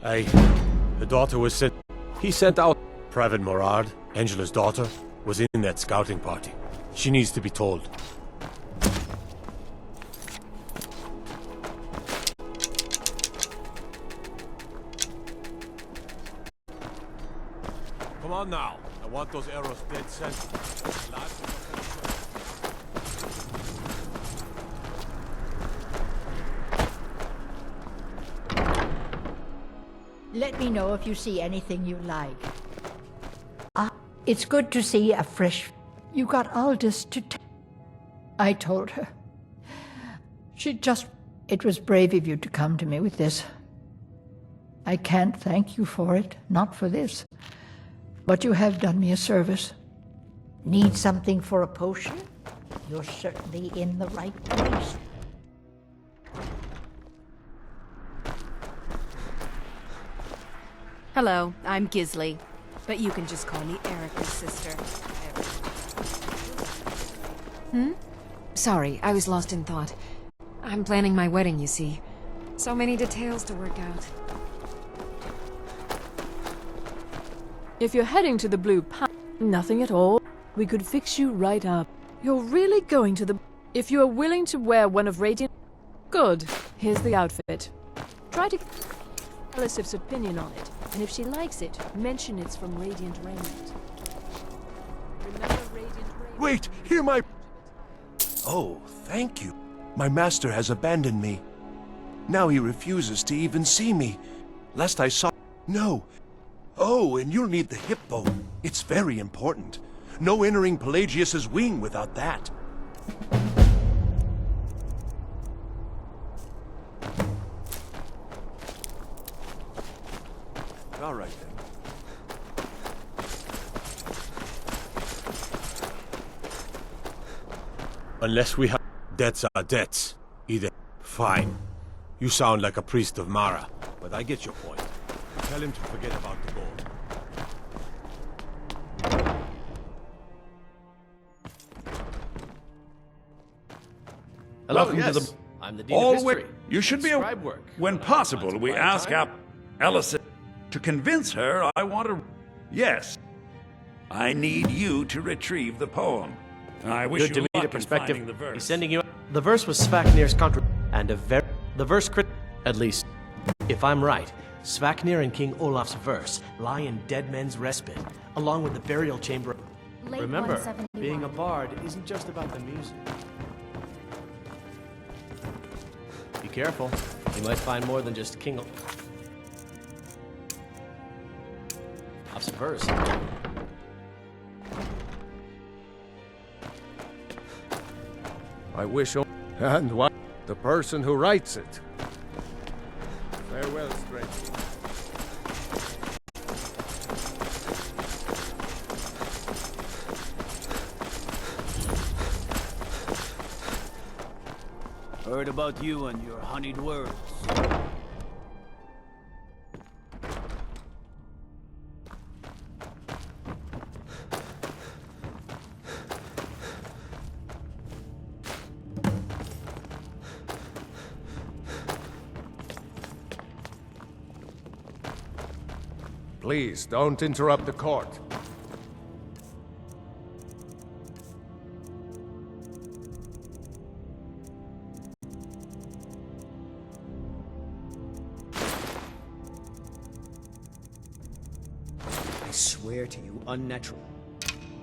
The daughter was sent... He sent out... Private Morard, Angela's daughter, was in that scouting party. She needs to be told. Come on now. I want those arrows dead center. Let me know if you see anything you like. It's good to see a fresh... You got Aldous to... I told her. She just... It was brave of you to come to me with this. I can't thank you for it, not for this. But you have done me a service. Need something for a potion? You're certainly in the right place. Hello, I'm Gisli, but you can just call me Erica's sister. Sorry, I was lost in thought. I'm planning my wedding, you see. So many details to work out. If you're heading to the Blue Path, nothing at all. We could fix you right up. You're really going to the... If you are willing to wear one of Radiant... Good. Here's the outfit. Try to... Elisif's opinion on it, and if she likes it, mention it's from Radiant Raiment. Remember Radiant Raiment? Wait, hear my... Oh, thank you. My master has abandoned me. Now he refuses to even see me. Lest I saw... No. Oh, and you'll need the hip bone. It's very important. No entering Pelagius's wing without that. All right, then. Unless we have... Debts are debts. Either... Fine. You sound like a priest of Mara, but I get your point. Tell him to forget about the gold. Welcome to the... I'm the Dean of History. You should be Scribe work. When possible, we ask Elisif to convince her I want to... Yes. I need you to retrieve the poem. I wish Good to you meet a luck in finding perspective. the verse. He's sending you. The verse was Svaknir's contra, and the verse at least, if I'm right, Svaknir and King Olaf's verse lie in dead men's respite, along with the burial chamber. Late Remember, 171. being a bard isn't just about the music. Be careful. You might find more than just King Olaf's verse. I wish. And what? The person who writes it. Farewell, stranger. Heard about you and your honeyed words. Please, don't interrupt the court. I swear to you, unnatural.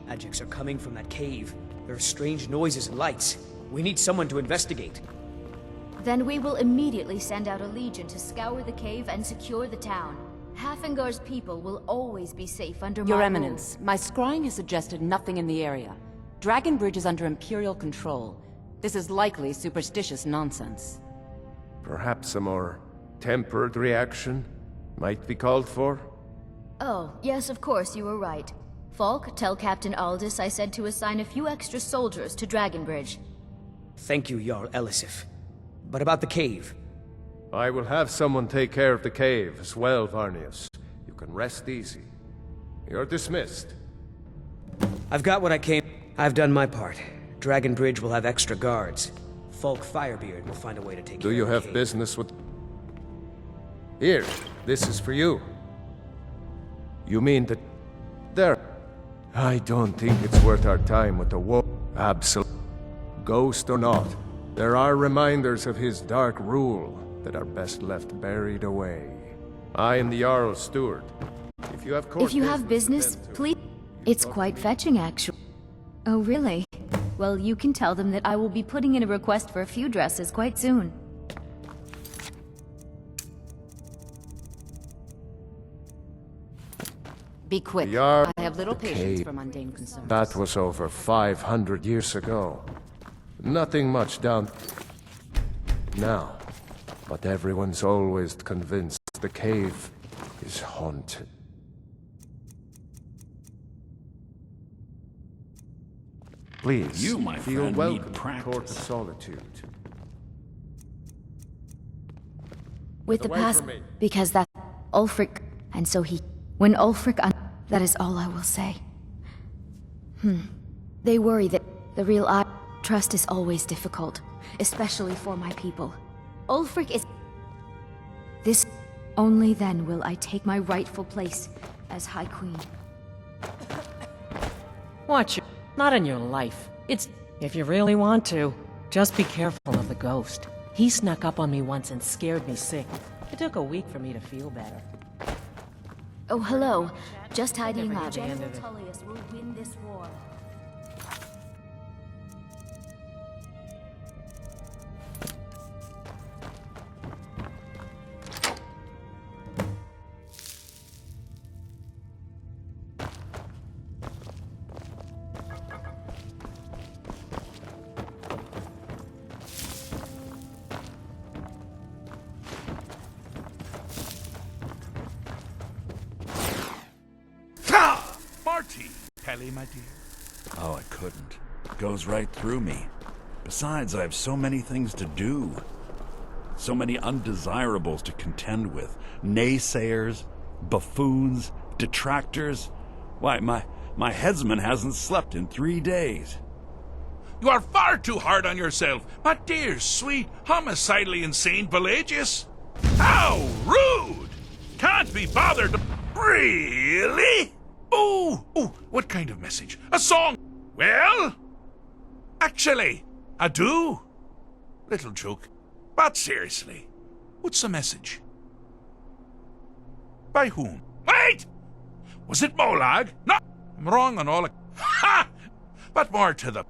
Magics are coming from that cave. There are strange noises and lights. We need someone to investigate. Then we will immediately send out a legion to scour the cave and secure the town. Hafengar's people will always be safe under Your my Eminence, my scrying has suggested nothing in the area. Dragon Bridge is under Imperial control. This is likely superstitious nonsense. Perhaps a more tempered reaction might be called for? Oh, yes, of course, you were right. Falk, tell Captain Aldous I said to assign a few extra soldiers to Dragonbridge. Thank you, Jarl Elisif. But about the cave. I will have someone take care of the cave as well, Varnius. You can rest easy. You're dismissed. I've got what I came. I've done my part. Dragonbridge will have extra guards. Falk Firebeard will find a way to take care of the Do you have cave. business with... Here, this is for you. You mean that... There... I don't think it's worth our time with the war. Absolutely. Ghost or not, there are reminders of his dark rule that are best left buried away. I am the Jarl's steward. If you have court If you have business, please... It's quite fetching, actually. Oh, really? Well, you can tell them that I will be putting in a request for a few dresses quite soon. Be quick. Jarl, I have little the patience cave. for mundane concerns. That was over 500 years ago. Nothing much down now. But everyone's always convinced the cave is haunted. Please, You, my feel friend, welcome need to practice. Court of Solitude. With the Away past, from me. because that Ulfric, and so he, when Ulfric, that is all I will say. They worry that the real trust is always difficult, especially for my people. Ulfric is. This only then will I take my rightful place as High Queen. Watch it. Not in your life. It's... If you really want to, just be careful of the ghost. He snuck up on me once and scared me sick. It took a week for me to feel better. Oh, hello. Just tidying Never up. get the end General of it. Tullius will win this war. Marty! Pelly, my dear. Oh, I couldn't. It goes right through me. Besides, I have so many things to do. So many undesirables to contend with. Naysayers, buffoons, detractors. Why, my headsman hasn't slept in 3 days. You are far too hard on yourself, my dear, sweet, homicidally insane Pelagius. How rude! Can't be bothered. Really? Oh, what kind of message? A song? Well, actually, I do. Little joke. But seriously, what's the message? By whom? Wait! Was it Molag? No, I'm wrong on all. Ha! But more to the...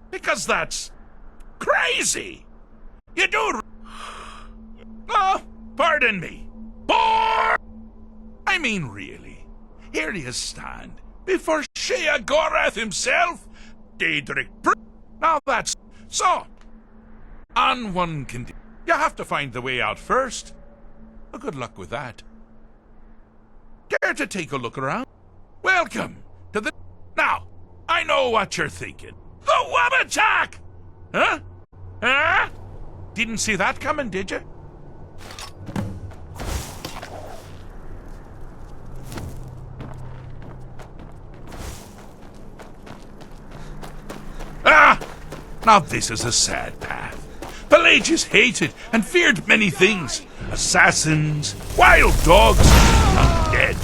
Because that's crazy. You do... Oh, pardon me. I mean, really. Here you stand, before Shea Gorath himself, Daedric Now that's... So, on one condition. You have to find the way out first. Well, good luck with that. Care to take a look around? Welcome to the... Now, I know what you're thinking. The Wabbajack! Huh? Huh? Didn't see that coming, did you? Ah! Now this is a sad path. Pelagius hated and feared many things. Assassins, wild dogs, undead,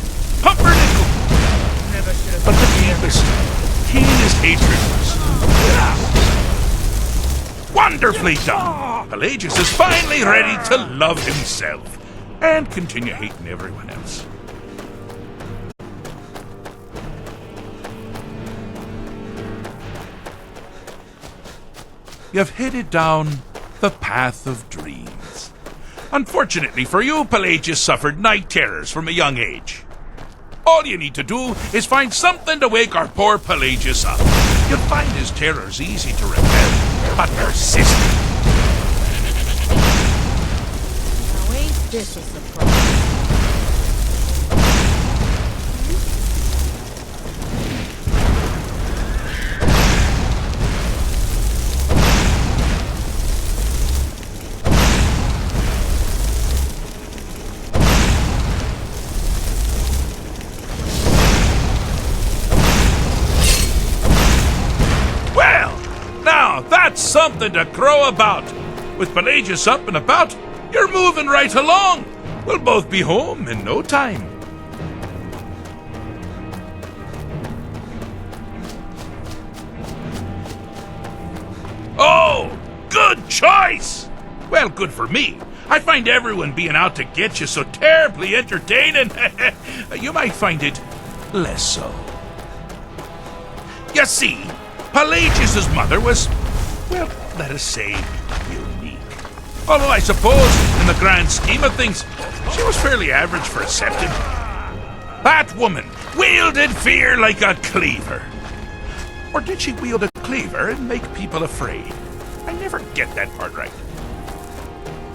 pumpernickel. But the deepest, keenest hatred was... Wonderfully done! Pelagius is finally ready to love himself and continue hating everyone else. You've headed down the path of dreams. Unfortunately for you, Pelagius suffered night terrors from a young age. All you need to do is find something to wake our poor Pelagius up. You'll find his terrors easy to repel, but persistent. Now ain't this a surprise? That's something to crow about. With Pelagius up and about, you're moving right along. We'll both be home in no time. Oh, good choice! Well, good for me. I find everyone being out to get you so terribly entertaining. You might find it less so. You see, Pelagius' mother was... well, let us say, unique. Although I suppose, in the grand scheme of things, she was fairly average for a septim. That woman wielded fear like a cleaver. Or did she wield a cleaver and make people afraid? I never get that part right.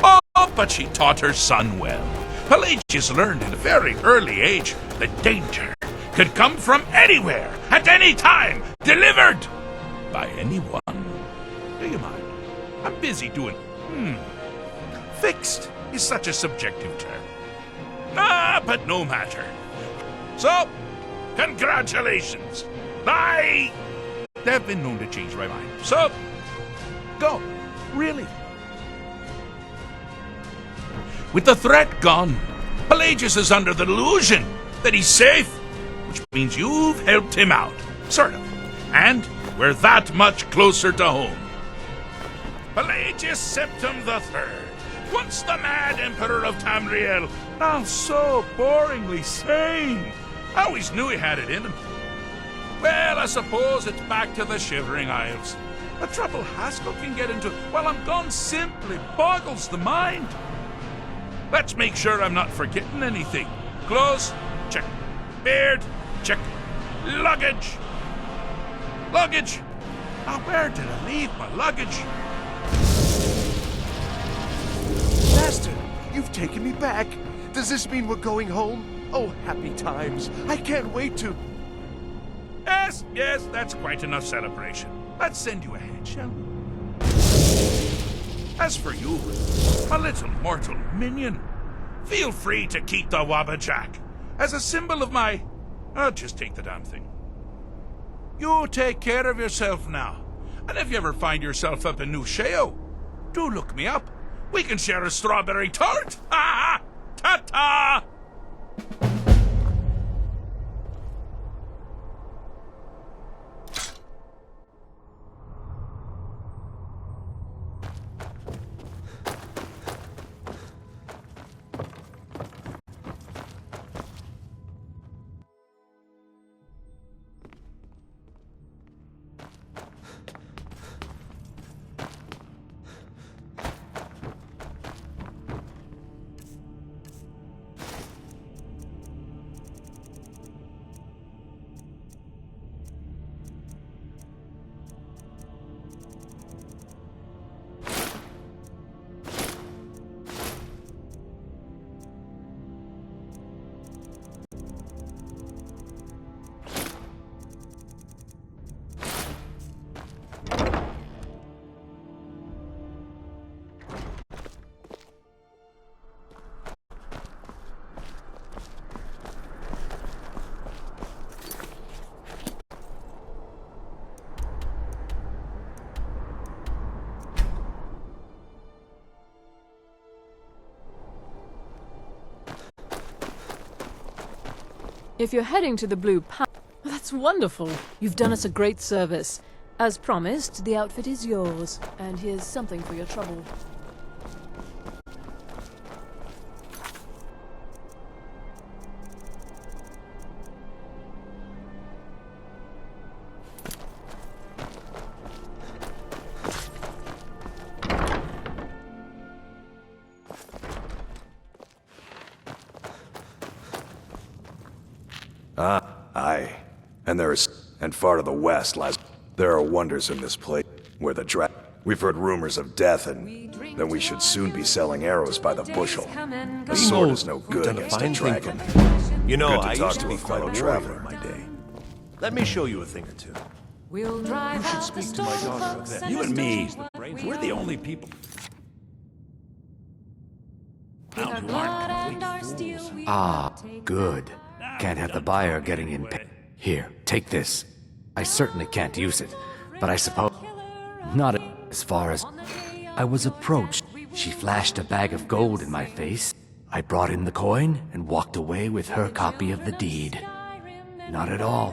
Oh, but she taught her son well. Pelagius learned at a very early age that danger could come from anywhere, at any time, delivered by anyone. Do you mind? I'm busy doing... Fixed is such a subjective term. But no matter. So, congratulations. I have been known to change my mind. So, go. Really. With the threat gone, Pelagius is under the delusion that he's safe, which means you've helped him out. Sort of. And we're that much closer to home. Pelagius Septim III, once the mad Emperor of Tamriel, now so boringly sane. I always knew he had it in him. Well, I suppose it's back to the Shivering Isles. The trouble Haskell can get into while I'm gone simply boggles the mind. Let's make sure I'm not forgetting anything. Clothes, check. Beard, check. Luggage. Luggage. Now, where did I leave my luggage? Master, you've taken me back. Does this mean we're going home? Oh, happy times. I can't wait to... Yes, that's quite enough celebration. Let's send you ahead, shall we? As for you, my little mortal minion, feel free to keep the Wabbajack as a symbol of my... just take the damn thing. You take care of yourself now. And if you ever find yourself up in New Sheo, do look me up. We can share a strawberry tart. Ha ha! Ta-ta! If you're heading to the Blue Pound... That's wonderful. You've done us a great service. As promised, the outfit is yours. And here's something for your trouble. Aye. And far to the west lies... There are wonders in this place, where the We've heard rumors of death, and then we should soon be selling arrows by the bushel. A sword is no good against a dragon. You know, Good to I talk used to to be a fellow quite a traveler warrior in my day. Let me show you a thing or two. We'll drive should speak to my daughter of that. You and me, we're the only people around who aren't complete fools. Ah, good. Can't have the buyer getting in. Here, take this. I certainly can't use it, but I suppose... Not as far as... I was approached. She flashed a bag of gold in my face. I brought in the coin and walked away with her copy of the deed. Not at all.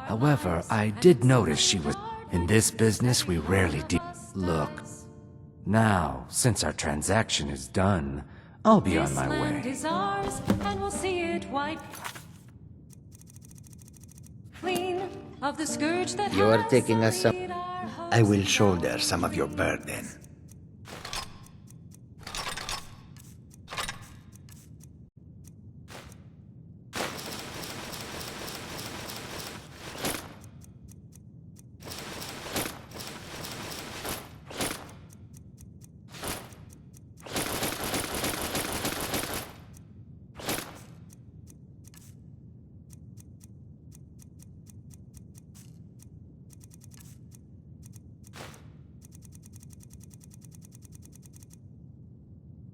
However, I did notice she was... In this business, we rarely do... Look. Now, since our transaction is done, I'll be on my way. Is ours, and we'll see it wipe clean of the scourge that You are has taking us up. sullied our hopes. I will shoulder some of your burden.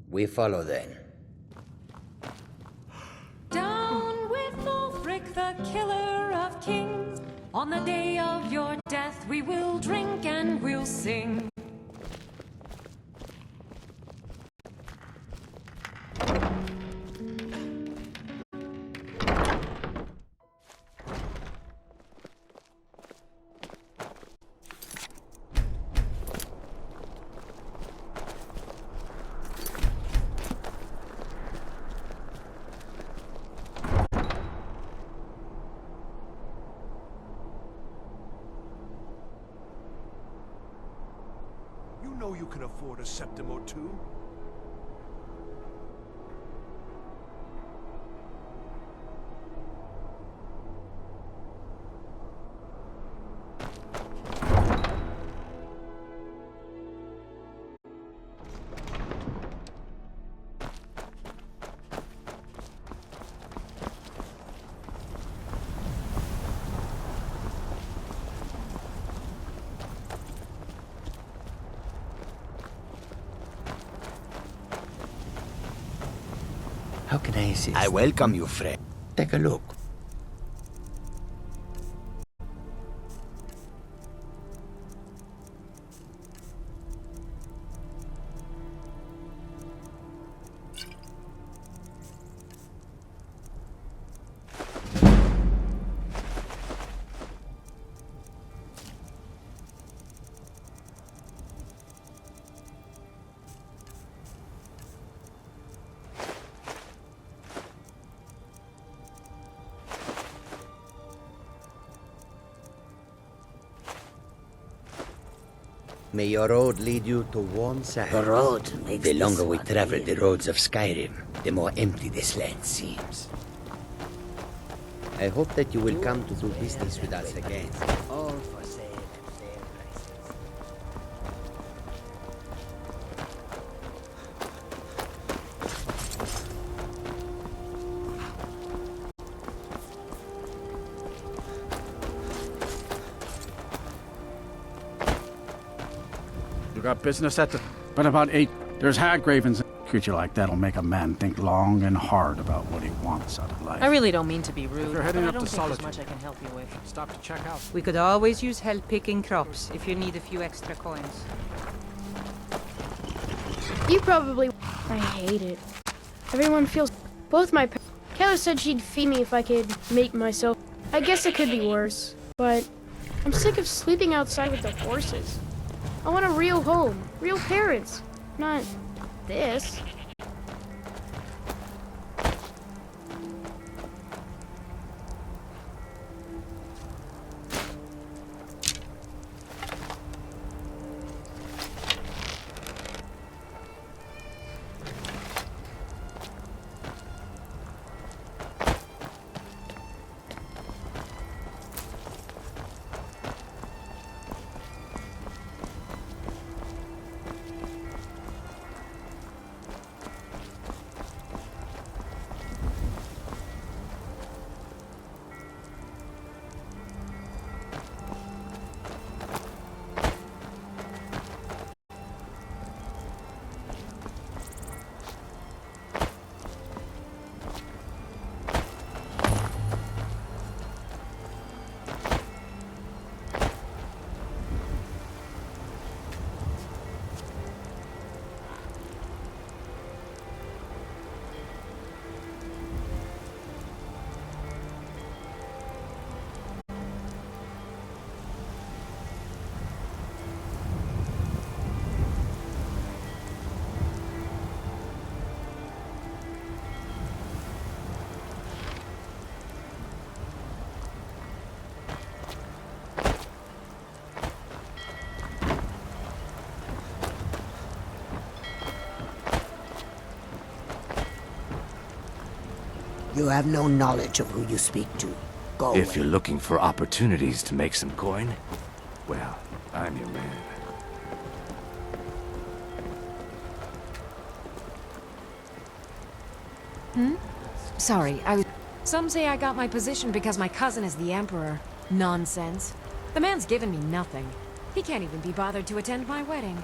We follow then. Down with Ulfric, the killer of kings. On the day of your death, we will drink and we'll sing. You know you can afford a septim or two. How can I assist? I welcome you, friend. Take a look. May your road lead you to warm side. The road makes The longer this we one travel easy. the roads of Skyrim, the more empty this land seems. I hope that you will come to do business with us again. All for sale at fair prices. You got business at the... But about 8, there's hag ravens. A creature like that'll make a man think long and hard about what he wants out of life. I really don't mean to be rude, You're but heading I up don't to think there's Solitude. much I can help you with. Stop to check out. We could always use help picking crops if you need a few extra coins. You probably... I hate it. Everyone feels... Both my parents Kayla said she'd feed me if I could make myself. I guess it could be worse, but I'm sick of sleeping outside with the horses. I want a real home, real parents, not this. You have no knowledge of who you speak to. Go If away. you're looking for opportunities to make some coin, well, I'm your man. Sorry, I was... Some say I got my position because my cousin is the Emperor. Nonsense. The man's given me nothing. He can't even be bothered to attend my wedding.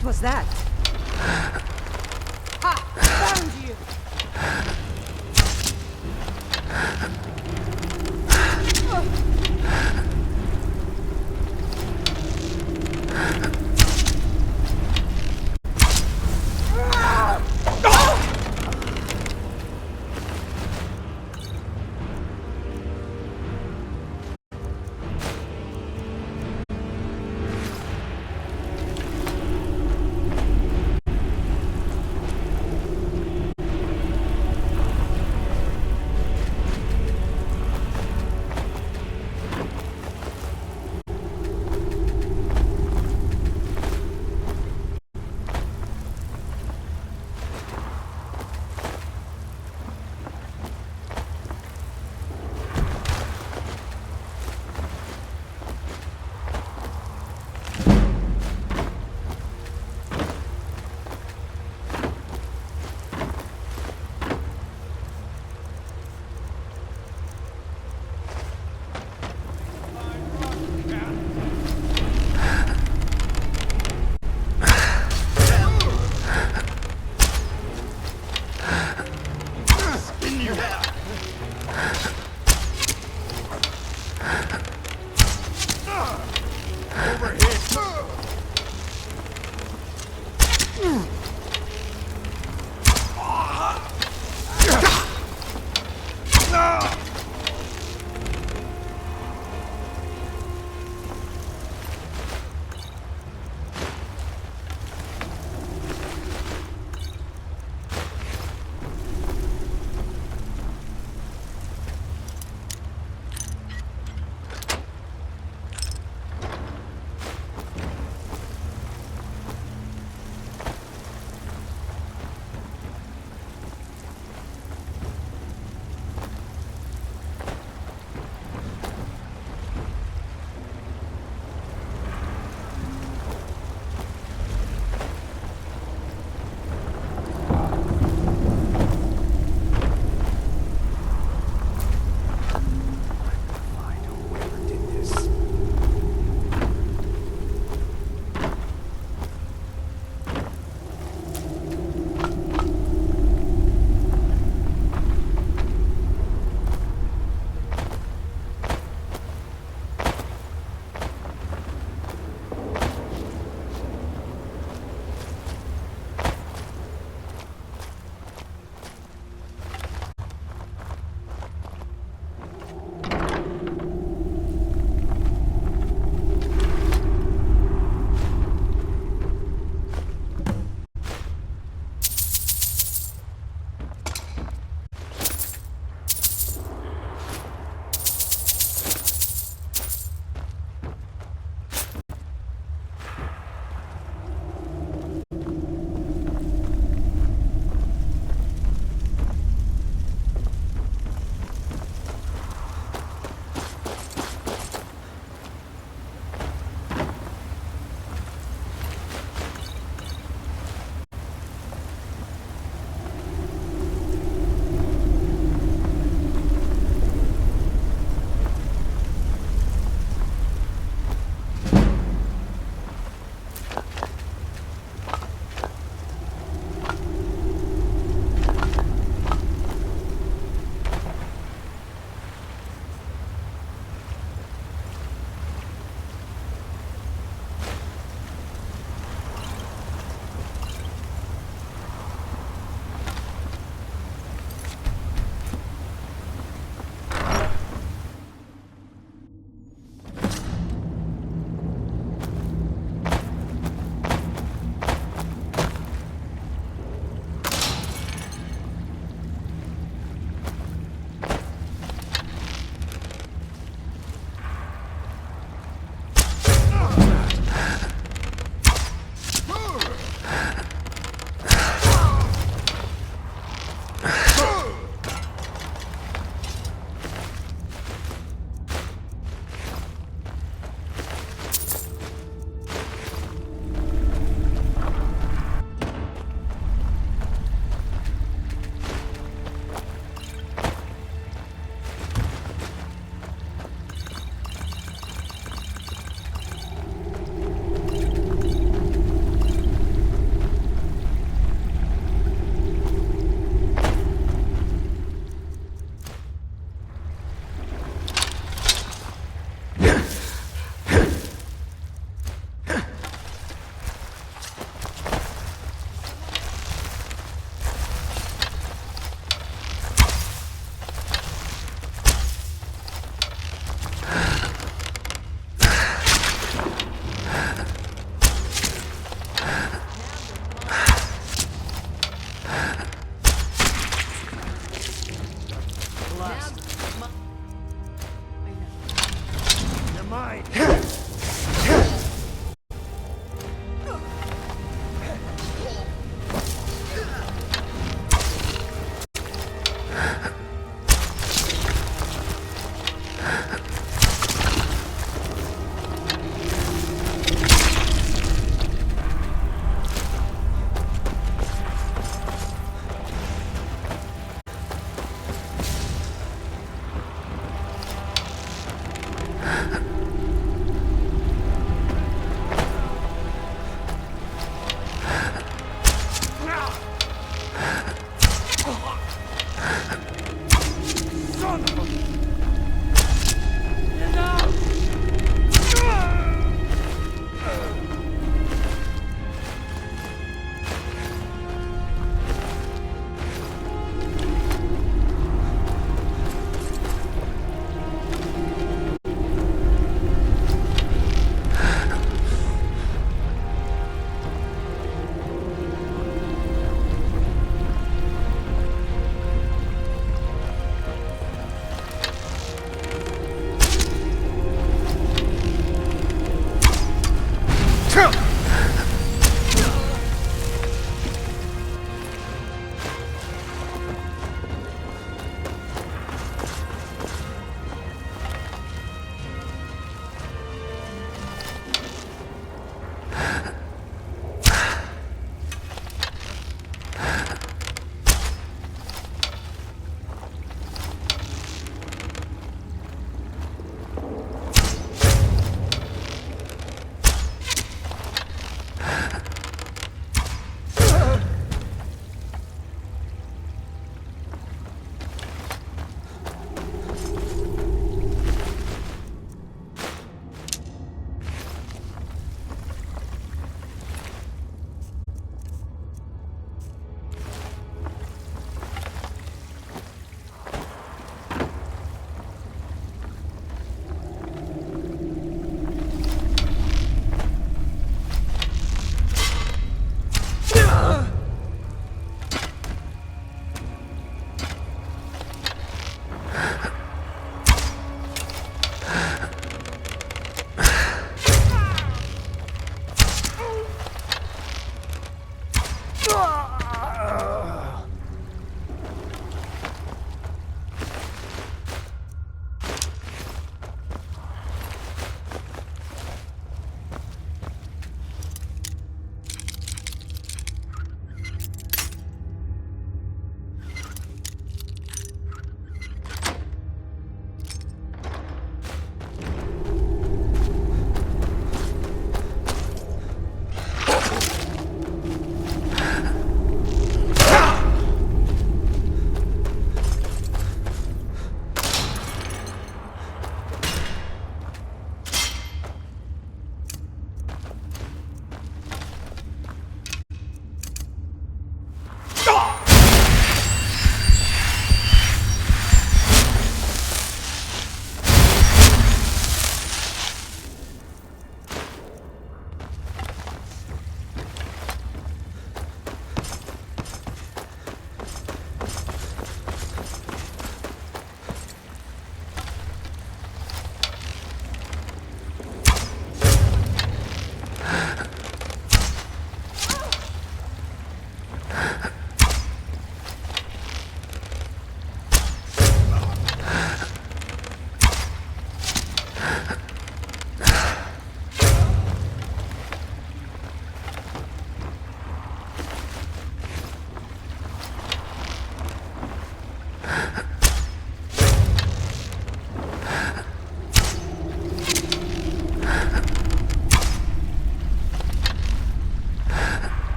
What was that? Ha! Found you!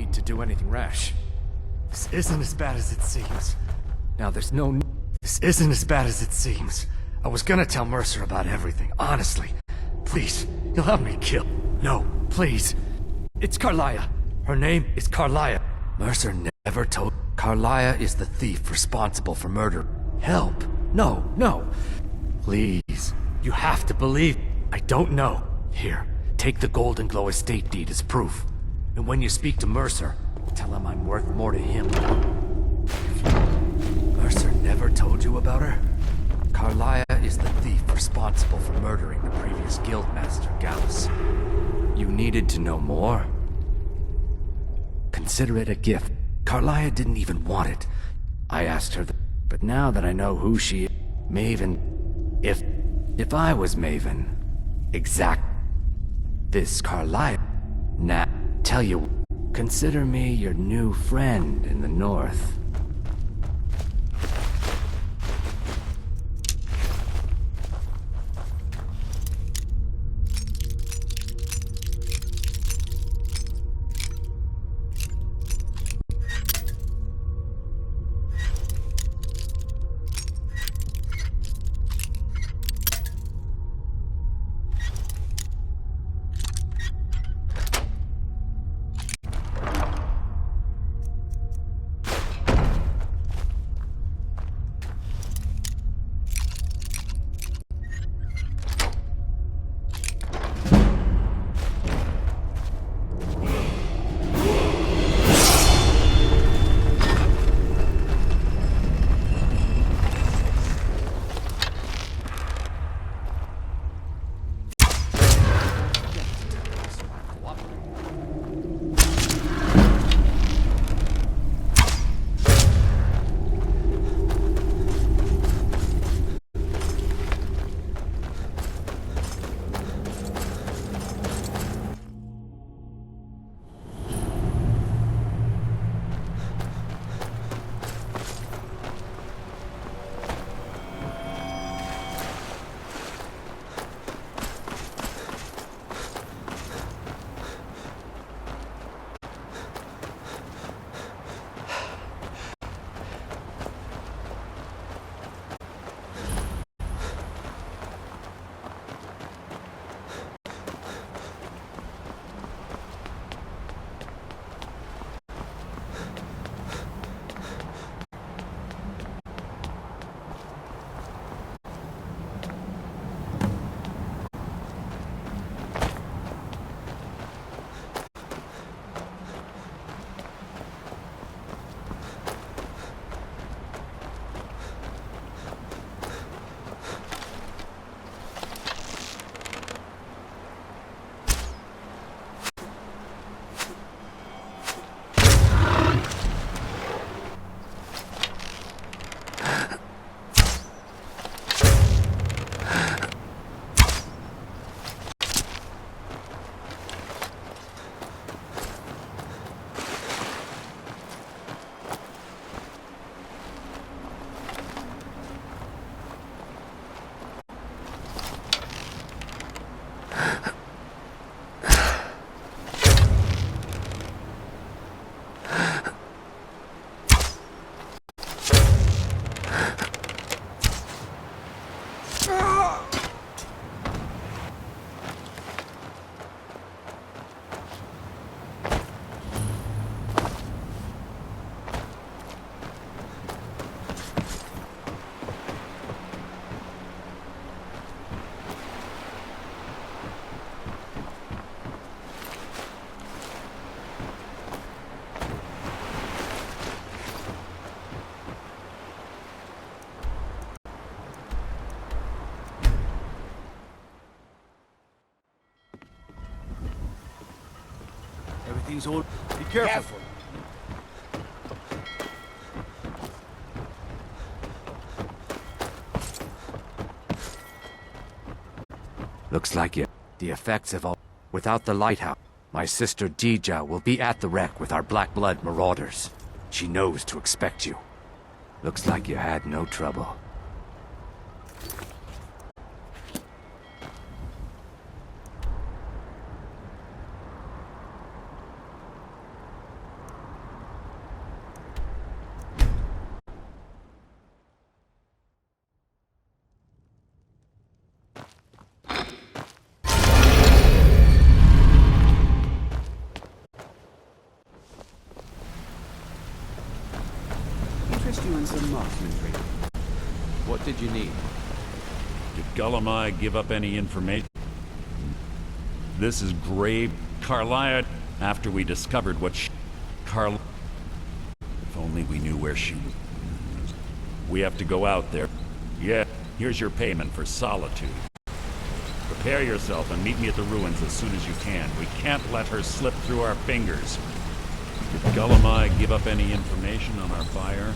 need to do anything rash. This isn't as bad as it seems. Now there's no... This isn't as bad as it seems. I was gonna tell Mercer about everything, honestly. Please, you'll have me killed. No, please. It's Carlia. Her name is Carlia. Mercer never told... Carlia is the thief responsible for murder. Help. No, no. Please. You have to believe. I don't know. Here, take the Golden Glow estate deed as proof. And when you speak to Mercer, tell him I'm worth more to him. Mercer never told you about her? Carlia is the thief responsible for murdering the previous guildmaster, Gallus. You needed to know more? Consider it a gift. Carlia didn't even want it. I asked her, but now that I know who she is, Maven... If I was Maven... This Carlia... Nah, tell you... Consider me your new friend in the north. Everything's all... Be careful. Looks like the effects have all... Without the lighthouse, my sister Dija will be at the wreck with our Black Blood marauders. She knows to expect you. Looks like you had no trouble. What did you need? Did Gullumai give up any information? This is grave Carlia after we discovered what If only we knew where she was. We have to go out there. Yeah, here's your payment for solitude. Prepare yourself and meet me at the ruins as soon as you can. We can't let her slip through our fingers. Did Gullumai give up any information on our buyer?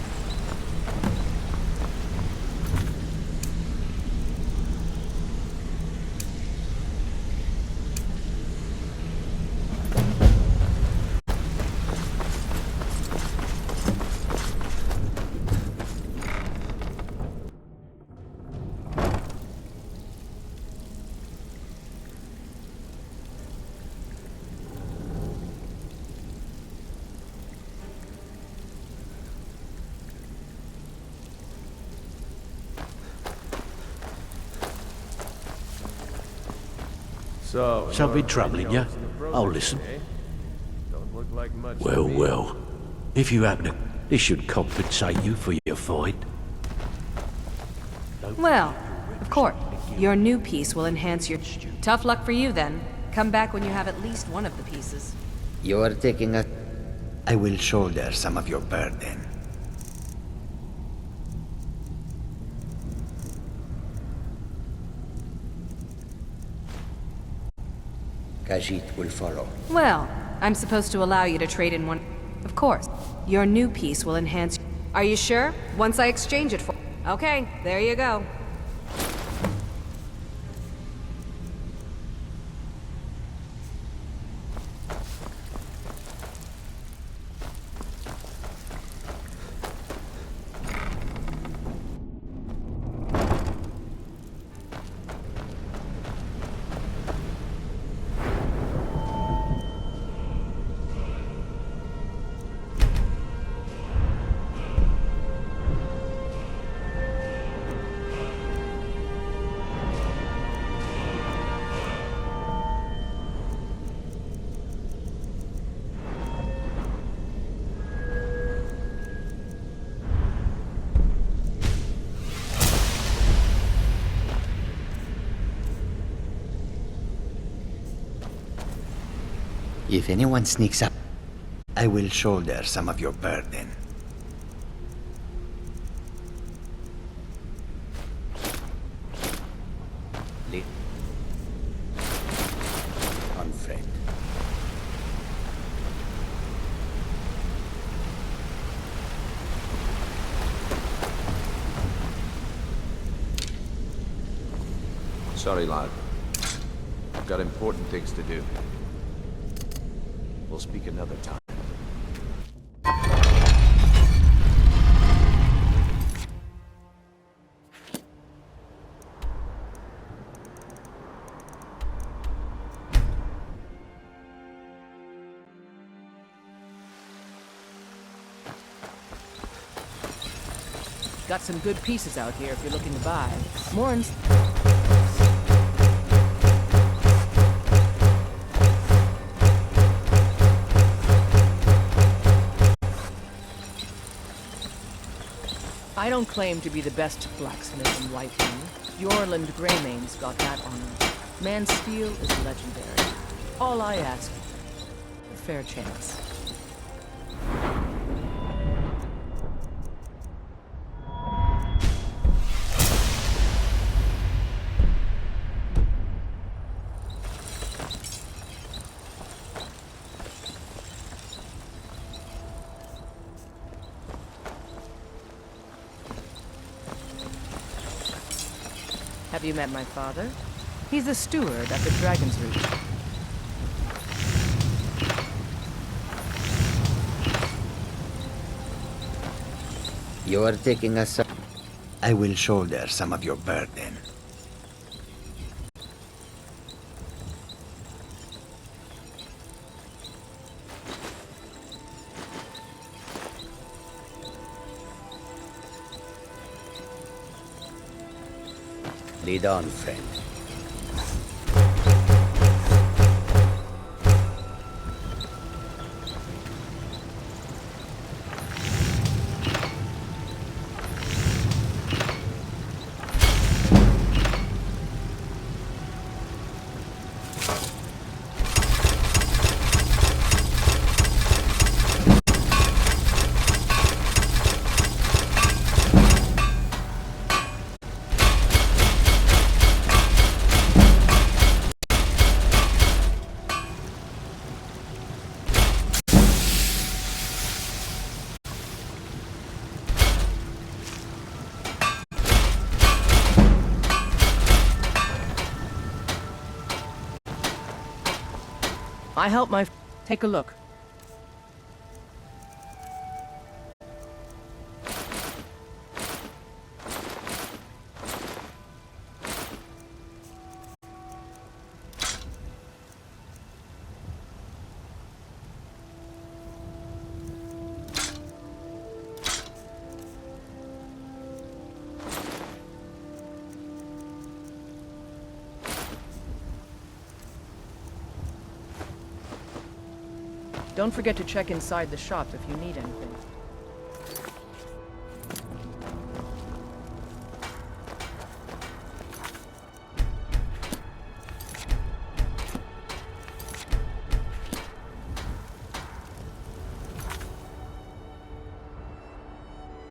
So, Shall be troubling you? I'll listen. Don't look like much. Well, well. If you happen to... This should compensate you for your fight. Well, of course. Your new piece will enhance your... Tough luck for you, then. Come back when you have at least one of the pieces. You are taking a... I will shoulder some of your burden. Khajiit will follow. Well, I'm supposed to allow you to trade in one... Of course. Your new piece will enhance... Are you sure? Once I exchange it for... Okay, there you go. If anyone sneaks up, I will shoulder some of your burden. Unfriend. Sorry, lad. I've got important things to do. We'll speak another time. Got some good pieces out here if you're looking to buy. More in... I don't claim to be the best blacksmith in Whiteland. Yorland Greymane's got that honor. Man's steel is legendary. All I ask, a fair chance. Have you met my father? He's the steward at the Dragon's Roost. You are taking us up. I will shoulder some of your burden. Lead on, friend. I help my... Take a look. Don't forget to check inside the shop if you need anything.